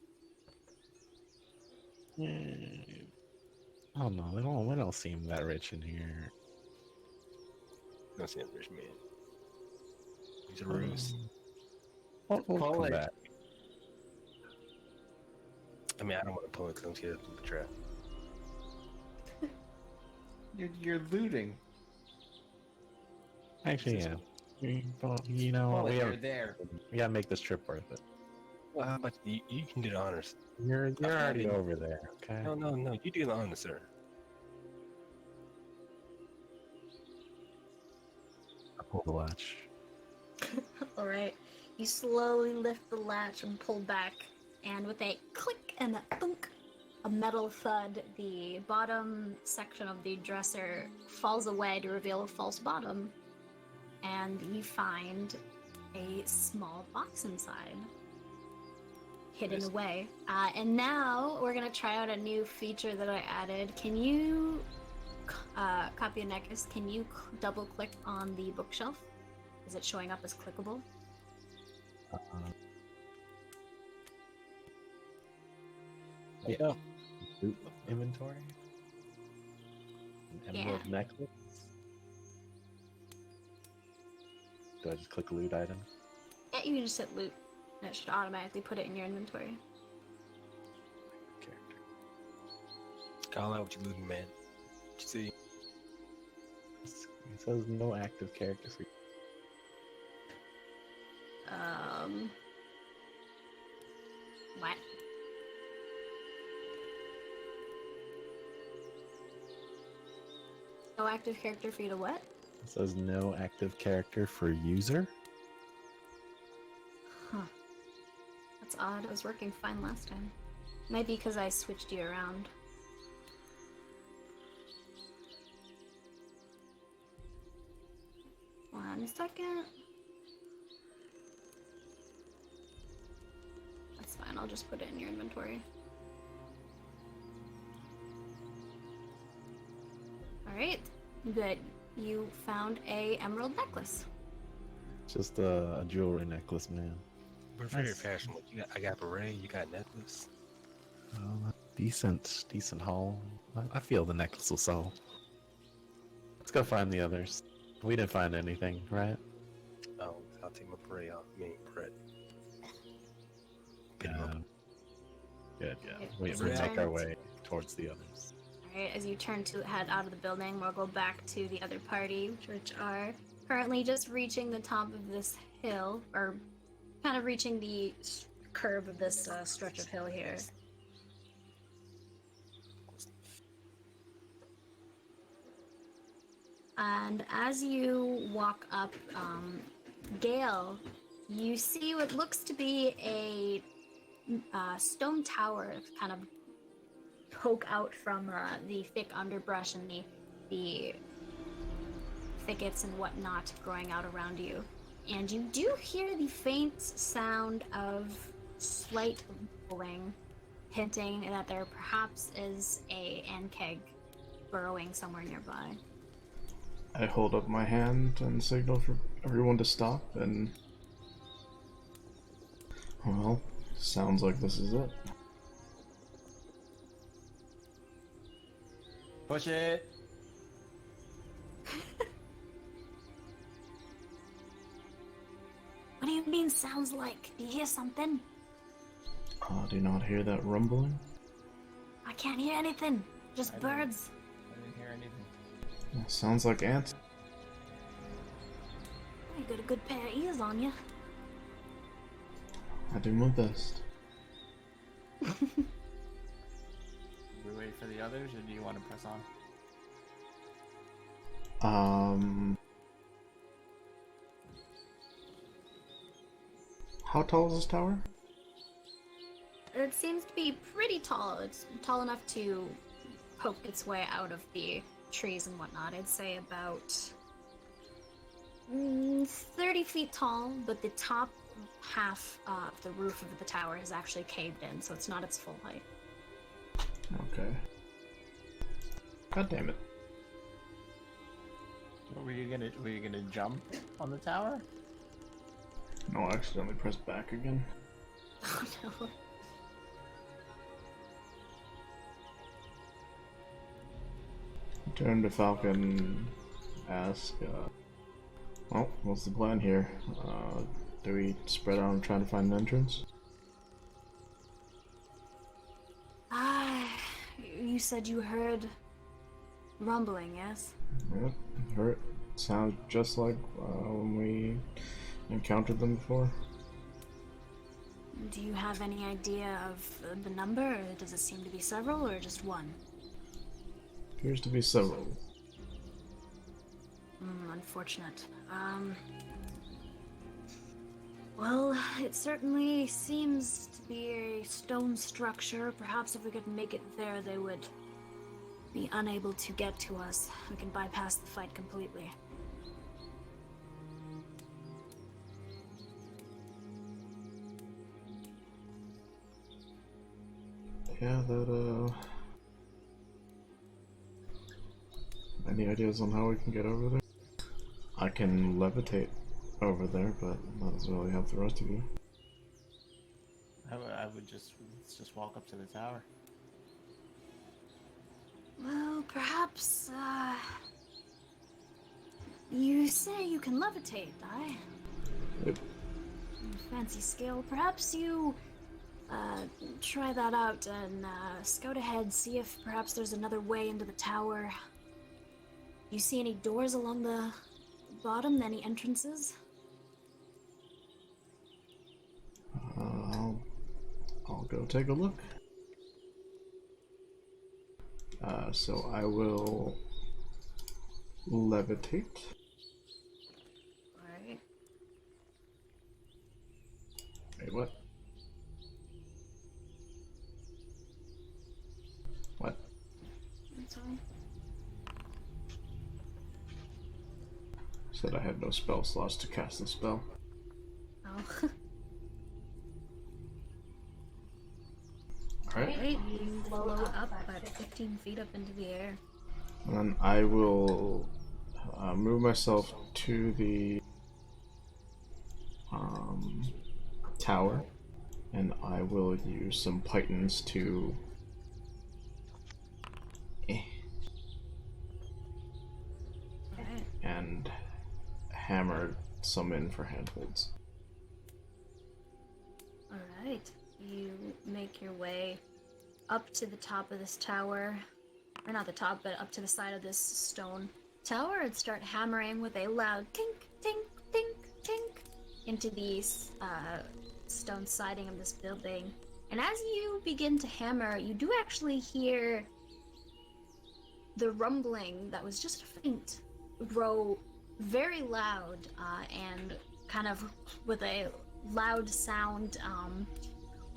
Oh no, we don't seem that rich in here. don't see a rich man. He's a ruse. We'll Pull come it. back. I mean, I don't want to pull it because I'm scared of the trap. You're looting. Actually, yeah. But, you know, Well, we you're there. gotta make this trip worth it. Well, how about you can do the honors? You're Okay, already then. over there, okay? No. You do the honors, sir. I pull the latch. Alright. You slowly lift the latch and pull back, and with a click and a thunk, a metal thud, the bottom section of the dresser falls away to reveal a false bottom, and you find a small box inside, hidden away. And now we're gonna try out a new feature that I added. Can you, copy a necklace, can you double click on the bookshelf? Is it showing up as clickable? Yeah. Loot inventory? An emerald Yeah. necklace? Do I just click loot item? Yeah, you can just hit loot, and it should automatically put it in your inventory. Character. Call out what you looting, man. What you see? It says no active characters. What? No active character for you to what? It says no active character for user. Huh. That's odd. It was working fine last time. Might be because I switched you around. One second. That's fine. I'll just put it in your inventory. Alright. Good. You found a emerald necklace. Just a jewelry necklace, man. We're very Nice. fashionable. I got beret, you got necklace. Decent haul. I feel the necklace will sell. Let's go find the others. We didn't find anything, right? Oh, I'll take my beret off. I mean, Brett. Pin him up. Good, yeah. Okay, We let's make our return. way towards the others. Alright, as you turn to head out of the building, we'll go back to the other party, which are currently just reaching the top of this hill, or kind of reaching the curve of this stretch of hill here. And as you walk up, Gale, you see what looks to be a stone tower kind of poke out from the thick underbrush and the thickets and whatnot growing out around you. And you do hear the faint sound of slight rumbling, hinting that there perhaps is a Ankeg burrowing somewhere nearby. I hold up my hand and signal for everyone to stop, and well, sounds like this is it. Push it. What do you mean sounds like? Do you hear something? Do you not hear that rumbling? I can't hear anything. Just I didn't- birds. I didn't hear anything. Sounds like ants. You got a good pair of ears on you. I do my best. Do we wait for the others, or do you want to press on? How tall is this tower? It seems to be pretty tall. It's tall enough to poke its way out of the trees and whatnot. I'd say about 30 feet tall, but the top half of the roof of the tower is actually caved in, so it's not its full height. Okay. God damn it. Were you gonna jump on the tower? No, I accidentally pressed back again. Oh no. Turn to Falcon, ask, well, what's the plan here? Do we spread out and try to find an entrance? said you heard rumbling, yes? Yep, hurt. Sounds just like when we encountered them before. Do you have any idea of the number, or does it seem to be several, or just one? Appears to be several. Unfortunate. Well, it certainly seems to be a stone structure. Perhaps if we could make it there, they would be unable to get to us. We can bypass the fight completely. Yeah, that, Any ideas on how we can get over there? I can levitate over there, but that doesn't really help the rest of you. I would just let's just walk up to the tower. Well, perhaps, you say you can levitate, aye? Yep. Fancy skill. Perhaps you, try that out and, scout ahead, see if perhaps there's another way into the tower. You see any doors along the bottom? Any entrances? I'll go take a look. So I will levitate. Alright. Wait, what? What? I'm sorry. Said I had no spell slots to cast the spell. Oh. Alright. Right, you float up about 15 feet up into the air. And then I will move myself to the tower, and I will use some pythons to Alright. and hammer some in for handholds. Alright. You make your way up to the top of this tower. Or not the top, but up to the side of this stone tower and start hammering with a loud tink, tink, tink, tink into the stone siding of this building. And as you begin to hammer, you do actually hear the rumbling that was just faint grow very loud and kind of with a loud sound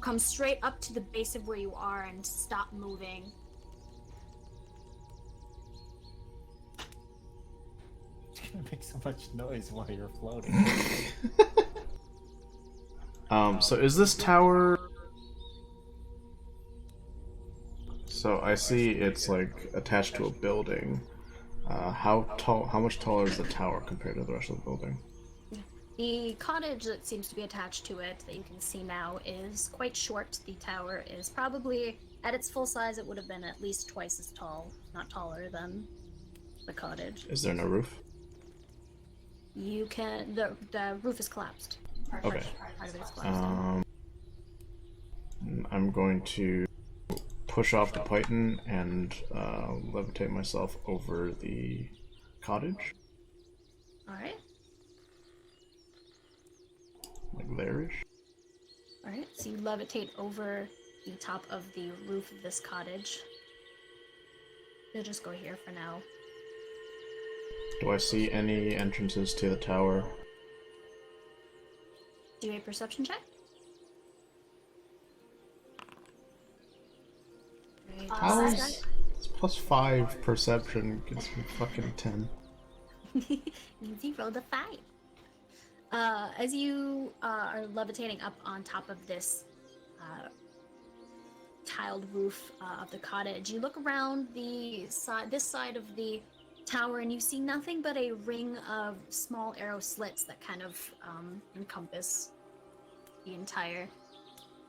come straight up to the base of where you are and stop moving. It's gonna make so much noise while you're floating. So is this tower... So I see it's like attached to a building. How much taller is the tower compared to the rest of the building? The cottage that seems to be attached to it that you can see now is quite short. The tower is probably, at its full size, it would have been at least twice as tall, not taller than the cottage. Is there no roof? You can, the roof is collapsed. Okay. Part of it is collapsed. I'm going to push off the python and levitate myself over the cottage. Alright. Like there-ish. Alright, so you levitate over the top of the roof of this cottage. You'll just go here for now. Do I see any entrances to the tower? Do a perception check. How is... It's +5 perception, gets me fucking 10. Easy, rolled a 5. As you are levitating up on top of this tiled roof of the cottage, you look around this side of the tower and you see nothing but a ring of small arrow slits that kind of encompass the entire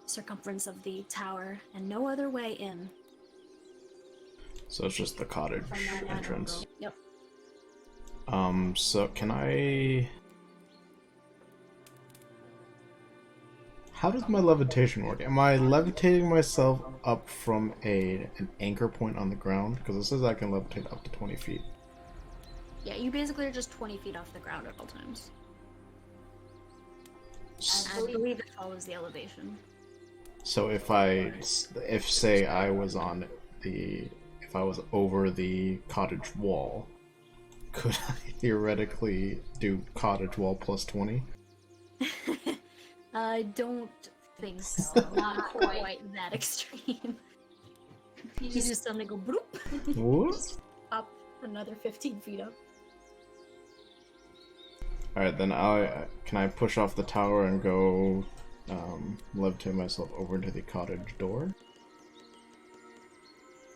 circumference of the tower and no other way in. So it's just the cottage entrance. Yep. So can I... How does my levitation work? Am I levitating myself up from an anchor point on the ground? Because it says I can levitate up to 20 feet. Yeah, you basically are just 20 feet off the ground at all times. I believe it follows the elevation. So if say I was if I was over the cottage wall, could I theoretically do cottage wall plus 20? I don't think so. Not quite that extreme. You just suddenly go bloop. What? Just up another 15 feet up. Alright, then can I push off the tower and go levitate myself over to the cottage door?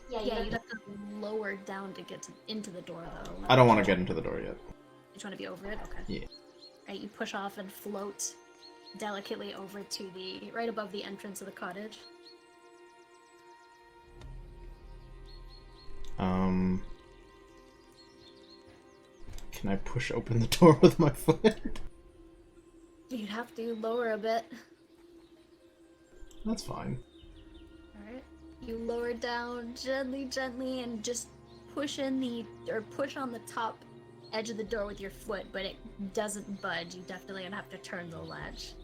Yeah, you'd have to lower down to get into the door, though. I don't want to get into the door yet. You just want to be over it? Okay. Yeah. Right, you push off and float delicately over to right above the entrance of the cottage. Can I push open the door with my foot? You'd have to lower a bit. That's fine. Alright. You lower down gently, and just push on the top edge of the door with your foot, but it doesn't budge. You definitely gonna have to turn the latch.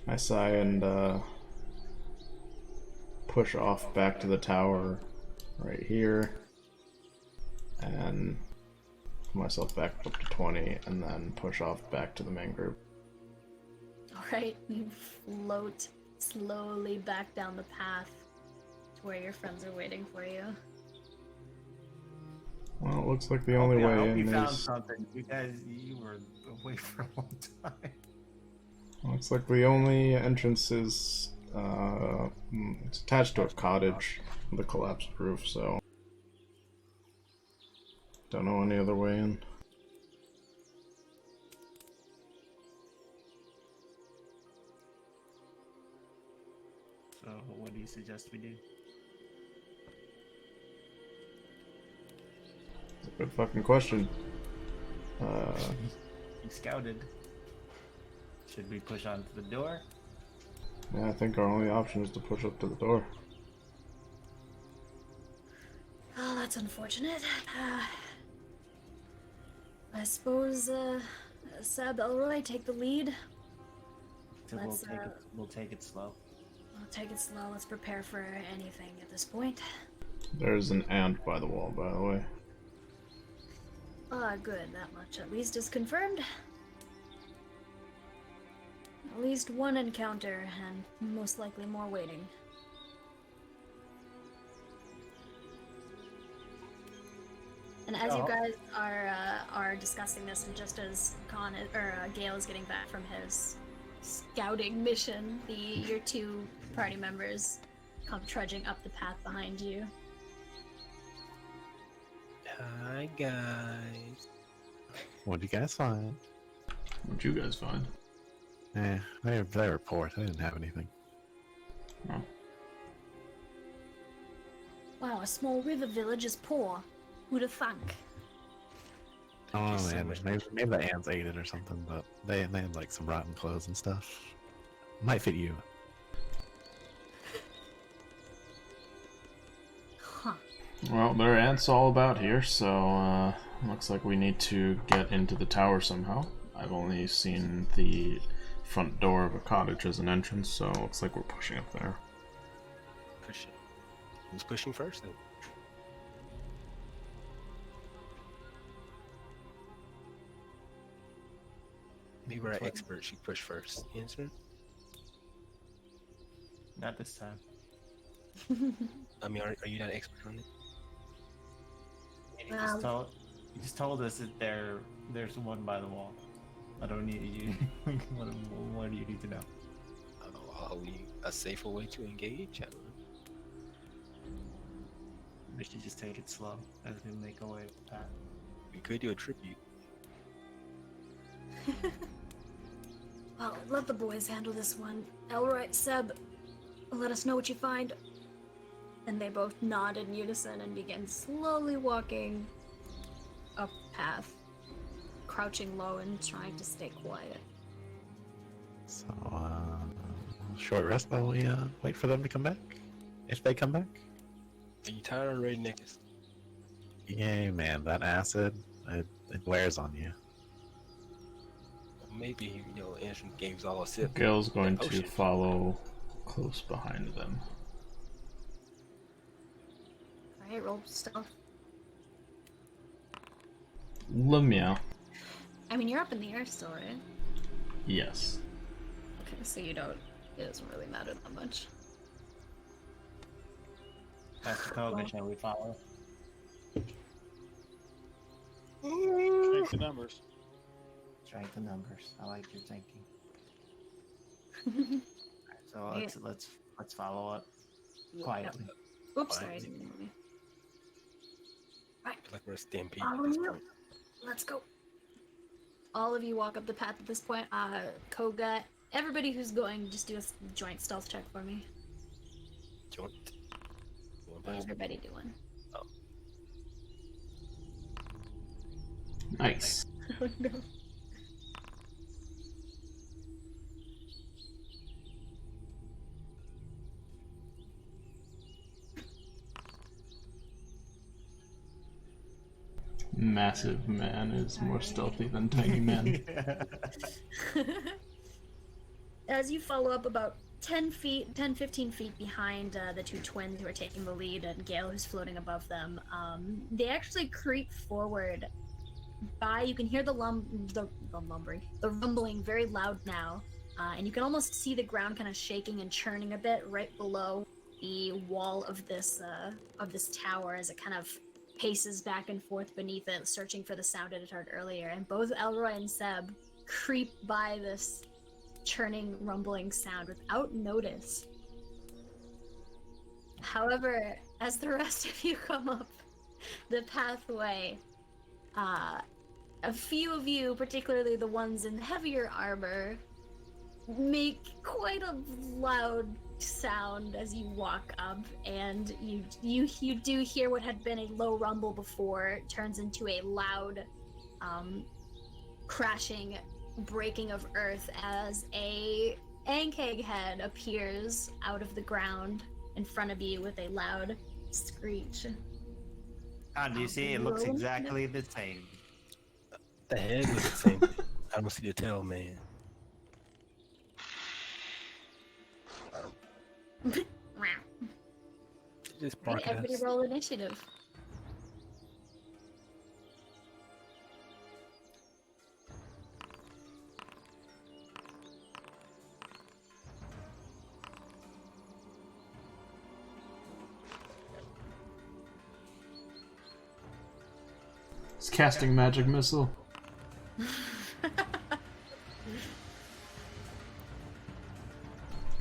I sigh and push off back to the tower right here. And put myself back up to 20, and then push off back to the main group. Alright, you float slowly back down the path to where your friends are waiting for you. Well, it looks like the only I way hope in you found is... something. You were away for a long time. Looks like the only entrance is... it's attached to a cottage with a collapsed roof, so... Don't know any other way in. So, what do you suggest we do? It's a good fucking question. You scouted. Should we push on to the door? Yeah, I think our only option is to push up to the door. Oh, that's unfortunate. I suppose, Seb, Elroy, take the lead. So Let's, we'll take it slow. We'll take it slow. Let's prepare for anything at this point. There's an ant by the wall, by the way. Ah, good. That much at least is confirmed. At least one encounter, and most likely more waiting. And as you guys are discussing this, and just as Gale is getting back from his scouting mission, your two party members come trudging up the path behind you. Hi guys. What'd you guys find? What'd you guys find? They report. I didn't have anything. Oh. Wow, a small river village is poor. Who'd have thunk? Oh so man, much maybe the ants ate it or something, but they had like some rotten clothes and stuff. Might fit you. Huh. Well, there are ants all about here, so looks like we need to get into the tower somehow. I've only seen the front door of a cottage as an entrance, so it looks like we're pushing up there. Pushing. Who's pushing first then? Maybe we're expert. She pushed first. Answer? Not this time. I mean, are you not expert on it? You just told us that there's one by the wall. I don't need you. What do you need to know? A safer way to engage? I don't know. We should just take it slow as we make our way up the path. We could do a tribute. Well, let the boys handle this one. Elroy, Seb, let us know what you find. And they both nod in unison and begin slowly walking up the path, crouching low and trying to stay quiet. So, short rest while we wait for them to come back. If they come back. Are you tired already, niggas? Yeah, man, that acid, it wears on you. Maybe, Anderson gave us all a sip. Gale's going That to potion. follow close behind them. Alright, roll stealth. Lemia. I mean, you're up in the air still, right? Yes. Okay, so it doesn't really matter that much. That's the Koga, shall we follow? Strength the numbers. Strike the numbers. I like your thinking. So Yeah. let's follow up quietly. Oops, sorry. Quietly. Didn't mean to. Like we're a stampede Follow at this me. point. Let's go. All of you walk up the path at this point. Koga, everybody who's going, just do a joint stealth check for me. Joint. Going What is past. everybody doing? Nice. Oh no. Massive man is more stealthy than tiny man. As you follow up about 10 feet, 10, 15 feet behind the two twins who are taking the lead and Gale who's floating above them, they actually creep forward you can hear the rumbling very loud now, and you can almost see the ground kind of shaking and churning a bit right below the wall of this tower as it kind of paces back and forth beneath it, searching for the sound it had heard earlier. And both Elroy and Seb creep by this churning, rumbling sound without notice. However, as the rest of you come up the pathway, a few of you, particularly the ones in heavier armor, make quite a loud sound as you walk up, and you do hear what had been a low rumble before turns into a loud crashing, breaking of earth as a Ankeg head appears out of the ground in front of you with a loud screech. Ah, do you see? It looks exactly the same. The head looks the same. I don't see the tail, man. Just bark at Everybody us. roll initiative. It's casting magic missile.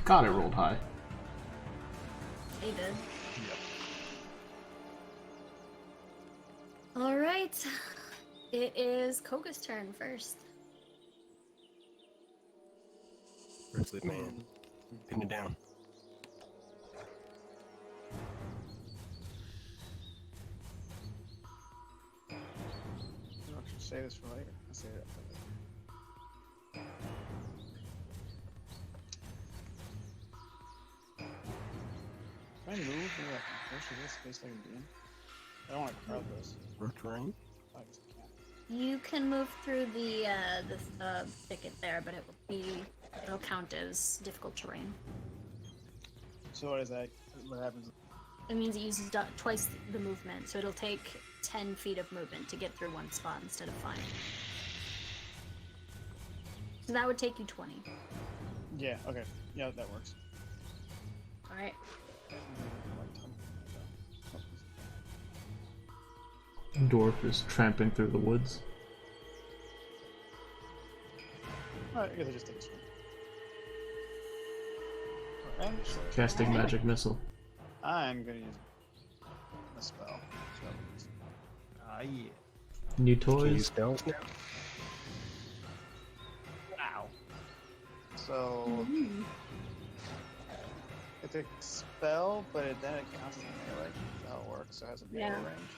God, it rolled high. They did. All right. It is Koga's turn first. Grizzly man. Pin it down. I'll just say this for later. I'll say that for later. Can I move? Maybe I can push this space like I'm doing. I don't want to crowd this. Terrain. I guess I can't. You can move through the thicket there, but it'll count as difficult terrain. So what is that? What happens? It means it uses twice the movement, so it'll take 10 feet of movement to get through one spot instead of 5. So that would take you 20. Yeah, okay. Yeah, that works. Alright. Dwarf is tramping through the woods. Alright, I guess I just take this one. Alright, so Casting magic missile. I'm gonna use a spell. So, Ah, yeah. New Can you use toys. spells now? wow. So it's a spell, but then it counts as a melee. That's how it works. So it has a melee Yeah. range.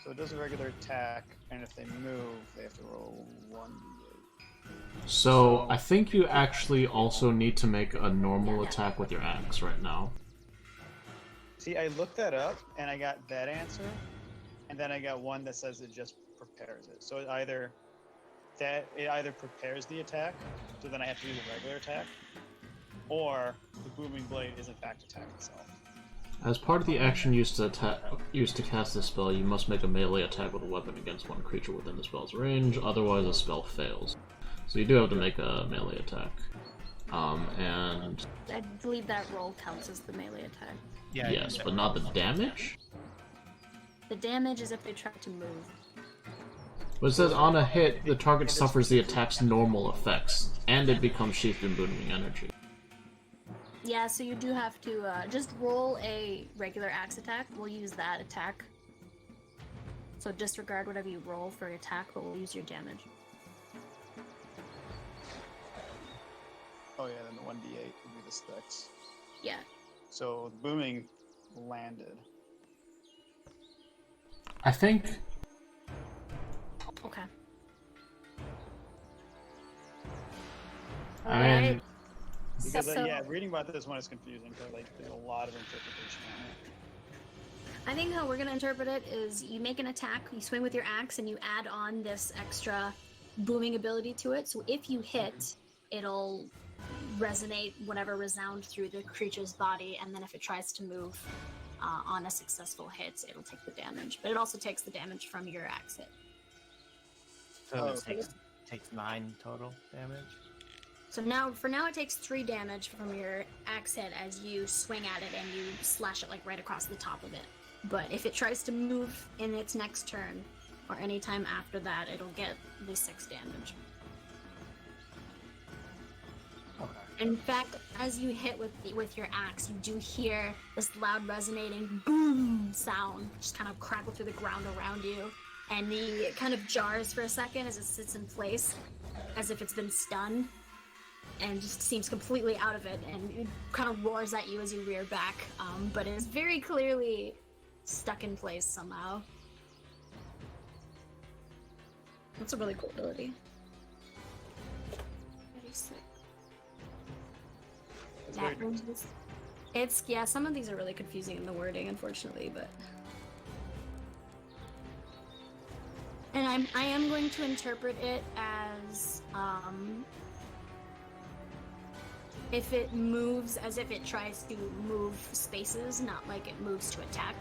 So it does a regular attack, and if they move, they have to roll 1d8. So I think you actually also need to make a normal attack with your axe right now. See, I looked that up and I got that answer, and then I got one that says it just prepares it. So it either prepares the attack, so then I have to do the regular attack, or the booming blade is in fact attack itself. As part of the action used to cast this spell, you must make a melee attack with a weapon against one creature within the spell's range, otherwise the spell fails. So you do have to make a melee attack. And I believe that roll counts as the melee attack. Yeah. yes, but not the damage? The damage is if they try to move. But it says on a hit, the target suffers the attack's normal effects, and it becomes sheathed in booming energy. Yeah, so you do have to just roll a regular axe attack. We'll use that attack. So disregard whatever you roll for attack, but we'll use your damage. Oh yeah, then the 1d8 would be the sticks. Yeah. So booming landed. I think... Okay. I mean... Alright. Because So- yeah, reading about this one is confusing because like there's a lot of interpretation on it. I think how we're gonna interpret it is you make an attack, you swing with your axe, and you add on this extra booming ability to it. So if you hit, it'll resonate, whatever resound through the creature's body, and then if it tries to move on a successful hit, it'll take the damage. But it also takes the damage from your axe hit. So Oh, it okay. takes 9 total damage. So now, for now, it takes 3 damage from your axe hit as you swing at it and you slash it like right across the top of it. But if it tries to move in its next turn, or any time after that, it'll get the 6 damage. Okay. In fact, as you hit with your axe, you do hear this loud resonating boom sound just kind of crackle through the ground around you, and it kind of jars for a second as it sits in place, as if it's been stunned, and just seems completely out of it, and it kind of roars at you as you rear back, but it is very clearly stuck in place somehow. That's a really cool ability. Very sick. It's very It's yeah, some of these are really confusing in the wording, unfortunately, but and I am going to interpret it as if it moves as if it tries to move spaces, not like it moves to attack.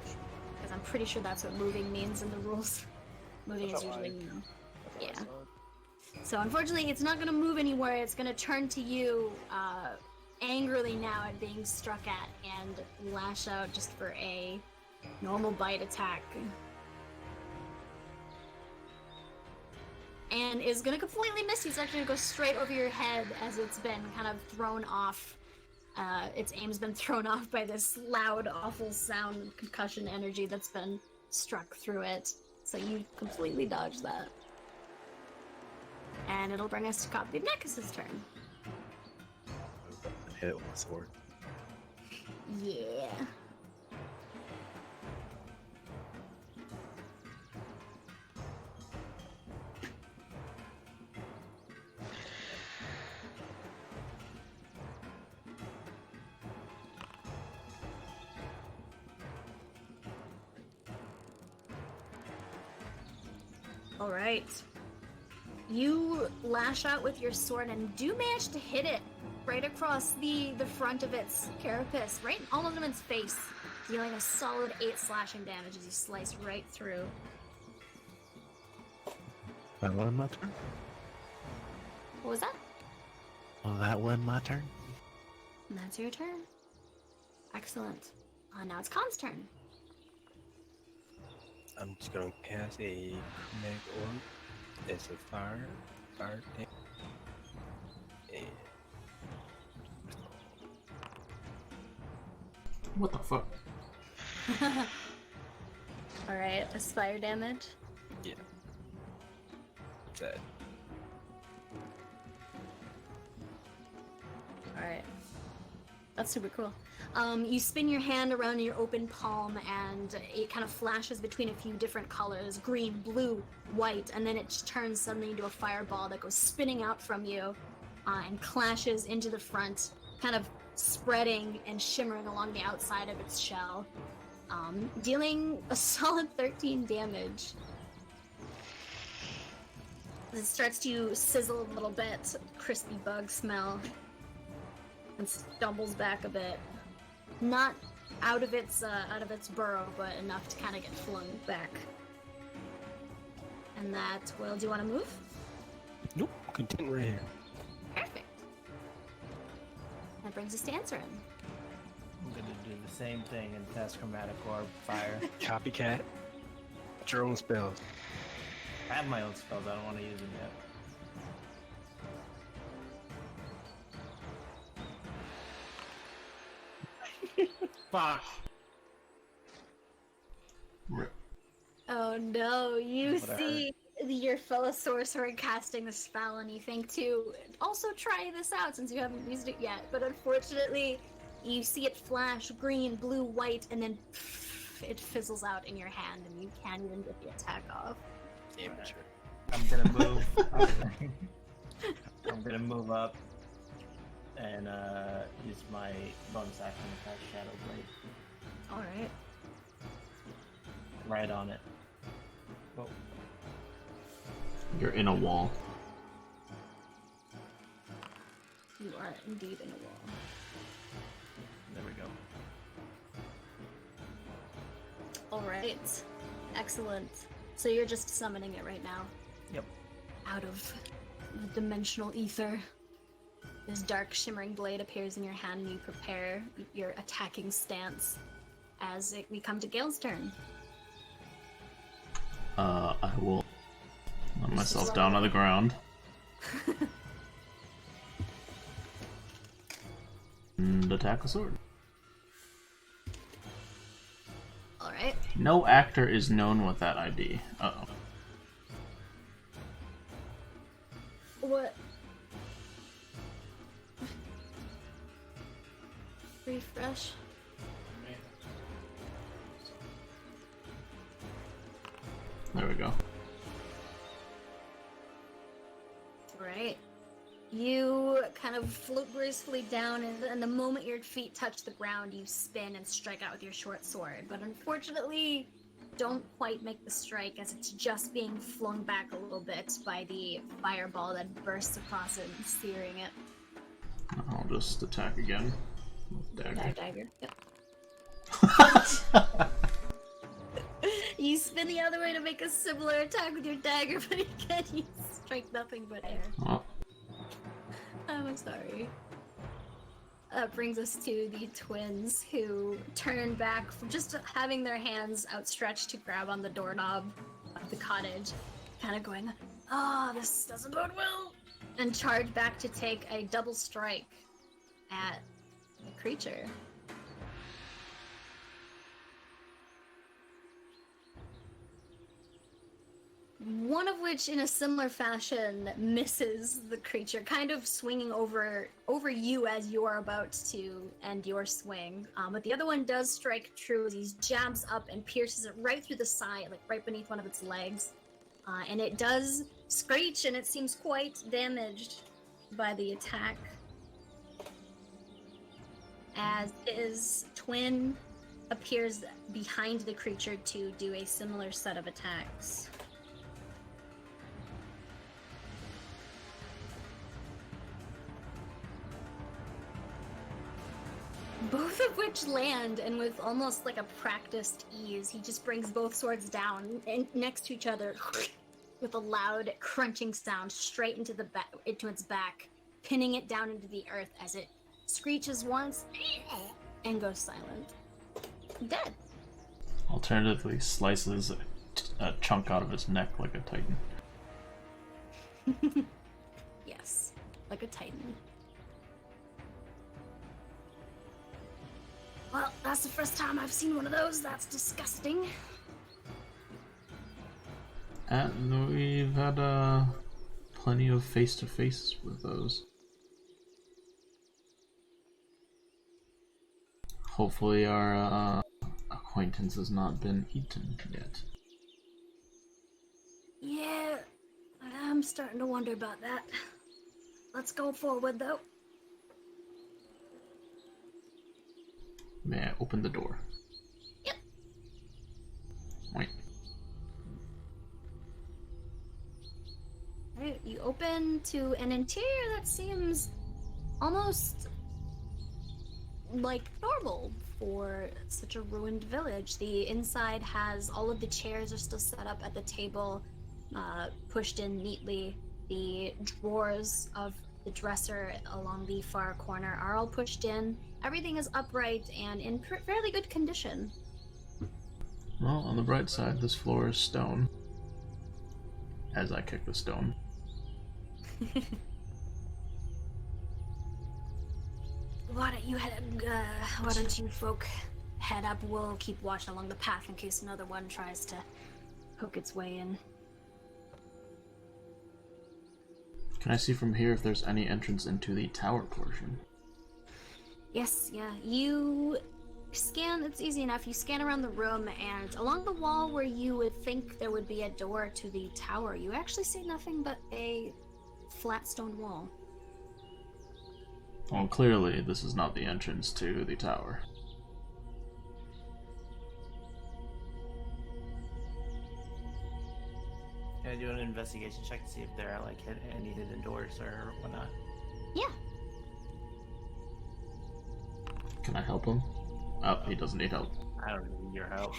Because I'm pretty sure that's what moving means in the rules. Moving is usually yeah. So unfortunately, it's not going to move anywhere. It's going to turn to you angrily now at being struck at and lash out just for a normal bite attack. And is going to completely miss you. It's actually going to go straight over your head as it's been kind of thrown off. Its aim's been thrown off by this loud, awful sound, concussion energy that's been struck through it. So you completely dodge that. And it'll bring us to Copy Nexus's turn. Hit it with my sword. Yeah. All right. You lash out with your sword and do manage to hit it right across the front of its carapace, right almost in its face, dealing a solid 8 slashing damage as you slice right through. That one my turn? What was that? Oh, that one my turn? And that's your turn. Excellent. Now it's Khan's turn. I'm just gonna cast a kinetic orb as a fire thing. And What the fuck? Alright, that's fire damage. yeah, that Alright. That's super cool. You spin your hand around your open palm, and it kind of flashes between a few different colors: green, blue, white, and then it just turns suddenly into a fireball that goes spinning out from you and clashes into the front, kind of spreading and shimmering along the outside of its shell, dealing a solid 13 damage. It starts to sizzle a little bit, crispy bug smell, and stumbles back a bit. Not out of its burrow, but enough to kind of get flung back. And that will. Do you want to move? Nope, continue right here. Perfect. That brings us to Answerin. I'm gonna do the same thing and cast Chromatic Orb Fire. Copycat. What's your own spells? I have my own spells, I don't want to use them yet. Fuck! Rip. Oh no, you Whatever. see your fellow sorcerer casting the spell, and you think to also try this out since you haven't used it yet, but unfortunately, you see it flash green, blue, white, and then it fizzles out in your hand, and you can't even get the attack off. Amateur. I'm gonna move. I'm gonna move up and use my bonus action to cast Shadow Blade. Alright. Right on it. Oh, You're in a wall. You are indeed in a wall. there we go. Alright. Excellent. So you're just summoning it right now. Yep. Out of the dimensional ether. This dark shimmering blade appears in your hand, and you prepare your attacking stance as we come to Gale's turn. I will let myself down on the ground. And attack a sword. Alright. No actor is known with that ID. Uh-oh. What? Refresh. There we go. Right. You kind of float gracefully down, and the moment your feet touch the ground, you spin and strike out with your short sword. But unfortunately, don't quite make the strike, as it's just being flung back a little bit by the fireball that bursts across it and searing it. I'll just attack again with dagger. Dagger. Yep. You spin the other way to make a similar attack with your dagger, but again, you strike nothing but air. Oh, I'm sorry. That brings us to the twins, who turn back from just having their hands outstretched to grab on the doorknob of the cottage, kind of going, "Ah, this doesn't bode well," and charge back to take a double strike at the creature. One of which, in a similar fashion, misses the creature, kind of swinging over you as you are about to end your swing. But the other one does strike true as he jabs up and pierces it right through the side, like right beneath one of its legs. And it does screech, and it seems quite damaged by the attack. As his twin appears behind the creature to do a similar set of attacks. Both of which land, and with almost like a practiced ease, he just brings both swords down next to each other with a loud crunching sound straight into its back, pinning it down into the earth as it screeches once and goes silent. Dead. alternatively, slices a chunk out of his neck like a titan. Yes, like a titan. Well, that's the first time I've seen one of those. That's disgusting. And we've had plenty of face-to-face with those. Hopefully our acquaintance has not been eaten yet. Yeah, I'm starting to wonder about that. Let's go forward, though. May I open the door? Yep. Wait. Alright, you open to an interior that seems almost like normal for such a ruined village. The inside has all of the chairs are still set up at the table, pushed in neatly. The drawers of the dresser along the far corner are all pushed in. Everything is upright and in fairly good condition. Well, on the bright side, this floor is stone. As I kick the stone. Why don't you folk head up? We'll keep watch along the path in case another one tries to poke its way in. Can I see from here if there's any entrance into the tower portion? Yes, yeah. You scan, it's easy enough. You scan around the room, and along the wall where you would think there would be a door to the tower, you actually see nothing but a flat stone wall. Well, clearly this is not the entrance to the tower. Can I do an investigation check to see if there are like any hidden doors or whatnot? Yeah. Can I help him? Oh, he doesn't need help. I don't need your help.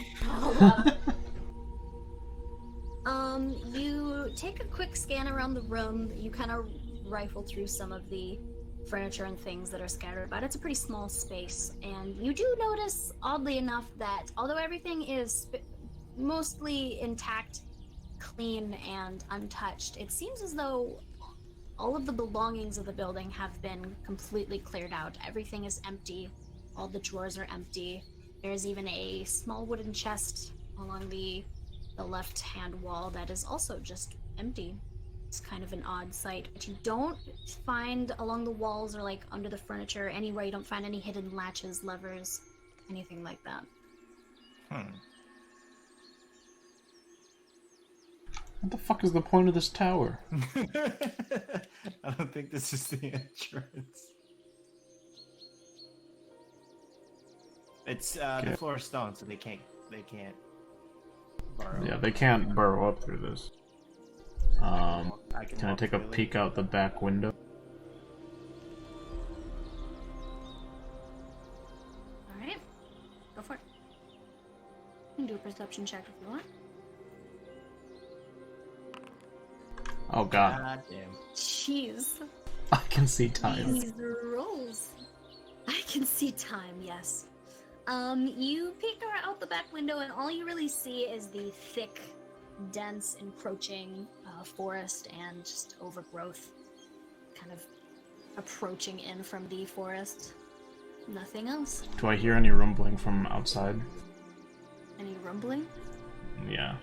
You take a quick scan around the room. You kind of rifle through some of the furniture and things that are scattered about. It's a pretty small space, and you do notice, oddly enough, that although everything is mostly intact, clean, and untouched, it seems as though all of the belongings of the building have been completely cleared out. Everything is empty. All the drawers are empty. There's even a small wooden chest along the left-hand wall that is also just empty. It's kind of an odd sight, but you don't find along the walls or like under the furniture anywhere. You don't find any hidden latches, levers, anything like that. What the fuck is the point of this tower? I don't think this is the entrance. It's the floor is stone, so they can't burrow. Yeah, they can't burrow up through this. Can I take a peek out the back window? Alright. Go for it. You can do a perception check if you want. Oh god. God damn. Jeez. I can see time. These rolls. I can see time, yes. You peek out the back window, and all you really see is the thick, dense, encroaching forest and just overgrowth kind of approaching in from the forest. Nothing else. Do I hear any rumbling from outside? Any rumbling? Yeah.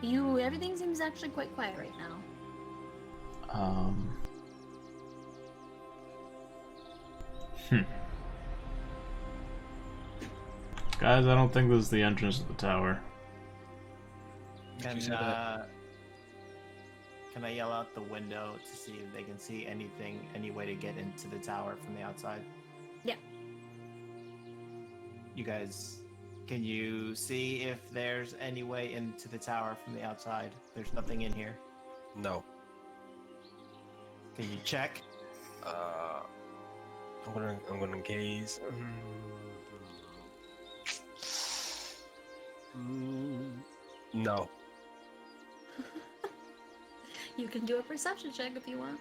Everything seems actually quite quiet right now. Guys, I don't think this is the entrance to the tower. Can I yell out the window to see if they can see anything, any way to get into the tower from the outside? Yeah. You guys, can you see if there's any way into the tower from the outside? There's nothing in here. No. Can you check? I'm gonna gaze. No. You can do a perception check if you want.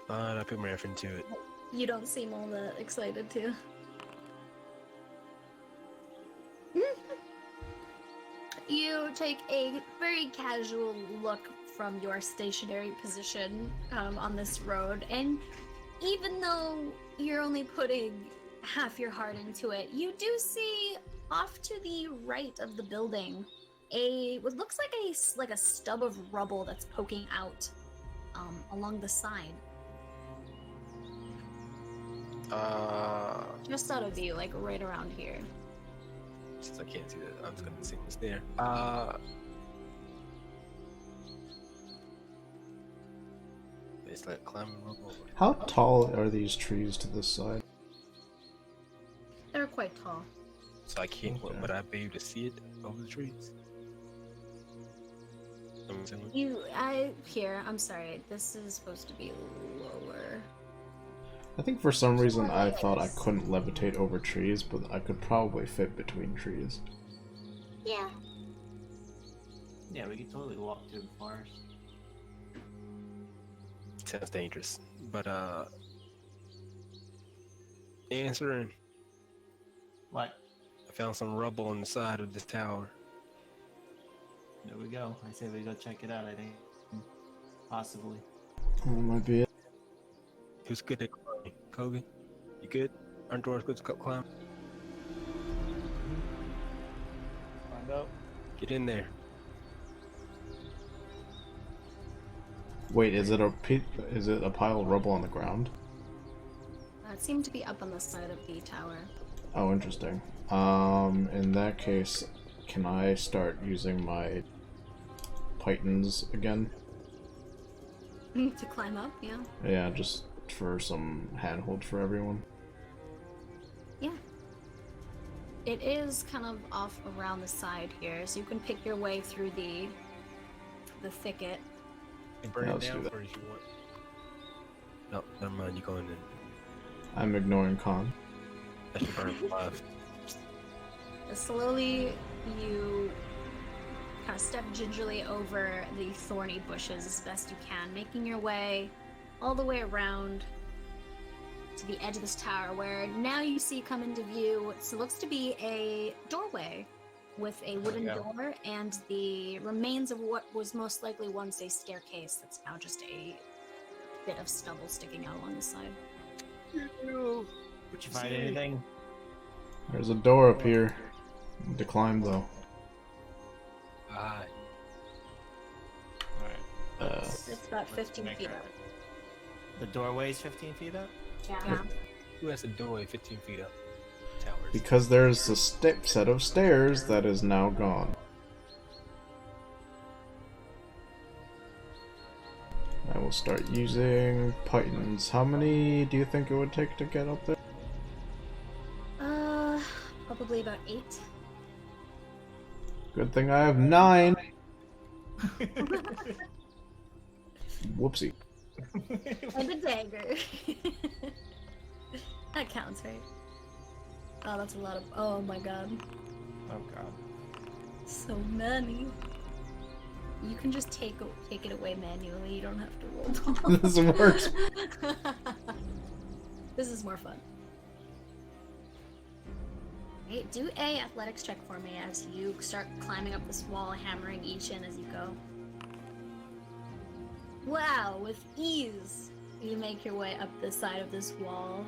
I put my effort into it. You don't seem all that excited to. You take a very casual look from your stationary position on this road, and even though you're only putting half your heart into it, you do see off to the right of the building what looks like a stub of rubble that's poking out along the side. Just out of view, like right around here. Since I can't see that, I'm just gonna see what's there. It's like climbing rubble. How tall are these trees to this side? They're quite tall. So I can't. Okay. Would I be able to see it over the trees? I'm assuming. I'm sorry. This is supposed to be lower. I think for some reason I thought I couldn't levitate over trees, but I could probably fit between trees. Yeah. Yeah, we could totally walk through the forest. Sounds dangerous, but answering. What? I found some rubble on the side of this tower. There we go. I say we go check it out, I think. Possibly. That might be it. Who's good at climbing? Kobe? You good? Aren't doors good to climb? Find out. Get in there. Wait, is it a pile of rubble on the ground? It seemed to be up on the side of the tower. Oh, interesting. In that case, can I start using my pythons again? To climb up, yeah. Yeah, just for some handhold for everyone. Yeah. It is kind of off around the side here, so you can pick your way through the thicket. You burn Yeah, it let's do down that. first, you want? No, never mind. You going in. I'm ignoring Khan. I should burn it alive. Slowly, you kind of step gingerly over the thorny bushes as best you can, making your way all the way around to the edge of this tower, where now you see come into view what looks to be a doorway with a wooden door and the remains of what was most likely once a staircase that's now just a bit of stubble sticking out along the side. Did you find anything? There's a door up here. To climb though. Ah, Alright. It's about 15 feet up. The doorway's 15 feet up? Yeah. who has a doorway 15 feet up? Towers. Because there's a set of stairs that is now gone. I will start using pythons. How many do you think it would take to get up there? Probably about 8. Good thing I have 9. Whoopsie. And a dagger. That counts, right? Oh, that's a lot of. Oh my god. Oh god. So many. You can just take it away manually. You don't have to roll. This works. This is more fun. Okay, do a athletics check for me as you start climbing up this wall, hammering each in as you go. Wow, with ease, you make your way up the side of this wall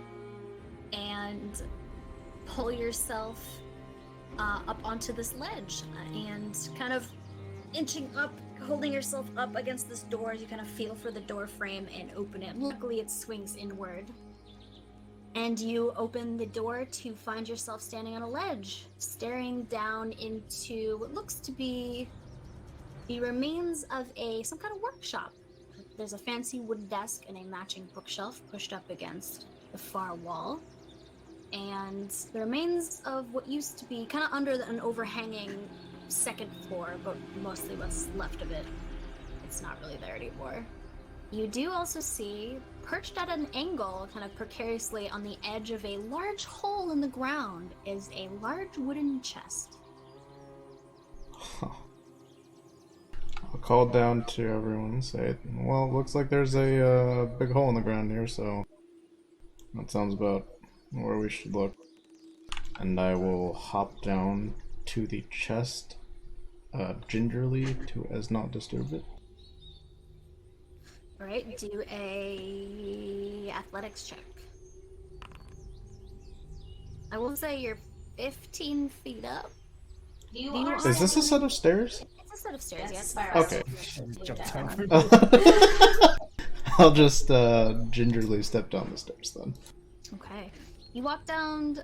and pull yourself up onto this ledge and kind of inching up, holding yourself up against this door as you kind of feel for the door frame and open it. Luckily, it swings inward. And you open the door to find yourself standing on a ledge, staring down into what looks to be the remains of some kind of workshop. There's a fancy wood desk and a matching bookshelf pushed up against the far wall. And the remains of what used to be kind of under an overhanging second floor, but mostly what's left of it. It's not really there anymore. You do also see, perched at an angle, kind of precariously on the edge of a large hole in the ground, is a large wooden chest. Huh. I'll call down to everyone and say, well, it looks like there's a big hole in the ground here, so that sounds about where we should look. And I will hop down to the chest gingerly as not disturb it. Alright, do a athletics check. I will say you're 15 feet up. Is this a set of stairs? It's a set of stairs, yes. Okay. Jump down. I'll just gingerly step down the stairs then. Okay. You walk down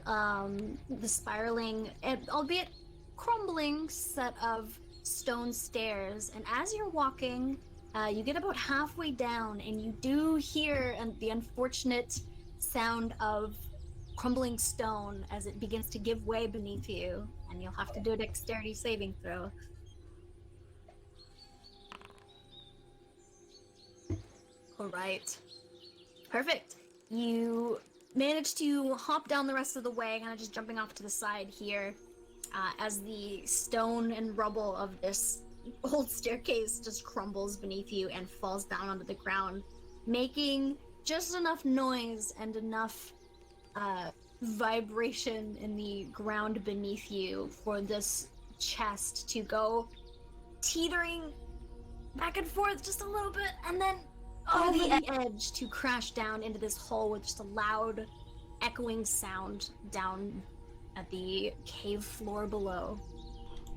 the spiraling, albeit crumbling, set of stone stairs, and as you're walking, you get about halfway down, and you do hear the unfortunate sound of crumbling stone as it begins to give way beneath you, and you'll have to do a dexterity saving throw. All right. Perfect. You manage to hop down the rest of the way, kind of just jumping off to the side here, as the stone and rubble of this old staircase just crumbles beneath you and falls down onto the ground, making just enough noise and enough vibration in the ground beneath you for this chest to go teetering back and forth just a little bit, and then over the edge to crash down into this hole with just a loud, echoing sound down at the cave floor below.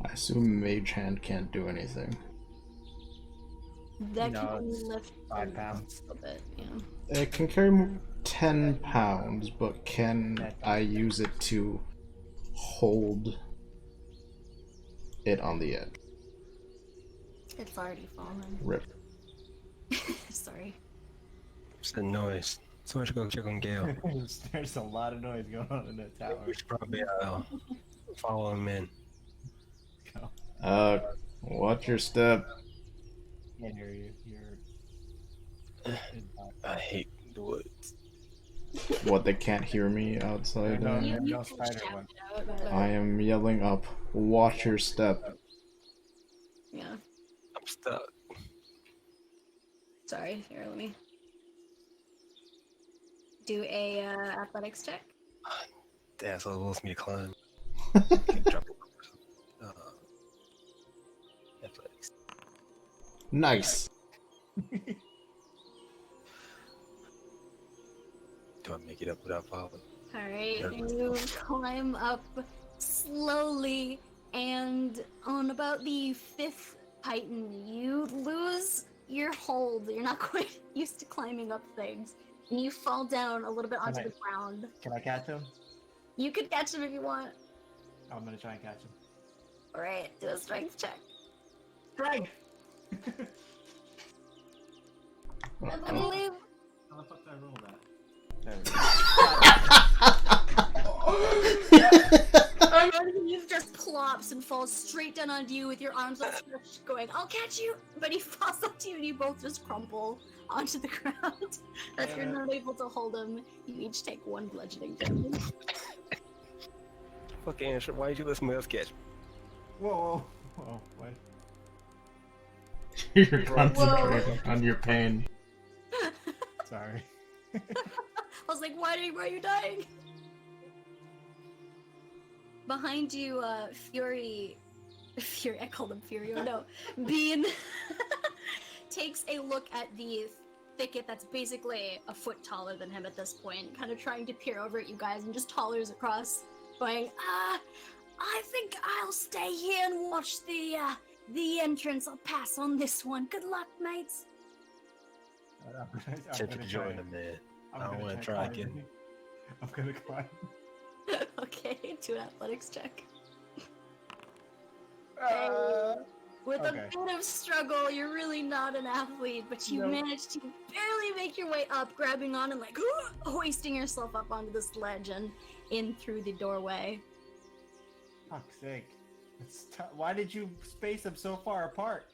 I assume Mage Hand can't do anything. That No, can only it's lift 5 pounds. a little bit, yeah. It can carry 10 pounds, but can I use it to hold it on the edge? It's already fallen. Rip. Sorry. It's the noise. So I should go check on Gale. There's a lot of noise going on in that tower. We should probably follow him in. Go. Watch your step. Can't hear you. You're. I hate the woods. What, they can't hear me outside? No, You no can spider shout one. out, but- I am yelling up, watch your step. Yeah. I'm stuck. Sorry, here, let me do a athletics check. The asshole wants me to climb. Can't drop it. Athletics. Nice. Do I make it up without falling? Alright, Yeah. you climb up slowly, and on about the 5th Titan, you lose your hold. You're not quite used to climbing up things. And you fall down a little bit onto I- the ground. Can I catch him? You could catch him if you want. Oh, I'm gonna try and catch him. Alright, do a strength check. Strength! I believe How the fuck did I roll that? There we go. he just plops and falls straight down onto you with your arms outstretched, going, "I'll catch you!" But he falls onto you and you both just crumple onto the ground. If you're not able to hold him, you each take 1 bludgeoning damage. Fucking answer. Why did you let somebody else catch me? Whoa, whoa, whoa, what? You're concentrating on your pain. Sorry. I was like, why are you dying? Behind you, Fury, I called him Fury, oh no. Bean takes a look at the thicket that's basically a foot taller than him at this point, kind of trying to peer over at you guys and just toddlers across, going, I think I'll stay here and watch the entrance. I'll pass on this one. Good luck, mates. Tempted to join him, man. I don't want to try again. I'm gonna climb. Okay, do an athletics check. With Okay. a bit of struggle, you're really not an athlete, but you Nope. managed to barely make your way up, grabbing on and like hoisting yourself up onto this ledge and in through the doorway. Fuck's sake. Why did you space them so far apart?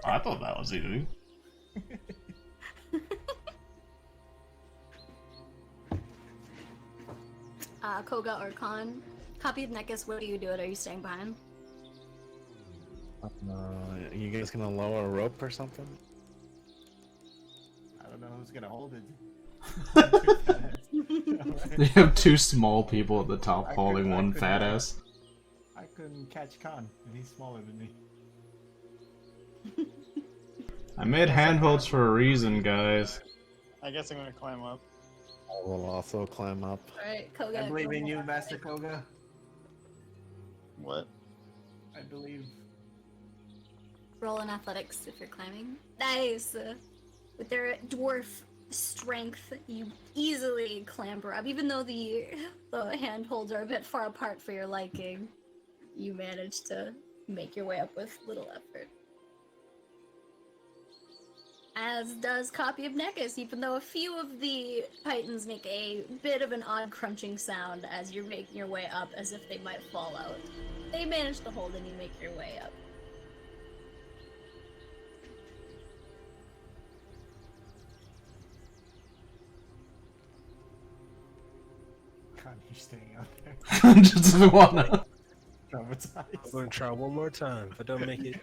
I thought that was easy. Koga or Khan, copy of Nekis, what are you doing? Are you staying behind? You guys gonna lower a rope or something? I don't know who's gonna hold it. They have 2 small people at the top I holding couldn't- I one couldn't, fat uh, ass. I couldn't catch Khan, and he's smaller than me. I made handholds for a reason, guys. I guess I'm gonna climb up. I will also climb up. Alright, Koga. I believe go in you, ahead. Master Koga. What? I believe. Roll in athletics if you're climbing. Nice! With their dwarf strength, you easily clamber up. Even though the handholds are a bit far apart for your liking, you manage to make your way up with little effort. As does Copy of Nekis, even though a few of the pythons make a bit of an odd crunching sound as you're making your way up as if they might fall out. They manage to hold and you make your way up. God, you're staying out there. Just wanna. I'm Traumatized. gonna try one more time. If I don't make it,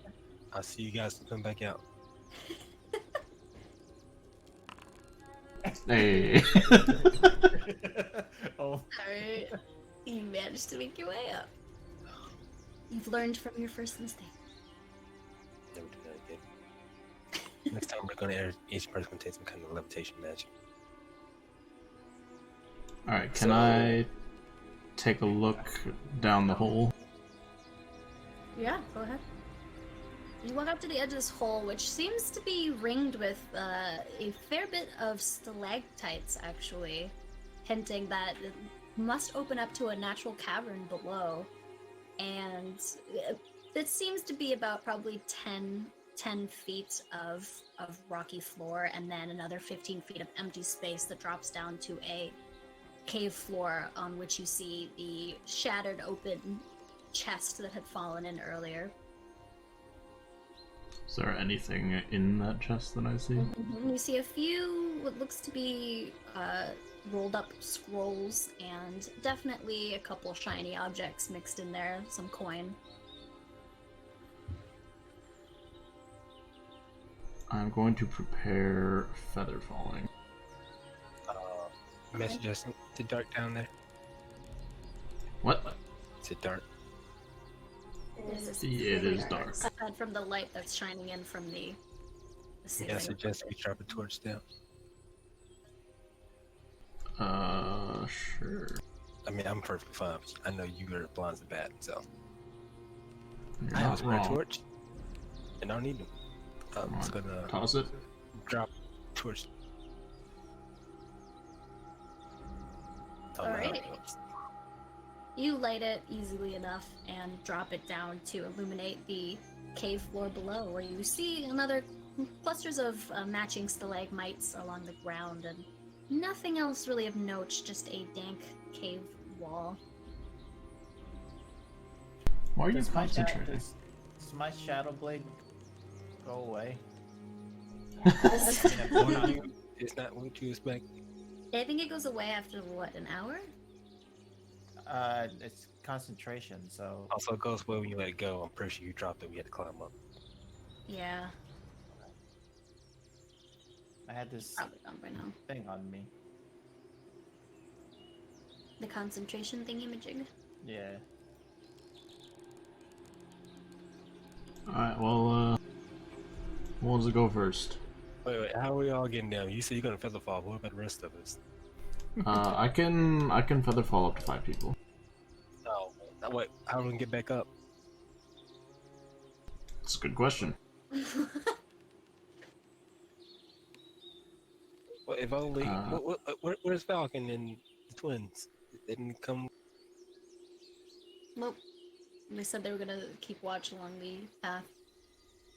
I'll see you guys come back out. Hey. Oh, Alright, you managed to make your way up. You've learned from your first mistake. Never do that again. Next time we're gonna each person's gonna take some kind of levitation magic. Alright, can So- I take a look down the hole? Yeah, go ahead. You walk up to the edge of this hole, which seems to be ringed with a fair bit of stalactites, actually, hinting that it must open up to a natural cavern below. And it seems to be about probably 10 feet of rocky floor, and then another 15 feet of empty space that drops down to a cave floor on which you see the shattered open chest that had fallen in earlier. Is there anything in that chest that I see? You see a few what looks to be rolled up scrolls and definitely a couple shiny objects mixed in there, some coin. I'm going to prepare feather falling. Message us. Is it dark down there? What? Is it dark? It is dark. Aside from the light that's shining in from the ceiling. Yeah, I suggest we drop a torch down. Sure. I mean, I'm perfectly fine. I know you are blind as a bat, so. You're I have a not spare wrong. torch, and I don't need them. I'm just gonna Toss it. drop torch. Alright. You light it easily enough and drop it down to illuminate the cave floor below, where you see another clusters of matching stalagmites along the ground, and nothing else really of note, just a dank cave wall. Why are you does my concentrating? does my shadow blade go away? It's not what you expect. I think it goes away after, what, an hour? It's concentration, so Also, it goes well when you let it go. I'm pretty sure you dropped it. We had to climb up. Yeah, I had this probably gone by now. thing on me. The concentration thingy-majig. Yeah. Alright, well, who wants to go first? Wait, how are we all getting down? You said you're gonna feather fall. What about the rest of us? I can feather fall up to 5 people. Oh, wait, how are we gonna get back up? It's a good question. Well, if only. Where's Falcon and the twins? They didn't come. Nope. They said they were gonna keep watch along the path.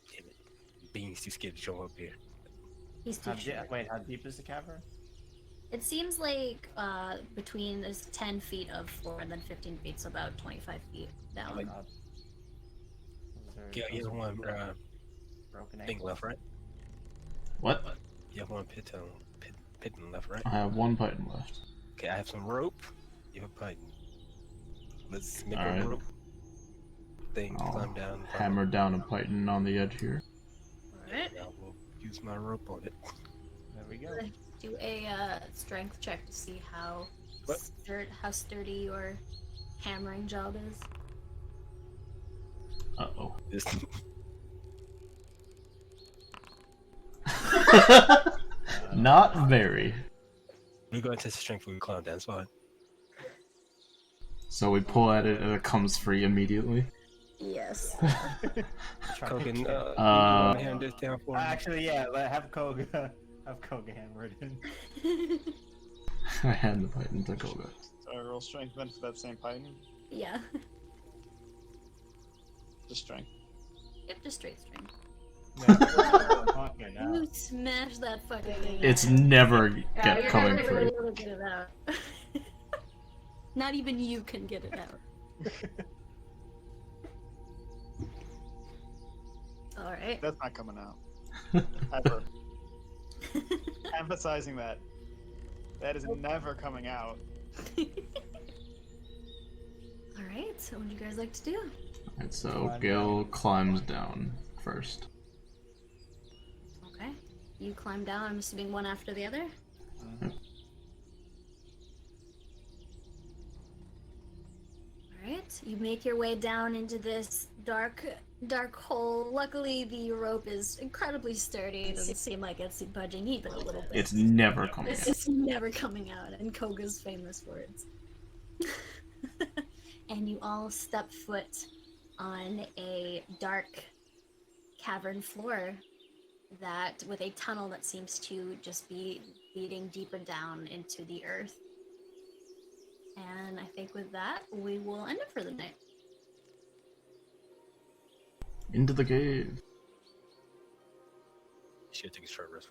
Damn it. Bean's too scared to show up here. He's too short. Wait, how deep is the cavern? It seems like between there's 10 feet of floor and then 15 feet, so about 25 feet down. Like- Yeah, you have one broken thing ankle. left, right? What? You have one pit left, right? I have 1 python left. Okay, I have some rope. You have a python. Let's make Alright. a rope thing to I'll climb down. hammer down a python on the edge here. Alright. I will use my rope on it. There we go. Do a strength check to see how What? how sturdy your hammering job is. Uh-oh. This Not very. we're going to test the strength when we climb down. It's fine. So we pull at it and it comes free immediately. Yes. Kogan, you Uh, want to hand this down for me? Actually, yeah. Have Koga of Koga handwritten. I had the Python to Koga. So I roll strength then for that same Python. Yeah. Just strength. Yep, just straight string. Fucking hell. You smash that fucking thing. It's out. never Yeah, get you're coming never free. gonna get it out. Not even you can get it out. Alright. That's not coming out. Ever. Emphasizing that. That is never coming out. Alright, so what would you guys like to do? Alright, so Gil climbs down first. Okay. You climb down, I'm assuming one after the other? Alright, you make your way down into this dark hole. Luckily, the rope is incredibly sturdy. It doesn't seem like it's budging even a little bit. It's never coming out. It's never coming out, in Koga's famous words. And you all step foot on a dark cavern floor that with a tunnel that seems to just be leading deeper down into the earth. And I think with that, we will end it for the night. Into the cave. Should take a short rest.